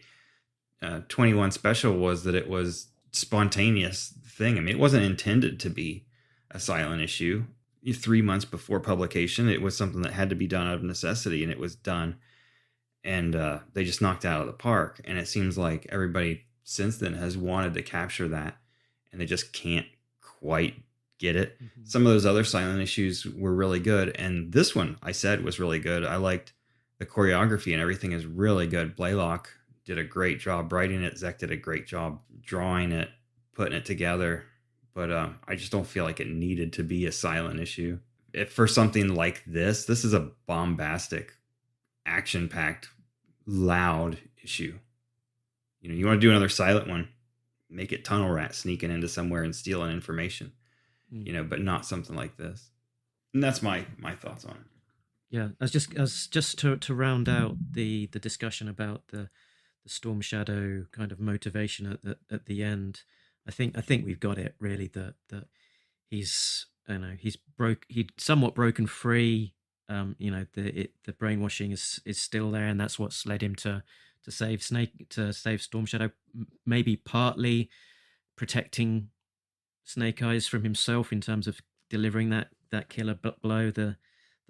21 special was that it was spontaneous thing. I mean, it wasn't intended to be a Silent issue. 3 months before publication, it was something that had to be done out of necessity, and it was done. And they just knocked it out of the park. And it seems like everybody since then has wanted to capture that, and they just can't quite get it. Mm-hmm. Some of those other Silent issues were really good, and this one I said was really good. I liked the choreography, and everything is really good. Blaylock did a great job writing it. Zek did a great job drawing it, putting it together. But I just don't feel like it needed to be a Silent issue. If for something like this is a bombastic, action-packed, loud issue. You want to do another Silent one, make it Tunnel Rat sneaking into somewhere and stealing information, but not something like this. And that's my thoughts on it. Yeah, as just to round out the discussion about the Storm Shadow kind of motivation at the end. I think we've got it really, that he's somewhat broken free. The brainwashing is still there, and that's what's led him to save Storm Shadow, maybe partly protecting Snake Eyes from himself in terms of delivering that killer blow. The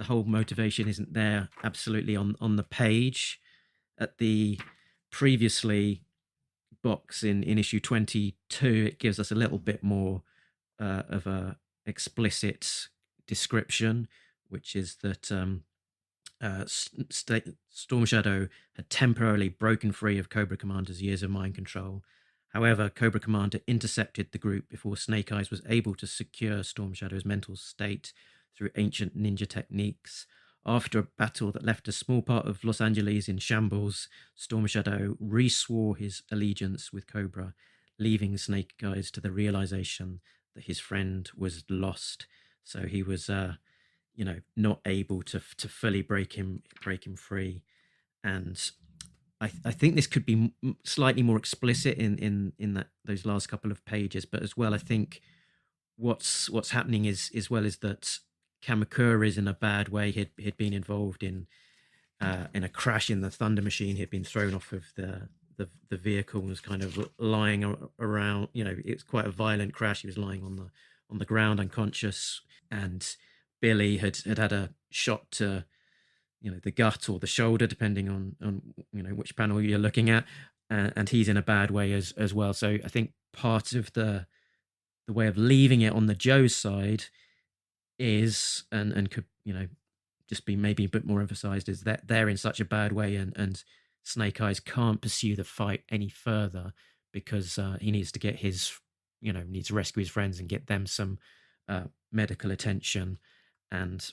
whole motivation isn't there absolutely on the page. At the previously box in issue 22, it gives us a little bit more of a explicit description, which is that Storm Shadow had temporarily broken free of Cobra Commander's years of mind control. However, Cobra Commander intercepted the group before Snake Eyes was able to secure Storm Shadow's mental state through ancient ninja techniques. After a battle that left a small part of Los Angeles in shambles, Storm Shadow re-swore his allegiance with Cobra, leaving Snake Eyes to the realization that his friend was lost. So he was, not able to fully break him free. And I think this could be slightly more explicit in those last couple of pages. But as well, I think what's happening is that Kamakura is in a bad way. He'd been involved in a crash in the Thunder Machine. He'd been thrown off of the vehicle and was kind of lying around. It's quite a violent crash. He was lying on the ground unconscious, and Billy had a shot to the gut or the shoulder, depending on which panel you're looking at, and he's in a bad way as well. So I think part of the way of leaving it on the Joe's side is and could just be maybe a bit more emphasized, is that they're in such a bad way, and Snake Eyes can't pursue the fight any further because he needs to get needs to rescue his friends and get them some medical attention. And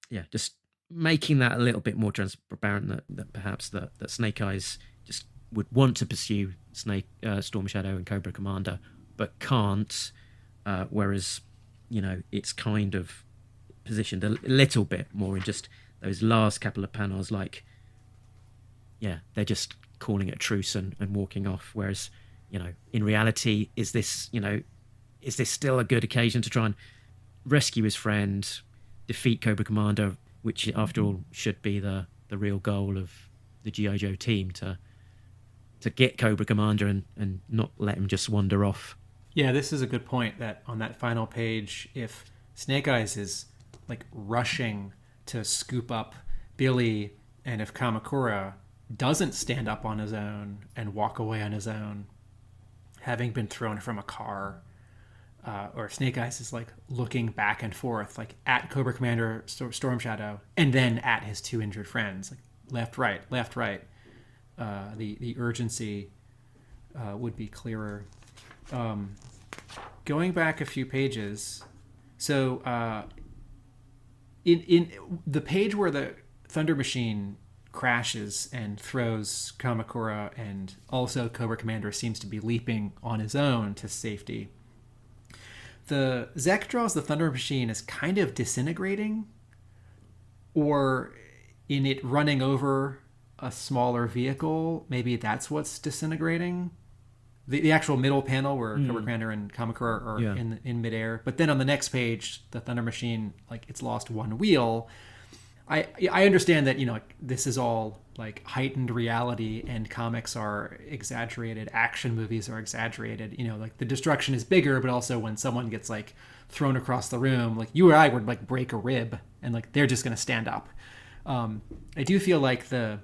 yeah, just making that a little bit more transparent that perhaps that Snake Eyes just would want to pursue Storm Shadow and Cobra Commander, but can't. Whereas, it's kind of positioned a little bit more in just those last couple of panels, like, yeah, they're just calling it a truce and walking off. Whereas, in reality, is this still a good occasion to try and rescue his friend, defeat Cobra Commander, which after all should be the real goal of the G.I. Joe team, to get Cobra Commander and not let him just wander off. Yeah, this is a good point, that on that final page, if Snake Eyes is like rushing to scoop up Billy, and if Kamakura doesn't stand up on his own and walk away on his own, having been thrown from a car, or Snake Eyes is like looking back and forth, like at Cobra Commander, Storm Shadow, and then at his two injured friends, like left, right, the urgency would be clearer. Going back a few pages, so in the page where the Thunder Machine crashes and throws Kamakura, and also Cobra Commander seems to be leaping on his own to safety, the Zek draws the Thunder Machine as kind of disintegrating, or in it running over a smaller vehicle. Maybe that's what's disintegrating. The actual middle panel where Cobra Commander and Kamakura are in midair. But then on the next page, the Thunder Machine, like, it's lost one wheel. I understand that, this is all like heightened reality, and comics are exaggerated, action movies are exaggerated. Like the destruction is bigger, but also when someone gets like thrown across the room, like you or I would like break a rib, and like they're just going to stand up. I do feel like the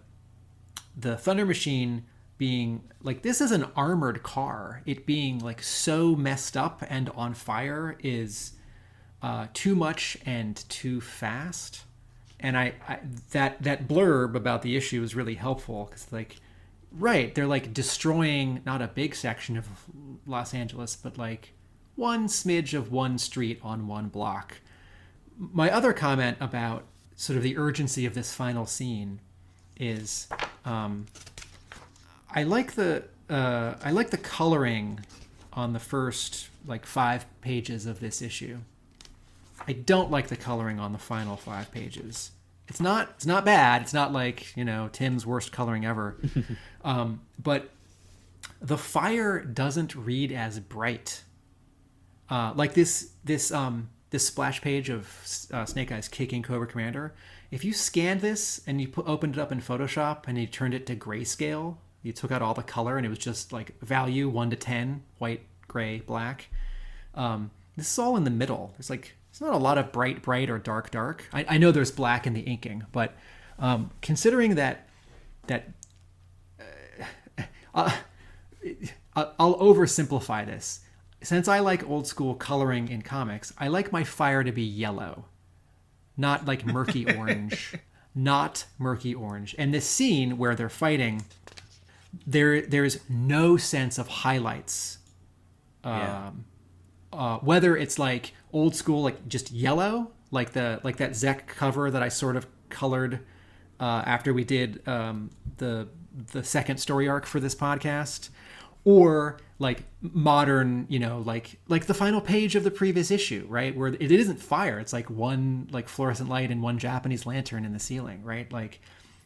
Thunder Machine being like, this is an armored car, it being like so messed up and on fire is too much and too fast. And I that blurb about the issue is really helpful, because like, right, they're like destroying not a big section of Los Angeles, but like one smidge of one street on one block. My other comment about sort of the urgency of this final scene is, I like the coloring on the first like 5 pages of this issue. I don't like the coloring on the final 5 pages. It's not bad. It's not like, Tim's worst coloring ever. But the fire doesn't read as bright. Like this splash page of Snake Eyes kicking Cobra Commander. If you scanned this and you opened it up in Photoshop and you turned it to grayscale, you took out all the color and it was just like value 1 to 10, white, gray, black. This is all in the middle. It's not a lot of bright or dark. I know there's black in the inking, but considering that I'll oversimplify this. Since I like old school coloring in comics, I like my fire to be yellow, not like murky orange, not murky orange. And this scene where they're fighting, there's no sense of highlights. Whether it's like old school, like just yellow, like that Zek cover that I sort of colored after we did the second story arc for this podcast, or like modern, like the final page of the previous issue, right, where it isn't fire, it's like one like fluorescent light and one Japanese lantern in the ceiling, right? Like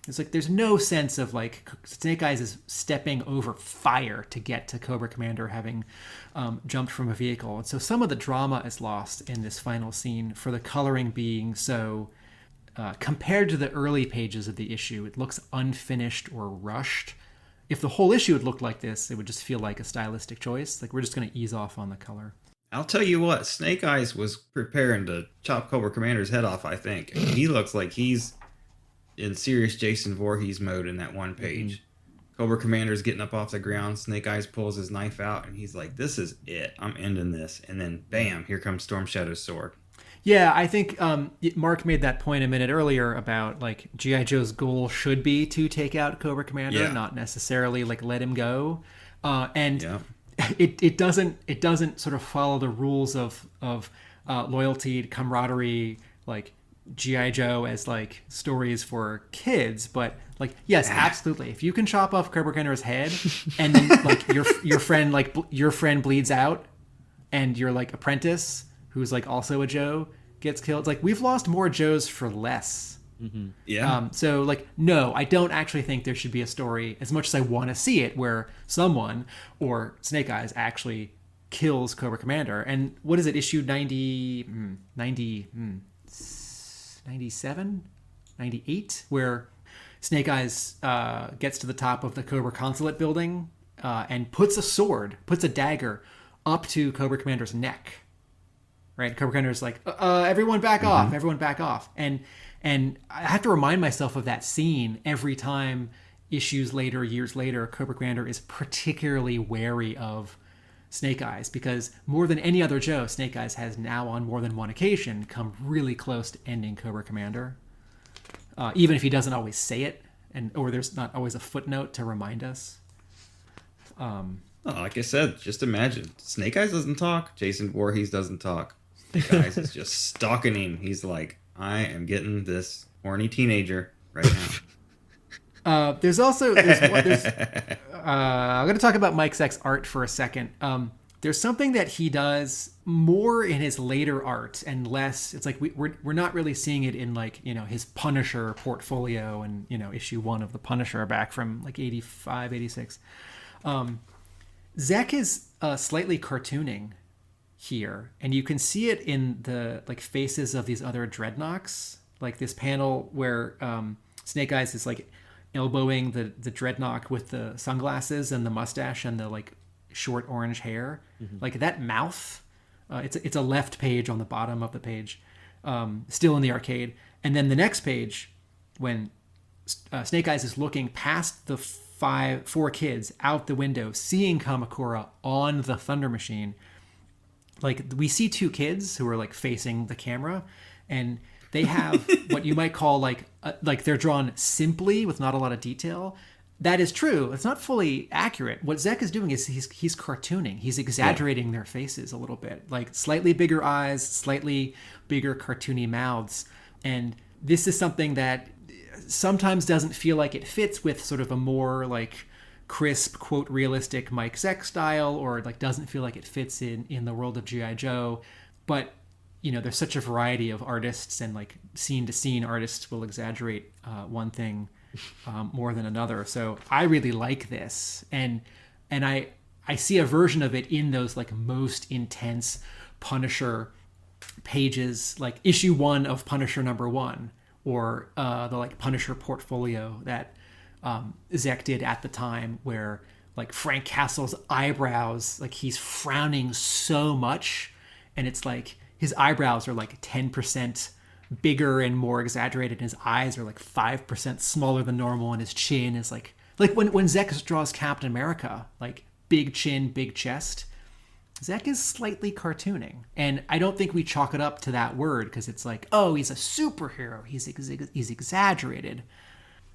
it's like there's no sense of like Snake Eyes is stepping over fire to get to Cobra Commander having jumped from a vehicle. And so some of the drama is lost in this final scene for the coloring being so, compared to the early pages of the issue, it looks unfinished or rushed. If the whole issue had looked like this, it would just feel like a stylistic choice. Like, we're just going to ease off on the color. I'll tell you what, Snake Eyes was preparing to chop Cobra Commander's head off, I think. He looks like he's in serious Jason Voorhees mode in that one page. Mm-hmm. Cobra Commander's getting up off the ground. Snake Eyes pulls his knife out, and he's like, this is it. I'm ending this. And then, bam, here comes Storm Shadow's sword. Yeah, I think Mark made that point a minute earlier about like G.I. Joe's goal should be to take out Cobra Commander, not necessarily like let him go. It doesn't sort of follow the rules of loyalty, camaraderie, like G.I. Joe as like stories for kids, but like, yes, absolutely. If you can chop off Cobra Commander's head and then like your friend bleeds out and your like apprentice, who's like also a Joe, gets killed. It's like, we've lost more Joes for less. Mm-hmm. Yeah. So like, no, I don't actually think there should be a story, as much as I want to see it, where someone or Snake Eyes actually kills Cobra Commander. And what is it? Issue 97, 98, where Snake Eyes gets to the top of the Cobra consulate building and puts a dagger up to Cobra Commander's neck. Right? Cobra Commander's like, everyone back off, everyone back off. And I have to remind myself of that scene every time, years later, Cobra Commander is particularly wary of Snake Eyes, because more than any other Joe, Snake Eyes has now on more than one occasion come really close to ending Cobra Commander. Even if he doesn't always say it, or there's not always a footnote to remind us. Like I said, just imagine. Snake Eyes doesn't talk. Jason Voorhees doesn't talk. Snake Eyes is just stalking him. He's like, I am getting this horny teenager right now. I'm going to talk about Mike Zeck's art for a second. There's something that he does more in his later art and less. It's like we're not really seeing it in like, his Punisher portfolio and, issue 1 of the Punisher back from like 85, 86. Zeck is slightly cartooning here, and you can see it in the like faces of these other Dreadnoks. Like this panel where Snake Eyes is like elbowing the Dreadnok with the sunglasses and the mustache and the like short orange hair. Like that mouth, it's a left page on the bottom of the page, still in the arcade. And then the next page, when Snake Eyes is looking past the 4 kids out the window, seeing Kamakura on the Thunder Machine, like we see 2 kids who are like facing the camera, and they have what you might call like they're drawn simply with not a lot of detail. That is true. It's not fully accurate. What Zeck is doing is he's cartooning. He's exaggerating their faces a little bit, like slightly bigger eyes, slightly bigger cartoony mouths. And this is something that sometimes doesn't feel like it fits with sort of a more like crisp, quote, realistic Mike Zeck style, or like doesn't feel like it fits in the world of G.I. Joe. But there's such a variety of artists, and like scene to scene artists will exaggerate one thing more than another. So I really like this, and I see a version of it in those like most intense Punisher pages, like issue 1 of Punisher #1, or the like Punisher portfolio that Zeck did at the time, where like Frank Castle's eyebrows, like he's frowning so much, and it's like his eyebrows are like 10% bigger and more exaggerated, and his eyes are like 5% smaller than normal, and his chin is like when Zeck draws Captain America, like big chin, big chest, Zeck is slightly cartooning. And I don't think we chalk it up to that word, because it's like, oh, he's a superhero, he's exaggerated,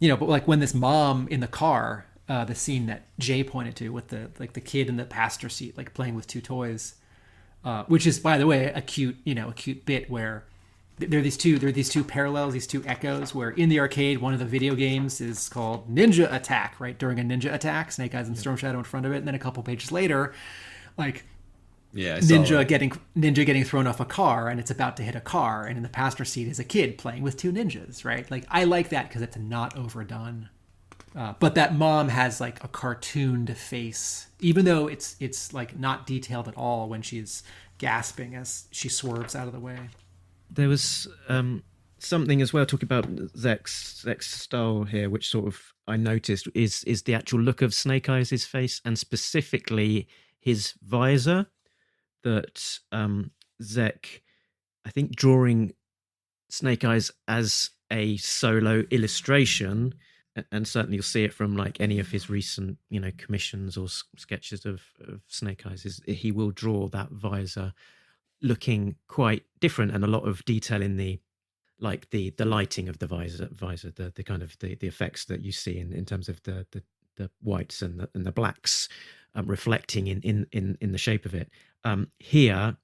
but like when this mom in the car, the scene that Jay pointed to with the kid in the passenger seat like playing with 2 toys, which is, by the way, a cute bit where there are these two parallels, these 2 echoes, where in the arcade, one of the video games is called Ninja Attack, right? During a ninja attack, Snake Eyes and Storm Shadow in front of it. And then a couple pages later, like ninja getting thrown off a car, and it's about to hit a car. And in the passenger seat is a kid playing with 2 ninjas, right? Like I like that because it's not overdone. But that mom has like a cartooned face, even though it's like not detailed at all when she's gasping as she swerves out of the way. There was something as well, talking about Zeck's style here, which sort of I noticed is the actual look of Snake Eyes' face, and specifically his visor, that Zeck, I think, drawing Snake Eyes as a solo illustration, and certainly you'll see it from like any of his recent commissions or sketches of Snake Eyes, is he will draw that visor looking quite different, and a lot of detail in the lighting of the visor, the kind of the effects that you see in terms of the whites and the blacks reflecting in the shape of it. Here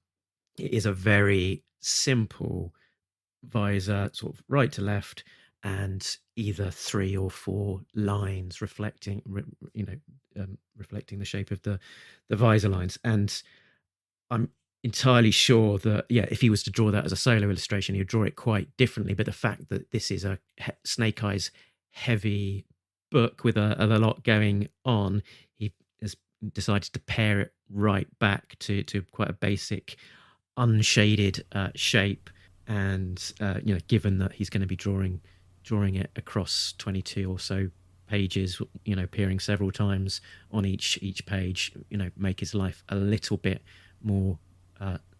it is a very simple visor, sort of right to left, and either 3 or 4 lines reflecting, reflecting the shape of the visor lines. And I'm entirely sure that, if he was to draw that as a solo illustration, he would draw it quite differently. But the fact that this is a Snake Eyes heavy book with a lot going on, he has decided to pare it right back to quite a basic, unshaded shape. And given that he's going to be drawing it across 22 or so pages, appearing several times on each page, make his life a little bit more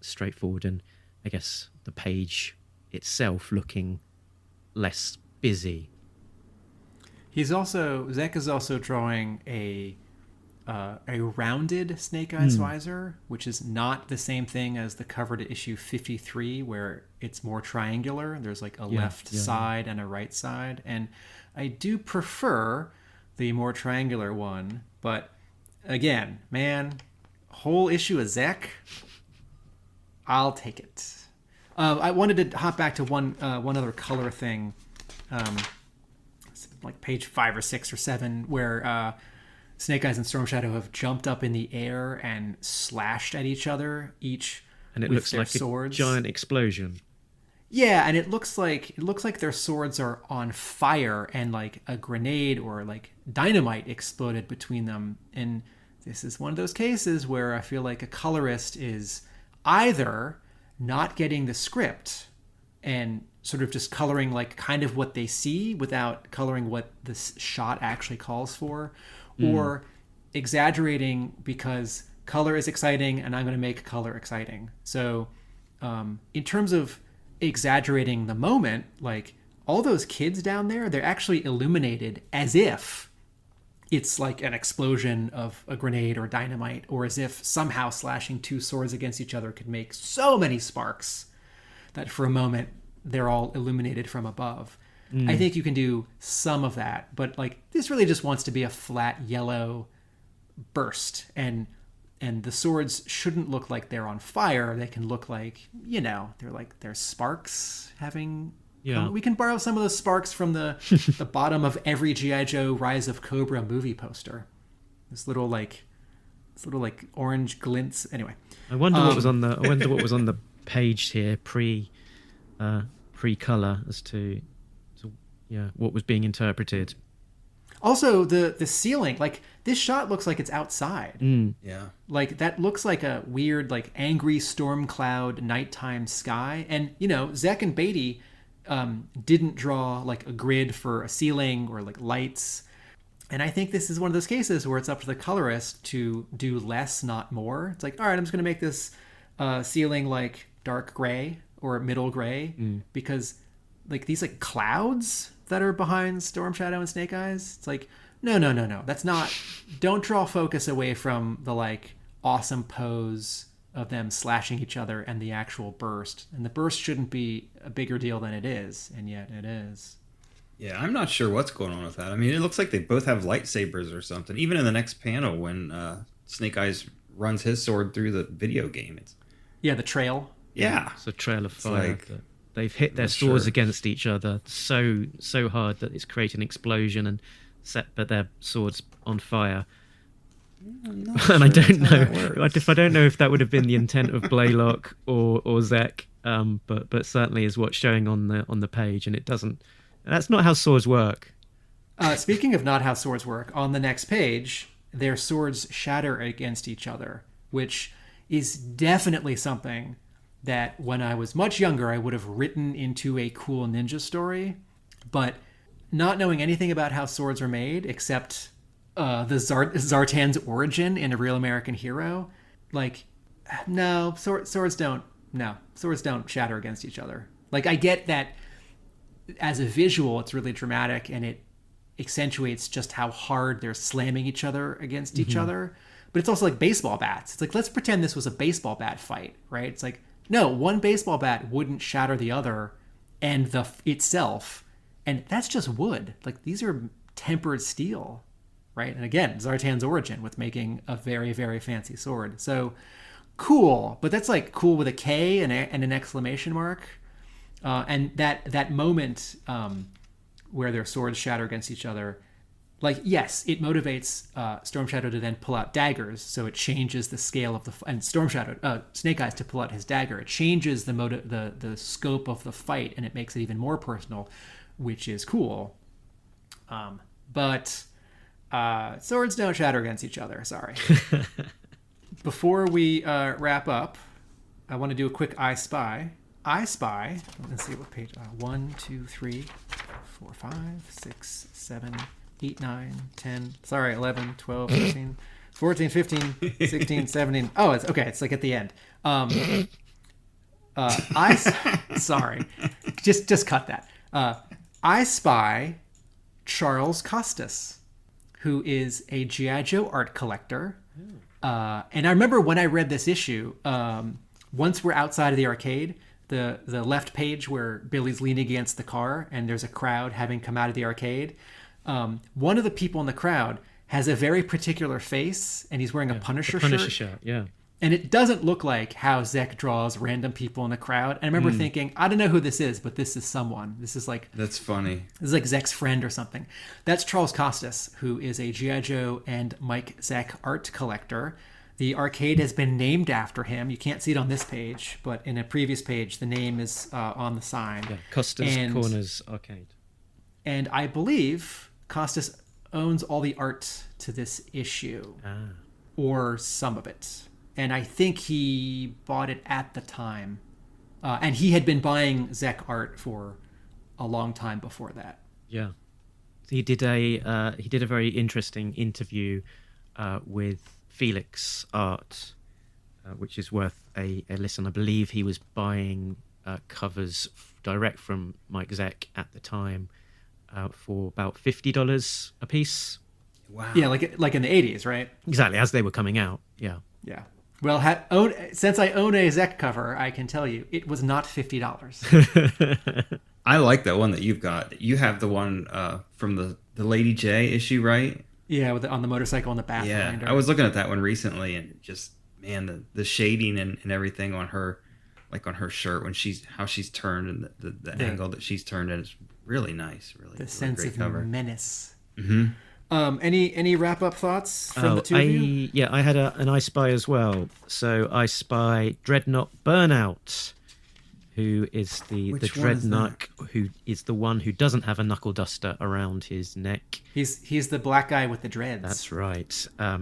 straightforward, and I guess the page itself looking less busy. Zek is also drawing a rounded Snake Eyes visor, which is not the same thing as the cover to issue 53, where it's more triangular. There's like a left side and a right side. And I do prefer the more triangular one. But again, man, whole issue of Zek, I'll take it. I wanted to hop back to one other color thing, like page 5 or 6 or 7, where Snake Eyes and Storm Shadow have jumped up in the air and slashed at each other, each and it with looks their like swords. A giant explosion. Yeah, and it looks like their swords are on fire, and like a grenade or like dynamite exploded between them. And this is one of those cases where I feel like a colorist is either not getting the script and sort of just coloring like kind of what they see without coloring what this shot actually calls for, or exaggerating because color is exciting and I'm going to make color exciting. So in terms of exaggerating the moment, like all those kids down there, they're actually illuminated as if it's like an explosion of a grenade or dynamite, or as if somehow slashing 2 swords against each other could make so many sparks that for a moment they're all illuminated from above. I think you can do some of that, but like this really just wants to be a flat yellow burst, and the swords shouldn't look like they're on fire. They can look like, they're sparks having. Yeah. We can borrow some of those sparks from the bottom of every G.I. Joe Rise of Cobra movie poster. This little orange glints. Anyway, I wonder what was on the page here pre-color as to what was being interpreted. Also, the ceiling, like this shot looks like it's outside. Yeah. Like that looks like a weird, like angry storm cloud nighttime sky. And, Zek and Beatty didn't draw like a grid for a ceiling or like lights. And I think this is one of those cases where it's up to the colorist to do less, not more. It's like, all right, I'm just going to make this ceiling like dark gray or middle gray because like these like clouds that are behind Storm Shadow and Snake Eyes. It's like, no. That's not, don't draw focus away from the like awesome pose of them slashing each other and the actual burst. And the burst shouldn't be a bigger deal than it is. And yet it is. Yeah, I'm not sure what's going on with that. I mean, it looks like they both have lightsabers or something. Even in the next panel when Snake Eyes runs his sword through the video game. The trail. Yeah. It's a trail of fire. They've hit their swords against each other so hard that it's created an explosion and set their swords on fire. And I don't know if that would have been the intent of Blaylock or Zek, but certainly is what's showing on the page, and it doesn't. That's not how swords work. Speaking of not how swords work, on the next page, their swords shatter against each other, which is definitely something that when I was much younger, I would have written into a cool ninja story. But not knowing anything about how swords are made, except the Zartan's origin in A Real American Hero, like, no, swords don't shatter against each other. Like, I get that as a visual, it's really dramatic and it accentuates just how hard they're slamming each other against each other. But it's also like baseball bats. It's like, let's pretend this was a baseball bat fight, right? It's like, no, one baseball bat wouldn't shatter the other and itself. And that's just wood. Like, these are tempered steel, right? And again, Zartan's origin with making a very, very fancy sword. So cool. But that's like cool with a K and an exclamation mark. And that moment where their swords shatter against each other, like, yes, it motivates Storm Shadow to then pull out daggers, so it changes the scale of and Snake Eyes to pull out his dagger. It changes the scope of the fight, and it makes it even more personal, which is cool. But swords don't shatter against each other. Sorry. Before we wrap up, I want to do a quick I Spy. I Spy. Let's see what page. 1, 2, 3, 4, 5, 6, 7, 8, 9, 10. Sorry, 11, 12, 13, 14, 15, 16, 17. Oh, it's okay. It's like at the end. Sorry. Just cut that. I Spy Charles Costas, who is a G.I. Joe art collector. And I remember when I read this issue, once we're outside of the arcade, the left page where Billy's leaning against the car and there's a crowd having come out of the arcade, one of the people in the crowd has a very particular face, and he's wearing a Punisher shirt. Yeah. And it doesn't look like how Zek draws random people in the crowd. And I remember thinking, I don't know who this is, but this is someone. This is like... That's funny. This is like Zek's friend or something. That's Charles Costas, who is a G.I. Joe and Mike Zek art collector. The arcade has been named after him. You can't see it on this page, but in a previous page, the name is on the sign. Yeah, Costas Corners Arcade. And I believe Costas owns all the art to this issue. Or some of it. And I think he bought it at the time. And he had been buying Zek art for a long time before that. Yeah. He did a very interesting interview with Felix Art, which is worth a listen. I believe he was buying covers direct from Mike Zek at the time for about $50 a piece. Wow. Yeah, like in the 80s, right? Exactly, as they were coming out. Yeah. Yeah. Well, since I own a Zek cover, I can tell you it was not $50. I like that one that you've got. You have the one from the Lady J issue, right? Yeah, on the motorcycle in the back. Yeah, behind her. I was looking at that one recently, and just, man, the shading and everything on her, like on her shirt when how she's turned and the angle that she's turned, and it's really nice. Really, the sense great of cover. Menace. Mm-hmm. Any wrap up thoughts from the two of you? Yeah, I had an I Spy as well. So I Spy Dreadnok Burnout, who is the Dreadnok, who is the one who doesn't have a knuckle duster around his neck. He's the black guy with the dreads. That's right. I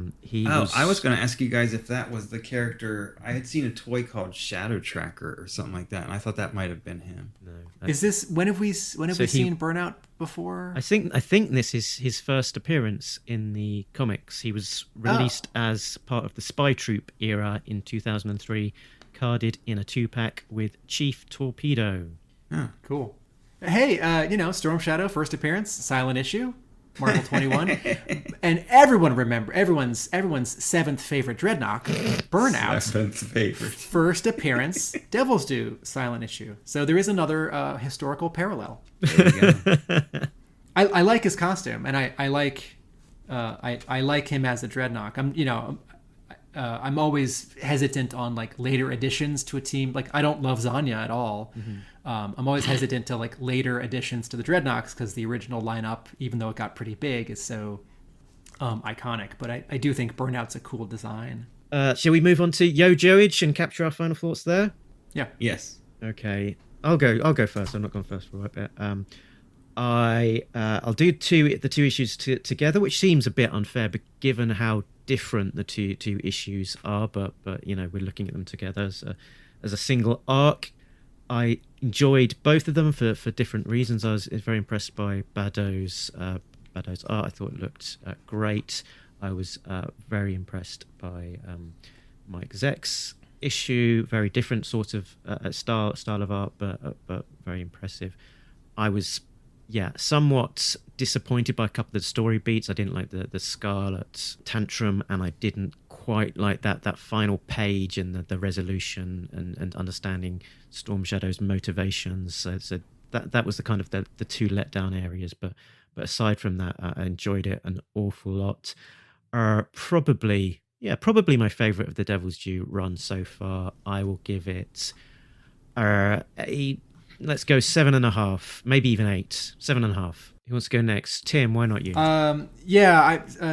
was going to ask you guys if that was the character. I had seen a toy called Shadow Tracker or something like that, and I thought that might have been him. No. Is this when have we seen Burnout before? I think this is his first appearance in the comics. He was released as part of the Spy Troop era in 2003. Carded in a 2-pack with Chief Torpedo. Oh, cool. Hey, Storm Shadow, first appearance, silent issue, Marvel 21. And everyone's seventh favorite Dreadnok, Burnout. Seventh favorite. First appearance, Devil's Due, silent issue. So there is another historical parallel. There you go. I like his costume, and I like him as a Dreadnok. I'm always hesitant on like later additions to a team. Like I don't love Zanya at all. Mm-hmm. I'm always hesitant to like later additions to the Dreadnoks because the original lineup, even though it got pretty big, is so iconic. But I do think Burnout's a cool design. Shall we move on to Yo Joage and capture our final thoughts there? Yeah. Yes. Okay. I'll go first. I'm not going first for a while bit. I'll do the two issues together, which seems a bit unfair, but given how different the two issues are, but we're looking at them together as a single arc. I enjoyed both of them for different reasons. I was very impressed by Badeau's art. I thought it looked great. I was very impressed by Mike Zek's issue. Very different sort of style of art, but very impressive. I was somewhat disappointed by a couple of the story beats. I didn't like the Scarlett tantrum, and I didn't quite like that final page and the resolution and understanding Storm Shadow's motivations. So that was the kind of the two letdown areas. But aside from that, I enjoyed it an awful lot. Probably my favourite of the Devil's Due run so far. I will give it a let's go 7.5, maybe even 8. 7.5. Who wants to go next? Tim, why not you?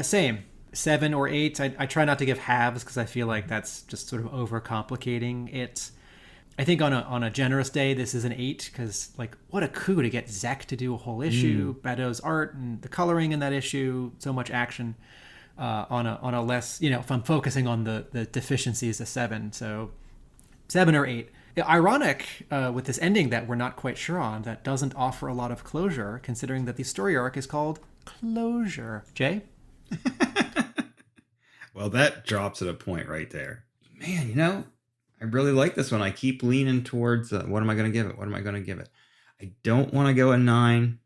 Same. 7 or 8. I try not to give halves because I feel like that's just sort of overcomplicating it. I think on a generous day, this is an 8 because, like, what a coup to get Zek to do a whole issue. Badeau's art and the coloring in that issue, so much action. On a less, if I'm focusing on the deficiencies, a 7. So 7 or 8. Ironic with this ending that we're not quite sure on, that doesn't offer a lot of closure, considering that the story arc is called Closure. Jay? Well, that drops at a point right there. Man, I really like this one. I keep leaning towards what am I going to give it? What am I going to give it? I don't want to go a 9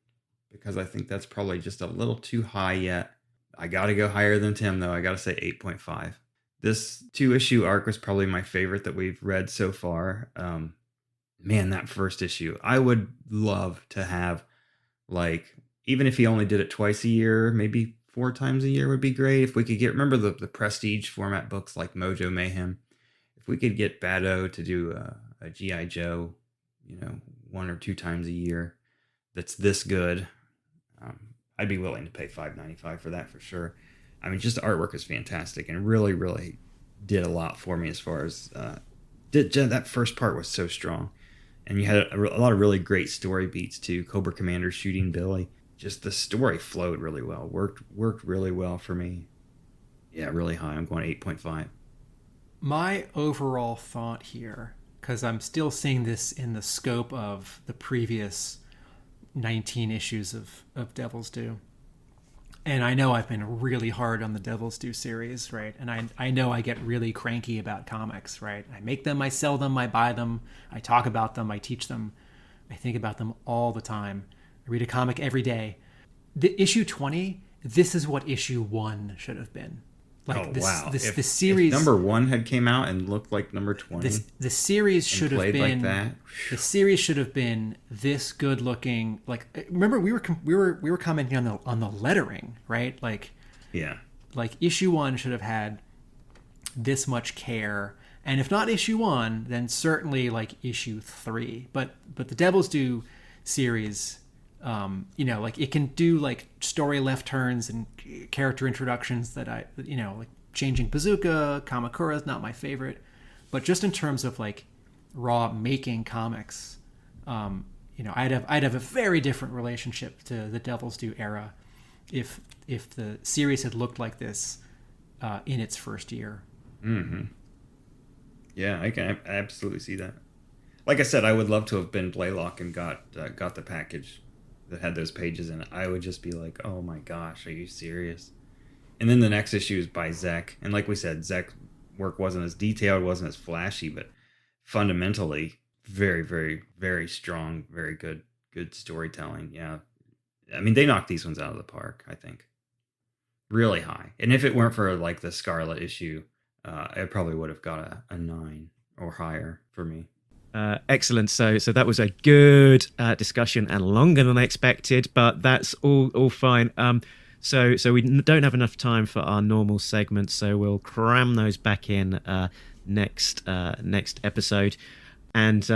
because I think that's probably just a little too high yet. I got to go higher than Tim, though. I got to say 8.5. This 2-issue arc was probably my favorite that we've read so far. Man, that first issue. I would love to have, like, even if he only did it twice a year, maybe 4 times a year would be great. If we could remember the prestige format books like Mojo Mayhem. If we could get Badeau to do a G.I. Joe, 1 or 2 times a year, that's this good, I'd be willing to pay $5.95 for that for sure. I mean, just the artwork is fantastic and really, really did a lot for me as far as that first part was so strong. And you had a lot of really great story beats too. Cobra Commander shooting Billy. Just the story flowed really well. Worked really well for me. Yeah, really high. I'm going 8.5. My overall thought here, because I'm still seeing this in the scope of the previous 19 issues of Devil's Due. And I know I've been really hard on the Devil's Due series, right? And I know I get really cranky about comics, right? I make them, I sell them, I buy them, I talk about them, I teach them, I think about them all the time. I read a comic every day. The issue 20, this is what issue 1 should have been. Like the series, if number 1 had came out and looked like number 20. The series should have been like that. The series should have been this good looking. Like, remember we were commenting on the lettering, right? Like, yeah, like issue 1 should have had this much care, and if not issue 1, then certainly like issue 3. But the Devil's Due series, like it can do like story left turns and character introductions that like Changing Bazooka, Kamakura is not my favorite, but just in terms of like raw making comics, I'd have a very different relationship to the Devil's Due era if the series had looked like this in its first year. Mm-hmm. Yeah, I can absolutely see that. Like I said, I would love to have been Blaylock and got the package that had those pages in it. I would just be like, oh my gosh, are you serious? And then the next issue is by Zek. And like we said, Zek's work wasn't as detailed, wasn't as flashy, but fundamentally very, very, very strong, very good storytelling. Yeah. I mean, they knocked these ones out of the park, I think. Really high. And if it weren't for like the Scarlett issue, it probably would have got a 9 or higher for me. Excellent. So that was a good discussion and longer than I expected, but that's all fine. So we don't have enough time for our normal segments, so we'll cram those back in next episode. And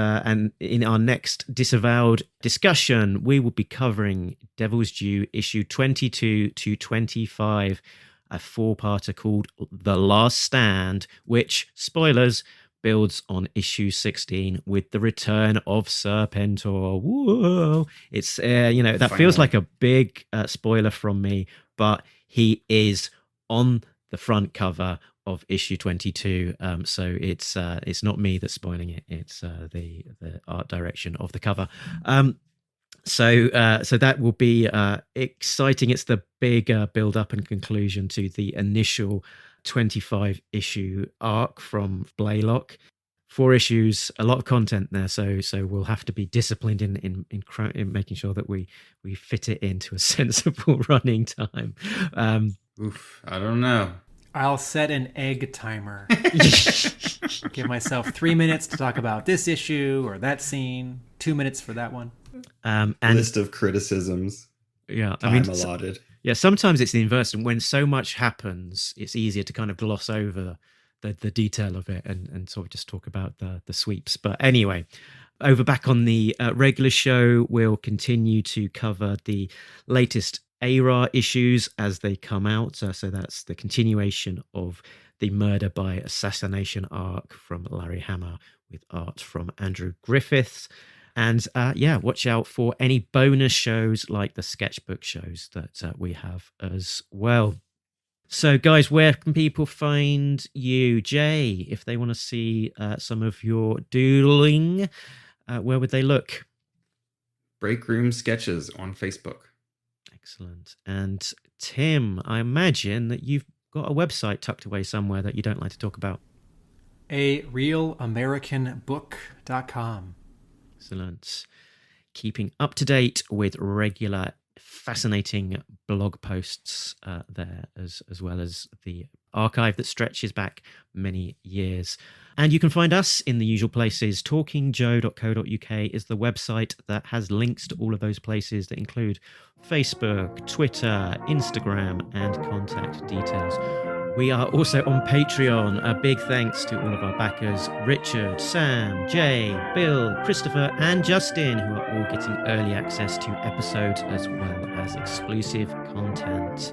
in our next Disavowed discussion, we will be covering Devil's Due issue 22 to 25, a 4-parter called The Last Stand, which, spoilers, builds on issue 16 with the return of Serpentor. Whoa! It's that feels like a big spoiler from me, but he is on the front cover of issue 22. So it's not me that's spoiling it. It's the art direction of the cover. So that will be exciting. It's the big build up and conclusion to the initial 25 issue arc from Blaylock. 4 issues, a lot of content there, so we'll have to be disciplined in making sure that we fit it into a sensible running time. I don't know. I'll set an egg timer. Give myself 3 minutes to talk about this issue or that scene, 2 minutes for that one. And list of criticisms. Yeah, time allotted. Yeah, sometimes it's the inverse, and when so much happens, it's easier to kind of gloss over the detail of it and sort of just talk about the sweeps. But anyway, Over back on the regular show, we'll continue to cover the latest ARA issues as they come out. So that's the continuation of the murder by assassination arc from Larry Hama with art from Andrew Griffiths. And watch out for any bonus shows like the sketchbook shows that we have as well. So, guys, where can people find you? Jay, if they want to see some of your doodling, where would they look? Break Room Sketches on Facebook. Excellent. And Tim, I imagine that you've got a website tucked away somewhere that you don't like to talk about. ARealAmericanBook.com. Excellent. Keeping up to date with regular, fascinating blog posts there, as well as the archive that stretches back many years. And you can find us in the usual places. talkingjoe.co.uk is the website that has links to all of those places that include Facebook, Twitter, Instagram, and contact details. We are also on Patreon. A big thanks to all of our backers, Richard, Sam, Jay, Bill, Christopher, and Justin, who are all getting early access to episodes as well as exclusive content.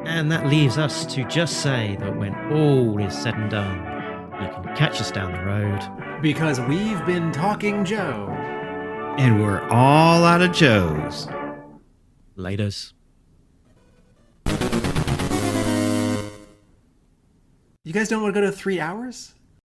And that leaves us to just say that when all is said and done, you can catch us down the road. Because we've been Talking Joe. And we're all out of Joes. Laters. You guys don't want to go to 3 hours?